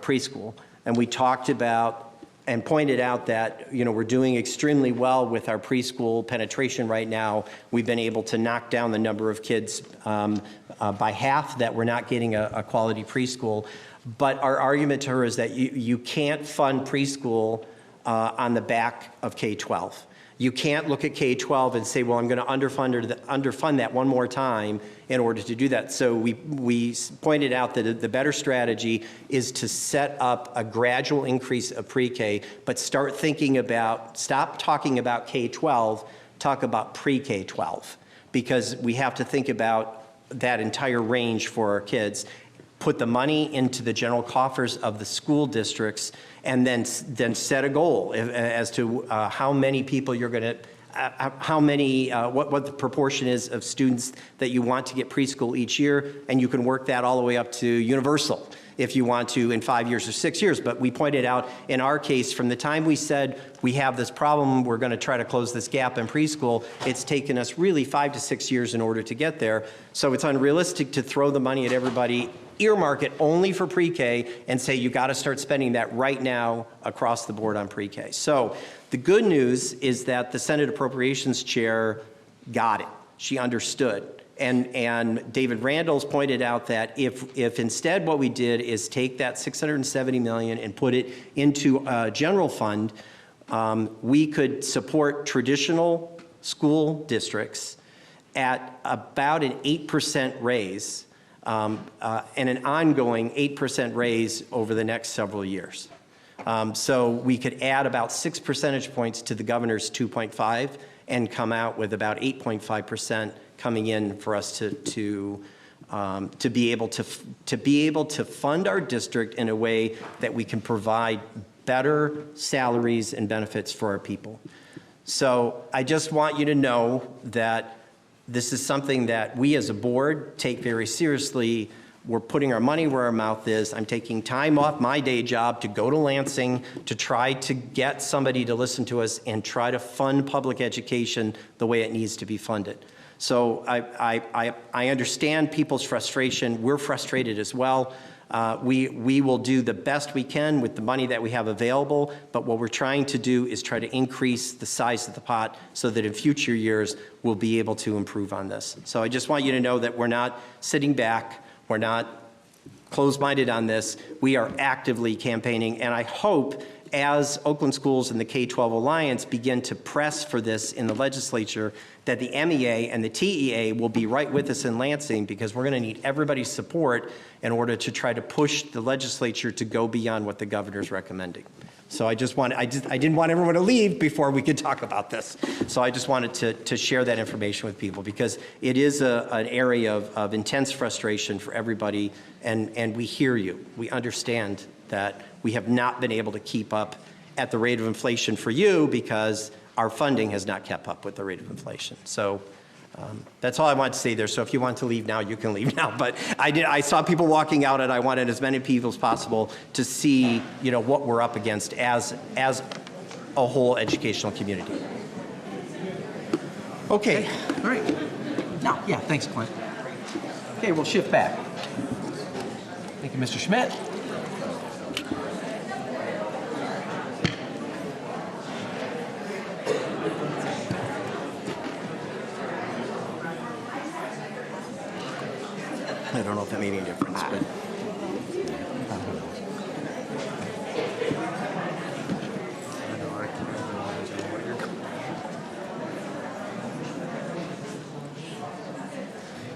preschool, and we talked about and pointed out that, you know, we're doing extremely well with our preschool penetration right now. We've been able to knock down the number of kids by half that we're not getting a quality preschool. But our argument to her is that you can't fund preschool on the back of K-12. You can't look at K-12 and say, well, I'm going to underfund that one more time in order to do that. So we pointed out that the better strategy is to set up a gradual increase of pre-K, but stop talking about K-12, talk about pre-K-12, because we have to think about that entire range for our kids. Put the money into the general coffers of the school districts, and then set a goal as to how many people you're going to, what the proportion is of students that you want to get preschool each year, and you can work that all the way up to universal if you want to in 5 years or 6 years. But we pointed out in our case, from the time we said we have this problem, we're going to try to close this gap in preschool, it's taken us really 5 to 6 years in order to get there. So it's unrealistic to throw the money at everybody, earmark it only for pre-K, and say you got to start spending that right now across the board on pre-K. So the good news is that the Senate Appropriations Chair got it. She understood. And David Randall's pointed out that if instead what we did is take that $670 million and put it into a general fund, we could support traditional school districts at about an 8% raise and an ongoing 8% raise over the next several years. So we could add about 6 percentage points to the governor's 2.5 and come out with about 8.5% coming in for us to be able to fund our district in a way that we can provide better salaries and benefits for our people. So I just want you to know that this is something that we as a board take very seriously. We're putting our money where our mouth is. I'm taking time off my day job to go to Lansing to try to get somebody to listen to us and try to fund public education the way it needs to be funded. So I understand people's frustration. We're frustrated as well. We will do the best we can with the money that we have available, but what we're trying to do is try to increase the size of the pot so that in future years we'll be able to improve on this. So I just want you to know that we're not sitting back. We're not closed-minded on this. We are actively campaigning, and I hope as Oakland Schools and the K-12 Alliance begin to press for this in the legislature, that the MEA and the TEA will be right with us in Lansing, because we're going to need everybody's support in order to try to push the legislature to go beyond what the governor's recommending. So I didn't want everyone to leave before we could talk about this. So I just wanted to share that information with people, because it is an area of intense frustration for everybody, and we hear you. We understand that we have not been able to keep up at the rate of inflation for you because our funding has not kept up with the rate of inflation. So that's all I wanted to say there. So if you want to leave now, you can leave now. But I saw people walking out, and I wanted as many people as possible to see, you know, what we're up against as a whole educational community. Okay. All right. Now, yeah, thanks, Clint. Okay, we'll shift back. Thank you, Mr. Schmidt. I don't know if that made any difference, but.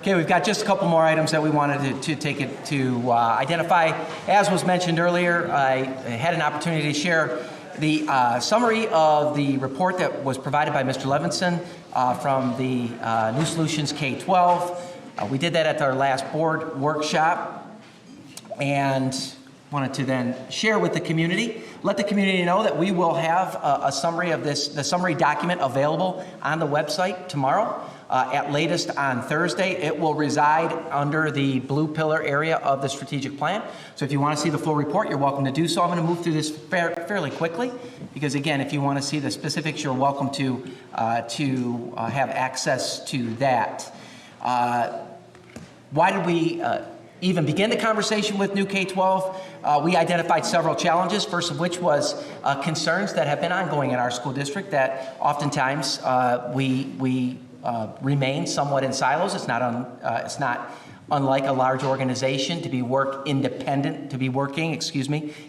Okay, we've got just a couple more items that we wanted to take it to identify. As was mentioned earlier, I had an opportunity to share the summary of the report that was provided by Mr. Levinson from the New Solutions K-12. We did that at our last board workshop, and wanted to then share with the community, let the community know that we will have a summary of this, the summary document available on the website tomorrow. at latest on Thursday. It will reside under the blue pillar area of the strategic plan. So if you want to see the full report, you're welcome to do so. I'm going to move through this fairly quickly because, again, if you want to see the specifics, you're welcome to have access to that. Why did we even begin the conversation with New K-12? We identified several challenges, first of which was concerns that have been ongoing in our school district that oftentimes we remain somewhat in silos. It's not unlike a large organization to be working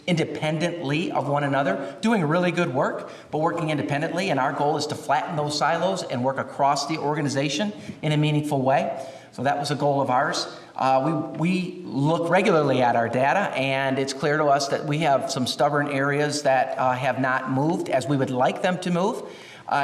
independently of one another, doing really good work, but working independently. And our goal is to flatten those silos and work across the organization in a meaningful way. So that was a goal of ours. We look regularly at our data, and it's clear to us that we have some stubborn areas that have not moved as we would like them to move.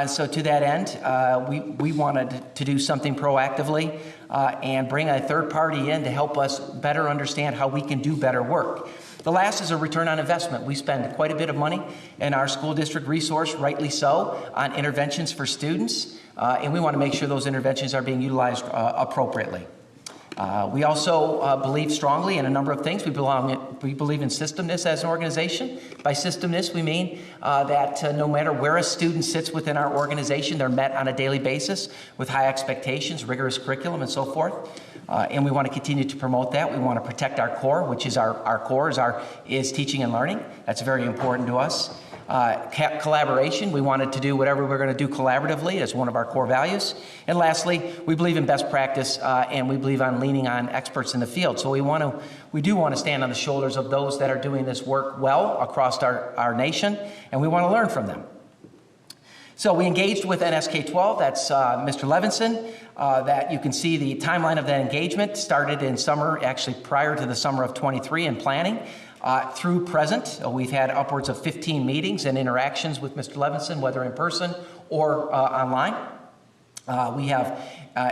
So to that end, we wanted to do something proactively and bring a third party in to help us better understand how we can do better work. The last is a return on investment. We spend quite a bit of money in our school district resource, rightly so, on interventions for students, and we want to make sure those interventions are being utilized appropriately. We also believe strongly in a number of things. We believe in systemness as an organization. By systemness, we mean that no matter where a student sits within our organization, they're met on a daily basis with high expectations, rigorous curriculum, and so forth. And we want to continue to promote that. We want to protect our core, which is our core is teaching and learning. That's very important to us. Collaboration, we wanted to do whatever we're going to do collaboratively as one of our core values. And lastly, we believe in best practice and we believe on leaning on experts in the field. So we do want to stand on the shoulders of those that are doing this work well across our nation, and we want to learn from them. So we engaged with NSK-12, that's Mr. Levinson, that you can see the timeline of that engagement started in summer, actually prior to the summer of 23 in planning. Through present, we've had upwards of 15 meetings and interactions with Mr. Levinson, whether in person or online. We have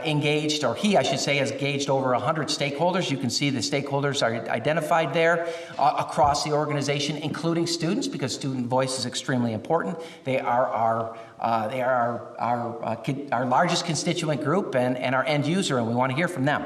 engaged, or he, I should say, has engaged over 100 stakeholders. You can see the stakeholders are identified there across the organization, including students, because student voice is extremely important. They are our largest constituent group and our end user, and we want to hear from them.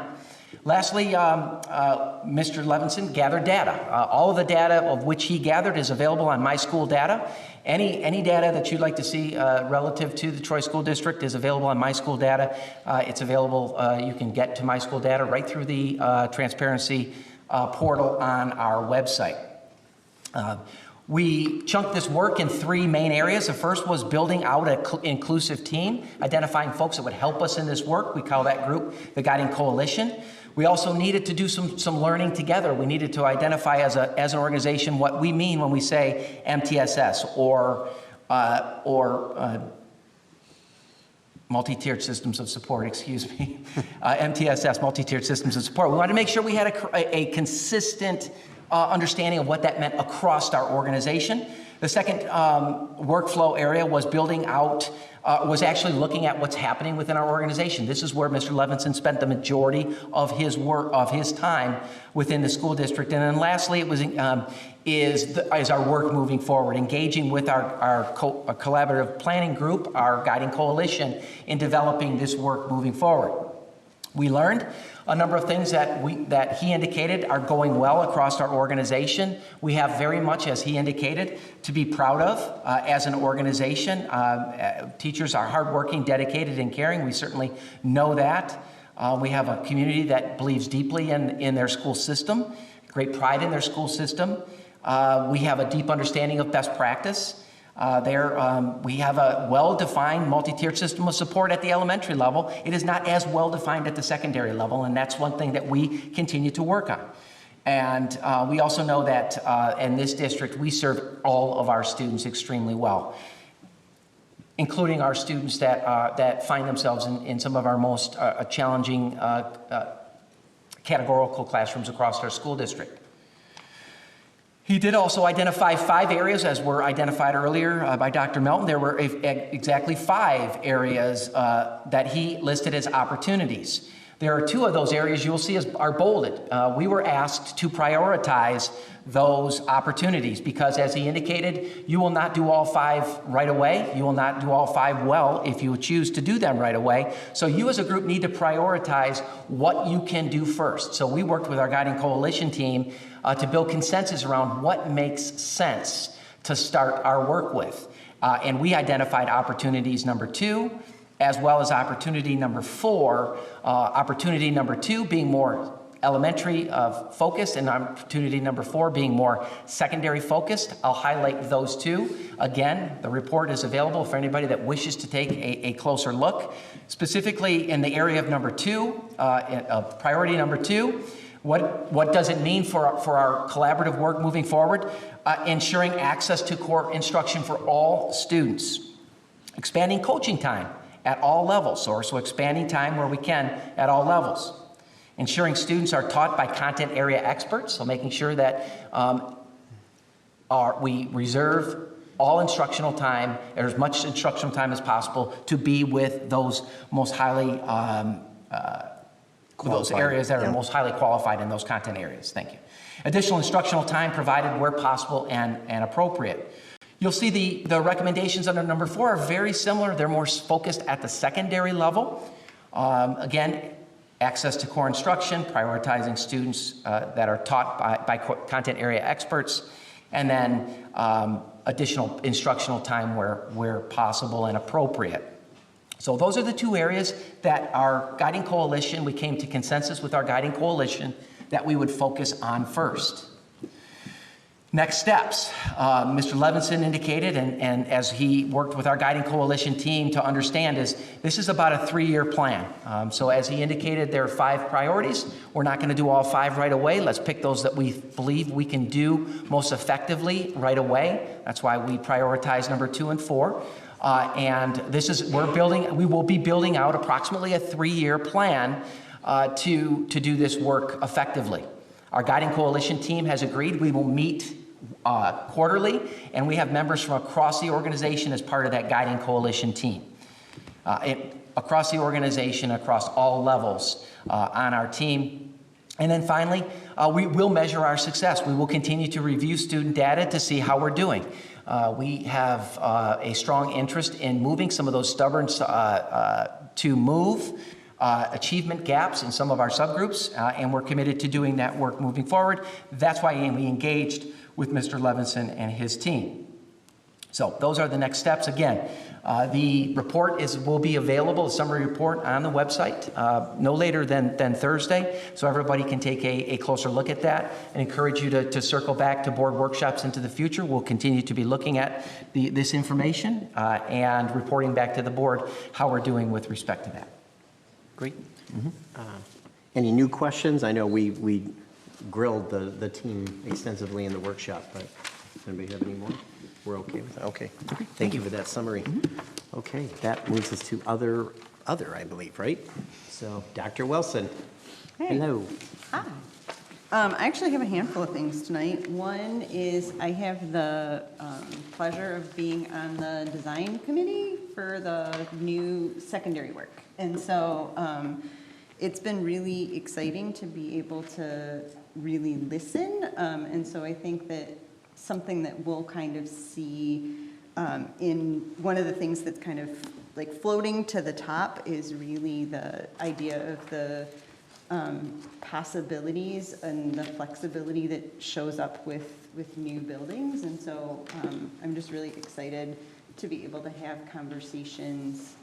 Lastly, Mr. Levinson gathered data. All of the data of which he gathered is available on My School Data. Any data that you'd like to see relative to the Troy School District is available on My School Data. It's available, you can get to My School Data right through the transparency portal on our website. We chunked this work in 3 main areas. The first was building out an inclusive team, identifying folks that would help us in this work. We call that group the Guiding Coalition. We also needed to do some learning together. We needed to identify as an organization what we mean when we say MTSS or multi-tiered systems of support, MTSS, multi-tiered systems of support. We wanted to make sure we had a consistent understanding of what that meant across our organization. The second workflow area was building out, was actually looking at what's happening within our organization. This is where Mr. Levinson spent the majority of his work, of his time within the school district. And then lastly, it was is our work moving forward, engaging with our collaborative planning group, our Guiding Coalition, in developing this work moving forward. We learned a number of things that he indicated are going well across our organization. We have very much, as he indicated, to be proud of as an organization. Teachers are hardworking, dedicated, and caring. We certainly know that. We have a community that believes deeply in their school system, great pride in their school system. We have a deep understanding of best practice. We have a well-defined multi-tiered system of support at the elementary level. It is not as well-defined at the secondary level, and that's one thing that we continue to work on. And we also know that in this district, we serve all of our students extremely well, including our students that find themselves in some of our most challenging categorical classrooms across our school district. He did also identify 5 areas, as were identified earlier by Dr. Melton. There were exactly 5 areas that he listed as opportunities. There are 2 of those areas you'll see are bolded. We were asked to prioritize those opportunities because, as he indicated, you will not do all 5 right away. You will not do all 5 well if you choose to do them right away. So you as a group need to prioritize what you can do first. So we worked with our Guiding Coalition team to build consensus around what makes sense to start our work with. And we identified opportunities number 2, as well as opportunity number 4. Opportunity number 2 being more elementary focused, and opportunity number 4 being more secondary focused. I'll highlight those 2. Again, the report is available for anybody that wishes to take a closer look. Specifically in the area of number 2, priority number 2, what does it mean for our collaborative work moving forward? Ensuring access to core instruction for all students. Expanding coaching time at all levels, so expanding time where we can at all levels. Ensuring students are taught by content area experts, so making sure that we reserve all instructional time, or as much instructional time as possible, to be with those most highly, those areas that are most highly qualified in those content areas. Thank you. Additional instructional time provided where possible and appropriate. You'll see the recommendations under number 4 are very similar. They're more focused at the secondary level. Again, access to core instruction, prioritizing students that are taught by content area experts, and then additional instructional time where possible and appropriate. So those are the 2 areas that our Guiding Coalition, we came to consensus with our Guiding Coalition that we would focus on first. Next steps, Mr. Levinson indicated, and as he worked with our Guiding Coalition team to understand, is this is about a 3-year plan. So as he indicated, there are 5 priorities. We're not going to do all 5 right away. Let's pick those that we believe we can do most effectively right away. That's why we prioritize number 2 and 4. And this is, we will be building out approximately a 3-year plan to do this work effectively. Our Guiding Coalition team has agreed we will meet quarterly, and we have members from across the organization as part of that Guiding Coalition team. Across the organization, across all levels on our team. And then finally, we will measure our success. We will continue to review student data to see how we're doing. We have a strong interest in moving some of those stubborn to move achievement gaps in some of our subgroups, and we're committed to doing that work moving forward. That's why we engaged with Mr. Levinson and his team. So those are the next steps. Again, the report will be available, the summary report, on the website no later than Thursday, so everybody can take a closer look at that, and encourage you to circle back to board workshops into the future. We'll continue to be looking at this information and reporting back to the board how we're doing with respect to that. Great. Any new questions? I know we grilled the team extensively in the workshop, but does anybody have any more? We're okay with that? Okay. Thank you for that summary. Okay, that moves us to other, I believe, right? So, Dr. Wilson. Hey. Hello. Hi. I actually have a handful of things tonight. One is I have the pleasure of being on the design committee for the new secondary work. And so it's been really exciting to be able to really listen. And so I think that something that we'll kind of see in one of the things that's kind of like floating to the top is really the idea of the possibilities and the flexibility that shows up with new buildings. And so I'm just really excited to be able to have conversations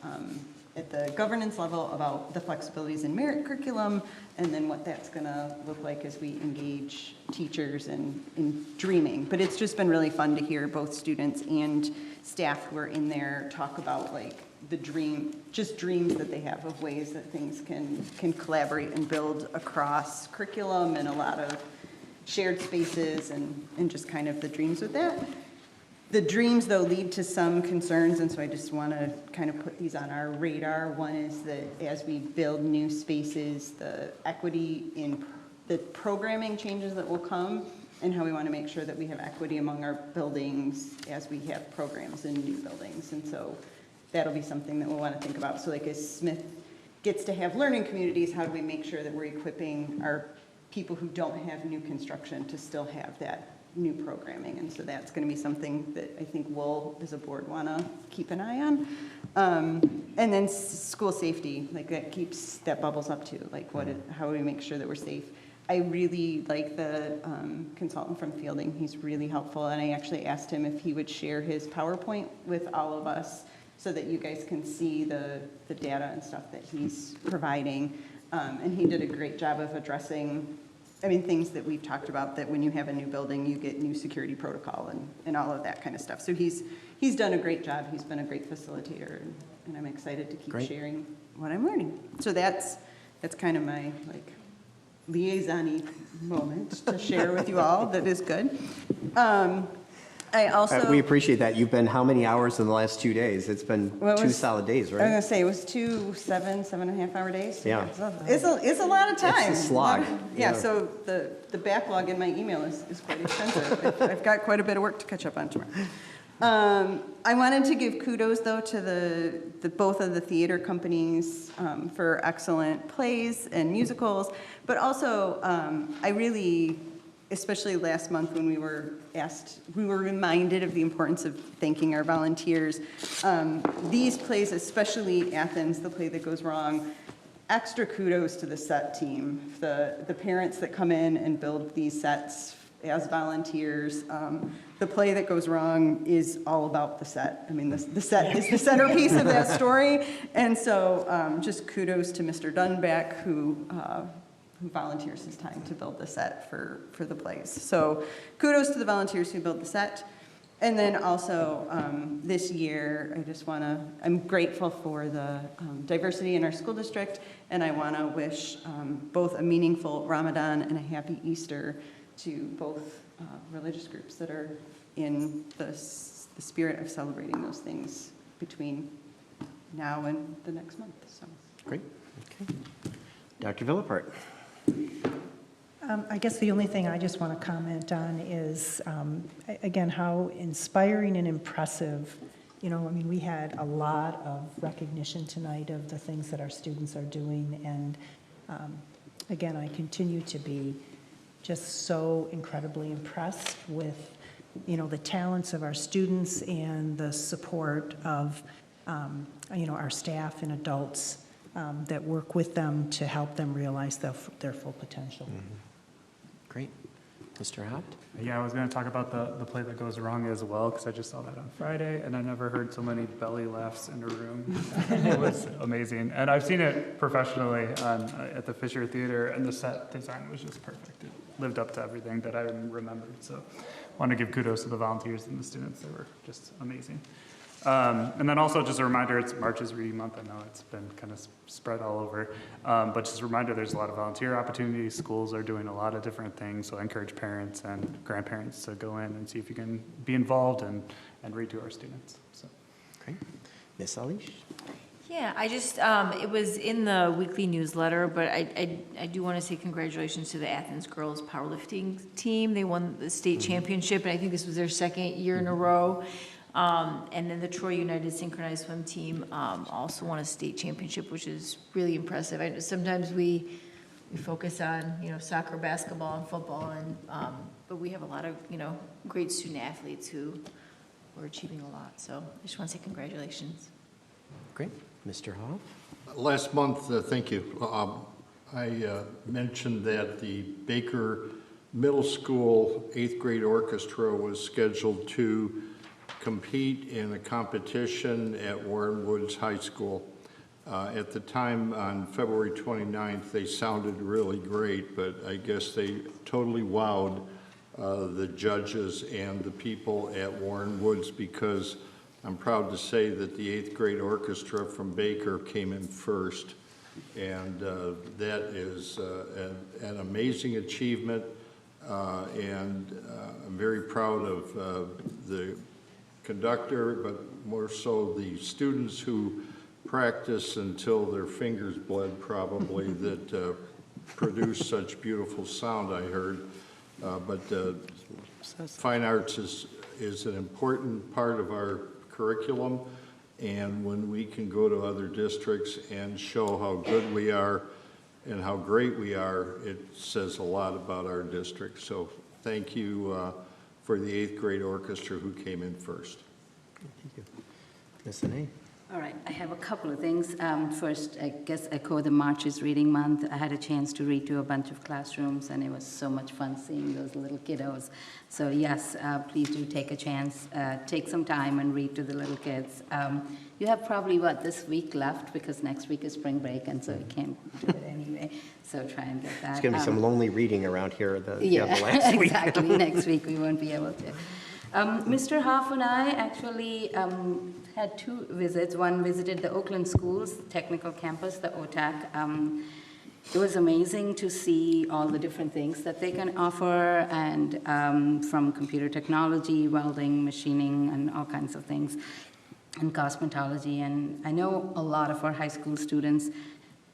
at the governance level about the flexibilities in merit curriculum, and then what that's going to look like as we engage teachers in dreaming. But it's just been really fun to hear both students and staff who are in there talk about like the dreams that they have of ways that things can collaborate and build across curriculum, and a lot of shared spaces and just kind of the dreams with that. The dreams, though, lead to some concerns, and so I just want to kind of put these on our radar. One is that as we build new spaces, the equity in the programming changes that will come, and how we want to make sure that we have equity among our buildings as we have programs in new buildings. And so that'll be something that we'll want to think about. So like as Smith gets to have learning communities, how do we make sure that we're equipping our people who don't have new construction to still have that new programming? And so that's going to be something that I think we'll, as a board, want to keep an eye on. And then school safety, like that bubbles up too. Like how do we make sure that we're safe? I really like the consultant from Fielding. He's really helpful. And I actually asked him if he would share his PowerPoint with all of us so that you guys can see the data and stuff that he's providing. And he did a great job of addressing, things that we've talked about, that when you have a new building, you get new security protocol and all of that kind of stuff. So he's done a great job. He's been a great facilitator, and I'm excited to keep sharing what I'm learning. So that's kind of my liaison-y moment to share with you all. That is good. I also we appreciate that. You've been how many hours in the last 2 days? It's been 2 solid days, right? I was gonna say it was 2 7.5 hour days. Yeah. It's a lot of time. It's a slog. Yeah. So the backlog in my email is quite extensive. I've got quite a bit of work to catch up on tomorrow. I wanted to give kudos though to the both of the theater companies for excellent plays and musicals, but also I really, especially last month when we were reminded of the importance of thanking our volunteers. These plays, especially Athens, the play that goes wrong, extra kudos to the set team, the parents that come in and build these sets as volunteers. The play that goes wrong is all about the set. The set is the centerpiece of that story. And so just kudos to Mr. Dunback, who volunteers his time to build the set for the plays. So kudos to the volunteers who build the set. And then also this year, I'm grateful for the diversity in our school district, and I want to wish both a meaningful Ramadan and a happy Easter to both religious groups that are in the spirit of celebrating those things between now and the next month. So. Great. Okay. Dr. Villapart. I guess the only thing I just want to comment on is, again, how inspiring and impressive, we had a lot of recognition tonight of the things that our students are doing. And again, I continue to be just so incredibly impressed with, the talents of our students and the support of, our staff and adults that work with them to help them realize their full potential. Mm-hmm. Great. Mr. Haupt? Yeah, I was going to talk about the play that goes wrong as well, because I just saw that on Friday, and I never heard so many belly laughs in a room. It was amazing. And I've seen it professionally at the Fisher Theater, and the set design was just perfect. It lived up to everything that I remembered. So I want to give kudos to the volunteers and the students. They were just amazing. And then also just a reminder, it's March's Reading Month. I know it's been kind of spread all over, but just a reminder, there's a lot of volunteer opportunities. Schools are doing a lot of different things, so I encourage parents and grandparents to go in and see if you can be involved and read to our students. So. Great. Ms. Alish? Yeah, I just, it was in the weekly newsletter, but I do want to say congratulations to the Athens girls powerlifting team. They won the state championship, and I think this was their second year in a row. And then the Troy United Synchronized Swim Team also won a state championship, which is really impressive. I know sometimes we focus on, soccer, basketball, and football, and but we have a lot of, great student athletes who are achieving a lot. So I just want to say congratulations. Great. Mr. Hoff? Last month, thank you, I mentioned that the Baker Middle School 8th grade orchestra was scheduled to compete in a competition at Warren Woods High School. At the time, on February 29th, they sounded really great, but I guess they totally wowed the judges and the people at Warren Woods, because I'm proud to say that the 8th grade orchestra from Baker came in first, and that is an amazing achievement, and I'm very proud of the conductor, but more so the students who practice until their fingers bled, probably, that produce such beautiful sound, I heard. But fine arts is an important part of our curriculum, And when we can go to other districts and show how good we are and how great we are, it says a lot about our district. So thank you for the 8th grade orchestra who came in first. Thank you. Ms. Anay? All right, I have a couple of things. First, I guess echo the March is Reading Month. I had a chance to read to a bunch of classrooms, and it was so much fun seeing those little kiddos. So yes, please do take a chance, take some time and read to the little kids. You have probably, this week left, because next week is spring break, and so you can't do it anyway. So try and get that. There's going to be some lonely reading around here the Yeah, last week. exactly. Next week we won't be able to. Mr. Hoff and I actually had 2 visits. One visited the Oakland Schools Technical Campus, the OTAC. It was amazing to see all the different things that they can offer, and from computer technology, welding, machining, and all kinds of things, and cosmetology. And I know a lot of our high school students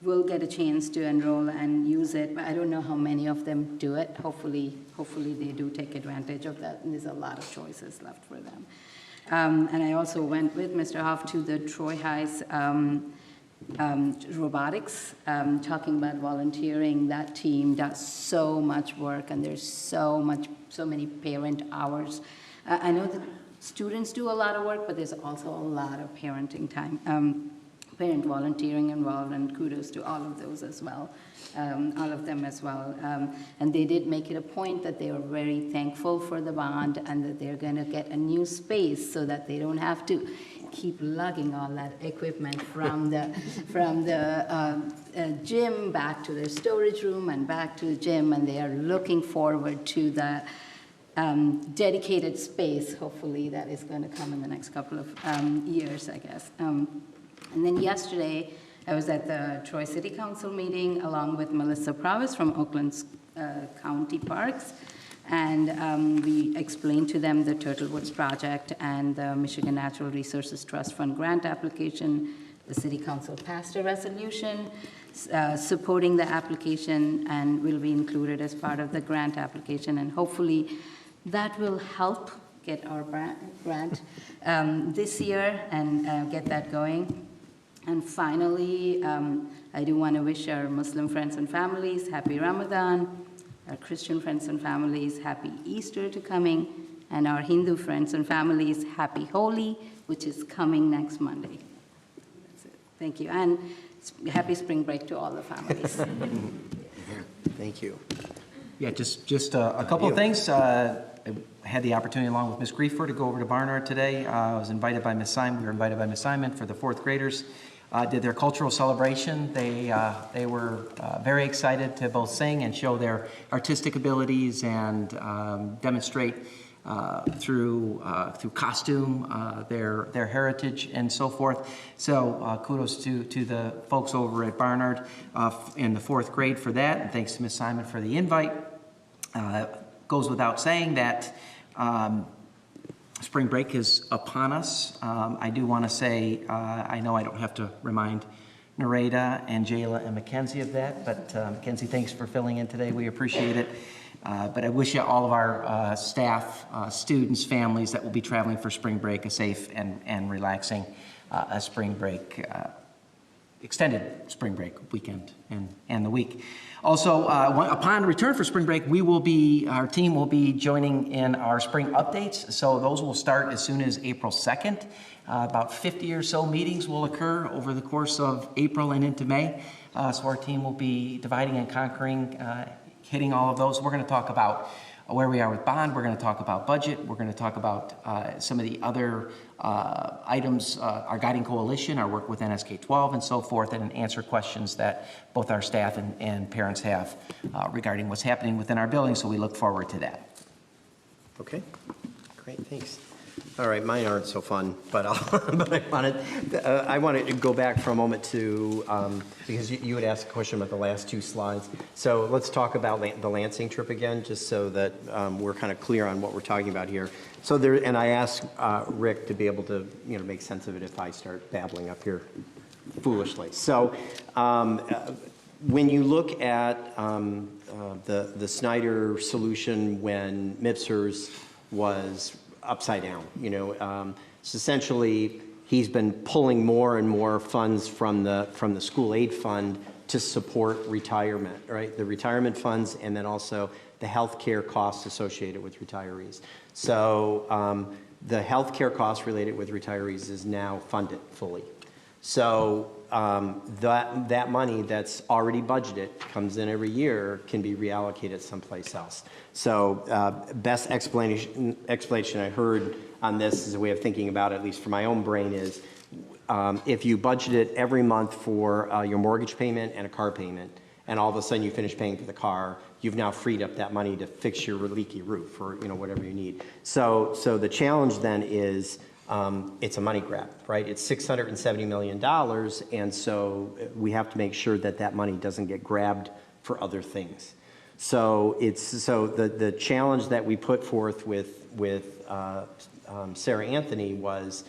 will get a chance to enroll and use it, but I don't know how many of them do it. Hopefully they do take advantage of that, and there's a lot of choices left for them. And I also went with Mr. Hoff to the Troy High's robotics, talking about volunteering. That team does so much work, and there's so many parent hours. I know that students do a lot of work, but there's also a lot of parenting time. Parent volunteering involved, and kudos to all of those as well, all of them as well. And they did make it a point that they were very thankful for the bond, and that they're going to get a new space so that they don't have to keep lugging all that equipment from the gym back to their storage room and back to the gym, and they are looking forward to the dedicated space, hopefully, that is going to come in the next couple of years, I guess. And then yesterday, I was at the Troy City Council meeting along with Melissa Pravis from Oakland County Parks, and we explained to them the Turtle Woods project and the Michigan Natural Resources Trust Fund grant application. The City Council passed a resolution supporting the application and will be included as part of the grant application, and hopefully that will help get our grant this year and get that going. And finally, I do want to wish our Muslim friends and families happy Ramadan, our Christian friends and families happy Easter to coming, and our Hindu friends and families happy Holi, which is coming next Monday. That's it. Thank you, and happy spring break to all the families. Thank you. Yeah, just a couple of things. I had the opportunity, along with Ms. Griefer, to go over to Barnard today. I was invited by Ms. Simon. We were invited by Ms. Simon for the 4th graders. Did their cultural celebration. They were very excited to both sing and show their artistic abilities and demonstrate through costume their heritage and so forth. So kudos to the folks over at Barnard in the 4th grade for that, and thanks to Ms. Simon for the invite. Goes without saying that spring break is upon us. I do want to say, I know I don't have to remind Nareda and Jayla and Mackenzie of that, but Mackenzie, thanks for filling in today. We appreciate it. But I wish all of our staff, students, families that will be traveling for spring break a safe and relaxing spring break, extended spring break weekend and the week. Also, upon return for spring break, our team will be joining in our spring updates. So those will start as soon as April 2nd. About 50 or so meetings will occur over the course of April and into May. So our team will be dividing and conquering, hitting all of those. We're going to talk about where we are with bond. We're going to talk about budget. We're going to talk about some of the other items, our guiding coalition, our work with NSK-12 and so forth, and answer questions that both our staff and parents have regarding what's happening within our building. So we look forward to that. Okay, great, thanks. All right, mine aren't so fun, but I wanted to go back for a moment to, because you had asked a question about the last 2 slides. So let's talk about the Lansing trip again, just so that we're kind of clear on what we're talking about here. So there, and I asked Rick to be able to, make sense of it if I start babbling up here foolishly. So when you look at the Snyder solution when MIPSRS was upside down, it's essentially he's been pulling more and more funds from the school aid fund to support retirement, right? The retirement funds, and then also the healthcare costs associated with retirees. So the healthcare costs related with retirees is now funded fully. So that money that's already budgeted, comes in every year, can be reallocated someplace else. So best explanation I heard on this is a way of thinking about it, at least for my own brain, is if you budget it every month for your mortgage payment and a car payment, and all of a sudden you finish paying for the car, you've now freed up that money to fix your leaky roof or whatever you need. So the challenge then is it's a money grab, right? It's $670 million, and so we have to make sure that that money doesn't get grabbed for other things. So the challenge that we put forth with Sarah Anthony was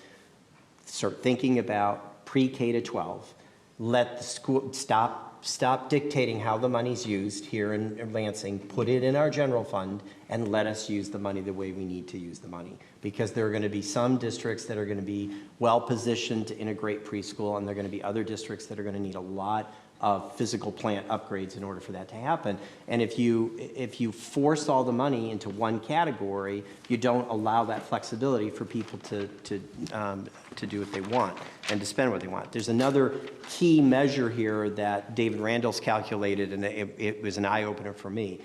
start thinking about pre-K to 12. Let the school stop dictating how the money's used here in Lansing, put it in our general fund, and let us use the money the way we need to use the money. Because there are going to be some districts that are going to be well-positioned to integrate preschool, and there are going to be other districts that are going to need a lot of physical plant upgrades in order for that to happen. And if you force all the money into one category, you don't allow that flexibility for people to do what they want and to spend what they want. There's another key measure here that David Randall's calculated, and it was an eye-opener for me.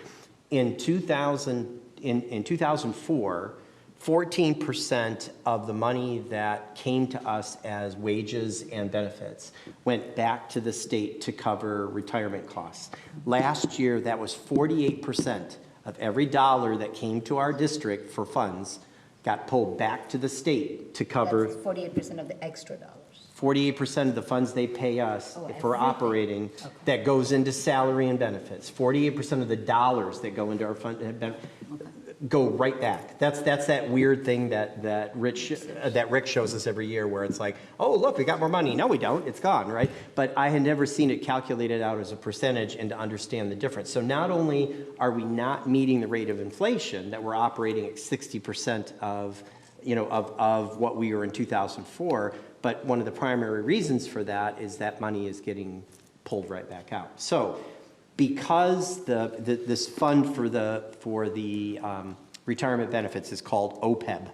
In 2004, 14% of the money that came to us as wages and benefits went back to the state to cover retirement costs. Last year, that was 48% of every dollar that came to our district for funds got pulled back to the state to cover. That's 48% of the extra dollars. 48% of the funds they pay us for operating that goes into salary and benefits. 48% of the dollars that go into our fund go right back. That's that weird thing that Rick shows us every year, where it's like, oh look, we got more money. No, we don't. It's gone, right? But I had never seen it calculated out as a percentage and to understand the difference. So not only are we not meeting the rate of inflation, that we're operating at 60% of what we were in 2004, but one of the primary reasons for that is that money is getting pulled right back out. So because this fund for the retirement benefits is called OPEB.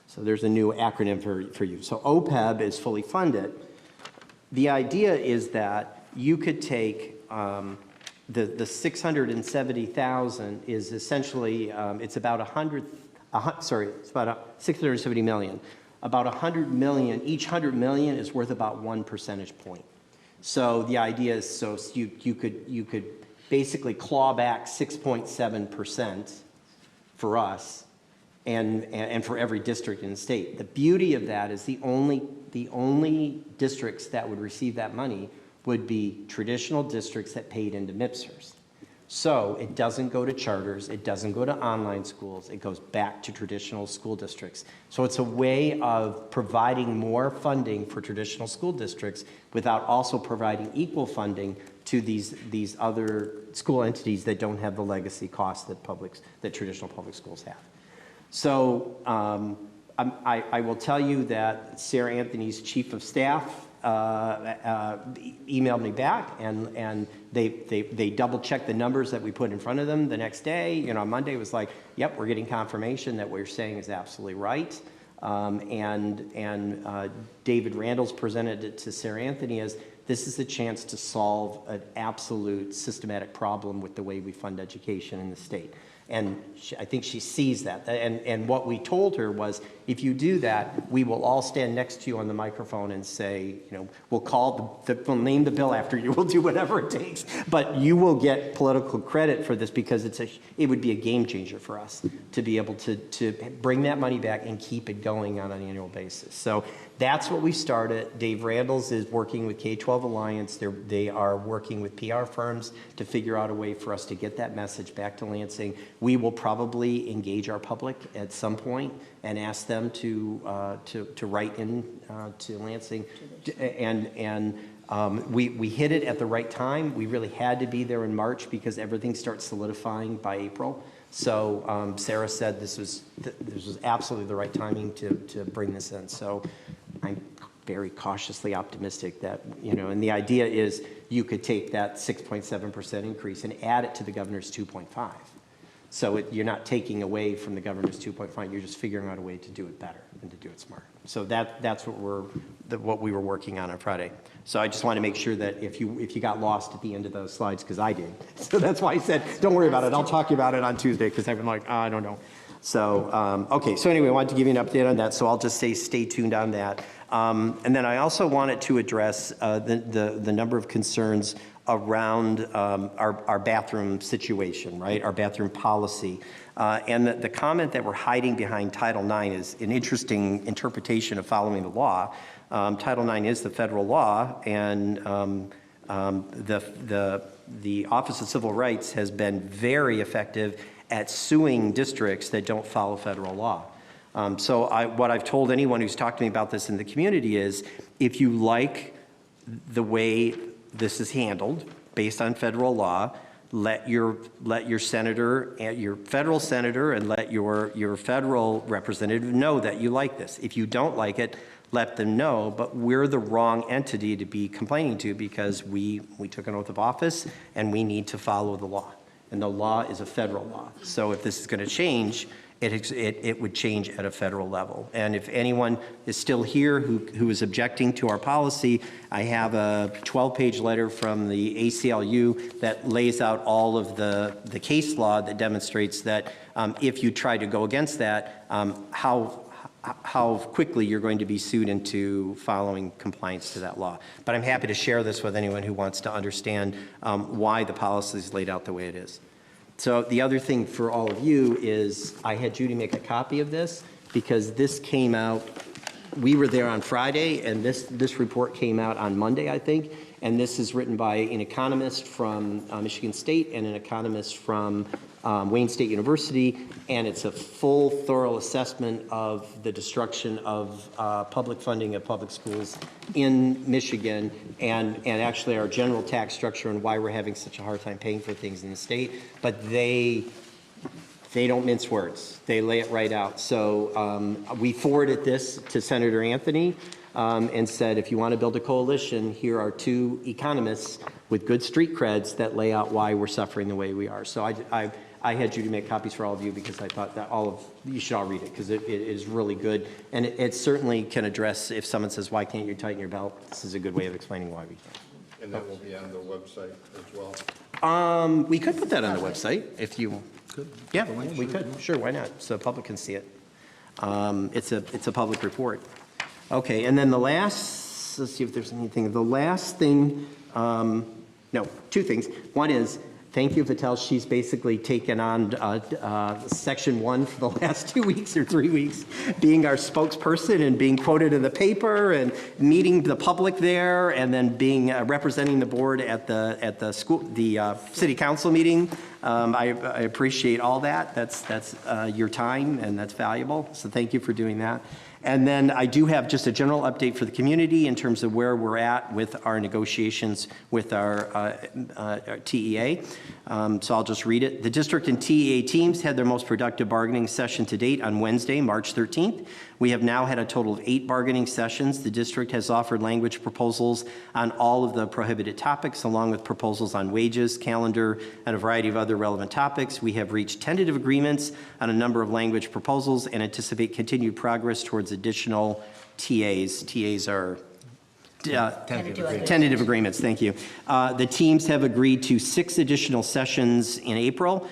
So there's a new acronym for you. So OPEB is fully funded. The idea is that you could take the 670,000 is essentially it's about 670 million. About 100 million, each 100 million is worth about 1 percentage point. So the idea is, so you could basically claw back 6.7% for us and for every district in the state. The beauty of that is the only districts that would receive that money would be traditional districts that paid into MIPSers. So it doesn't go to charters, it doesn't go to online schools, it goes back to traditional school districts. So it's a way of providing more funding for traditional school districts without also providing equal funding to these other school entities that don't have the legacy costs that traditional public schools have. So I will tell you that Sarah Anthony's chief of staff emailed me back, and they double-checked the numbers that we put in front of them the next day. On Monday, it was like, yep, we're getting confirmation that what you're saying is absolutely right. David Randall's presented it to Sarah Anthony as this is a chance to solve an absolute systematic problem with the way we fund education in the state. And I think she sees that. And what we told her was, if you do that, we will all stand next to you on the microphone and say, we'll we'll name the bill after you. We'll do whatever it takes. But you will get political credit for this because it would be a game changer for us to be able to bring that money back and keep it going on an annual basis. So that's what we started. Dave Randalls is working with K-12 Alliance. They are working with PR firms to figure out a way for us to get that message back to Lansing. We will probably engage our public at some point and ask them to write in to Lansing. We hit it at the right time. We really had to be there in March because everything starts solidifying by April. So Sarah said this was absolutely the right timing to bring this in. So I'm very cautiously optimistic that, and the idea is you could take that 6.7% increase and add it to the governor's 2.5. So you're not taking away from the governor's 2.5, you're just figuring out a way to do it better and to do it smart. So that's what we were working on Friday. So I just want to make sure that if you got lost at the end of those slides, because I did. So that's why I said, don't worry about it. I'll talk to you about it on Tuesday, because I've been like, I don't know. So, okay, so anyway, I wanted to give you an update on that, so I'll just say stay tuned on that. And then I also wanted to address the number of concerns around our bathroom situation, right? Our bathroom policy. And the comment that we're hiding behind Title IX is an interesting interpretation of following the law. Title IX is the federal law, and the Office of Civil Rights has been very effective at suing districts that don't follow federal law. So what I've told anyone who's talked to me about this in the community is, if you like the way this is handled based on federal law, let your senator, your federal senator, and let your federal representative know that you like this. If you don't like it, let them know, but we're the wrong entity to be complaining to, because we took an oath of office and we need to follow the law. And the law is a federal law. So if this is going to change, it would change at a federal level. And if anyone is still here who is objecting to our policy, I have a 12-page letter from the ACLU that lays out all of the case law that demonstrates that if you try to go against that, how quickly you're going to be sued into following compliance to that law. But I'm happy to share this with anyone who wants to understand why the policy is laid out the way it is. So the other thing for all of you is I had Judy make a copy of this, because this came out, we were there on Friday, and this report came out on Monday, I think. And this is written by an economist from Michigan State and an economist from Wayne State University, and it's a full, thorough assessment of the destruction of public funding of public schools in Michigan, and actually our general tax structure and why we're having such a hard time paying for things in the state. But they don't mince words. They lay it right out. So we forwarded this to Senator Anthony and said, if you want to build a coalition, here are two economists with good street creds that lay out why we're suffering the way we are. So I had Judy make copies for all of you, because I thought that you should all read it, because it is really good. And it certainly can address, if someone says, why can't you tighten your belt? This is a good way of explaining why we can't. And that will be on the website as well? We could put that on the website if you could. Yeah, we could. Sure, why not? So the public can see it. It's a public report. Okay, and then the last, let's see if there's anything. The last thing, no, two things. One is, thank you, Vitel. She's basically taken on Section 1 for the last 2 weeks or 3 weeks, being our spokesperson and being quoted in the paper and meeting the public there, and then being representing the board at the city council meeting. I appreciate all that. That's your time, and that's valuable. So thank you for doing that. And then I do have just a general update for the community in terms of where we're at with our negotiations with our TEA. So I'll just read it. The district and TEA teams had their most productive bargaining session to date on Wednesday, March 13th. We have now had a total of 8 bargaining sessions. The district has offered language proposals on all of the prohibited topics, along with proposals on wages, calendar, and a variety of other relevant topics. We have reached tentative agreements on a number of language proposals and anticipate continued progress towards additional TAs. TAs are tentative agreements, thank you. The teams have agreed to 6 additional sessions in April,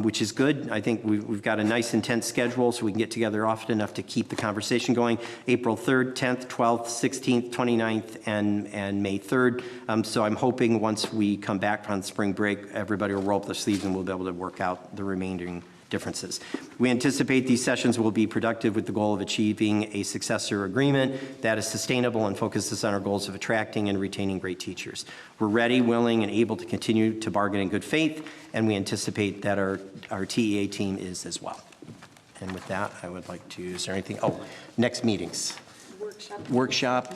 which is good. I think we've got a nice intense schedule, so we can get together often enough to keep the conversation going. April 3rd, 10th, 12th, 16th, 29th, and May 3rd. So I'm hoping once we come back from spring break, everybody will roll up their sleeves and we'll be able to work out the remaining differences. We anticipate these sessions will be productive with the goal of achieving a successor agreement that is sustainable and focuses on our goals of attracting and retaining great teachers. We're ready, willing, and able to continue to bargain in good faith, and we anticipate that our TEA team is as well. And with that, I would like to, is there anything? Oh, next meetings. Workshop.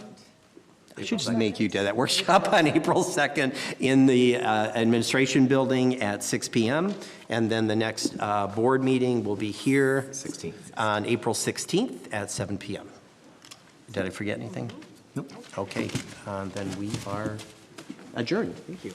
I should just make you do that workshop on April 2nd in the administration building at 6 p.m. And then the next board meeting will be here on April 16th at 7 p.m. Did I forget anything? Nope. Okay, then we are adjourned. Thank you.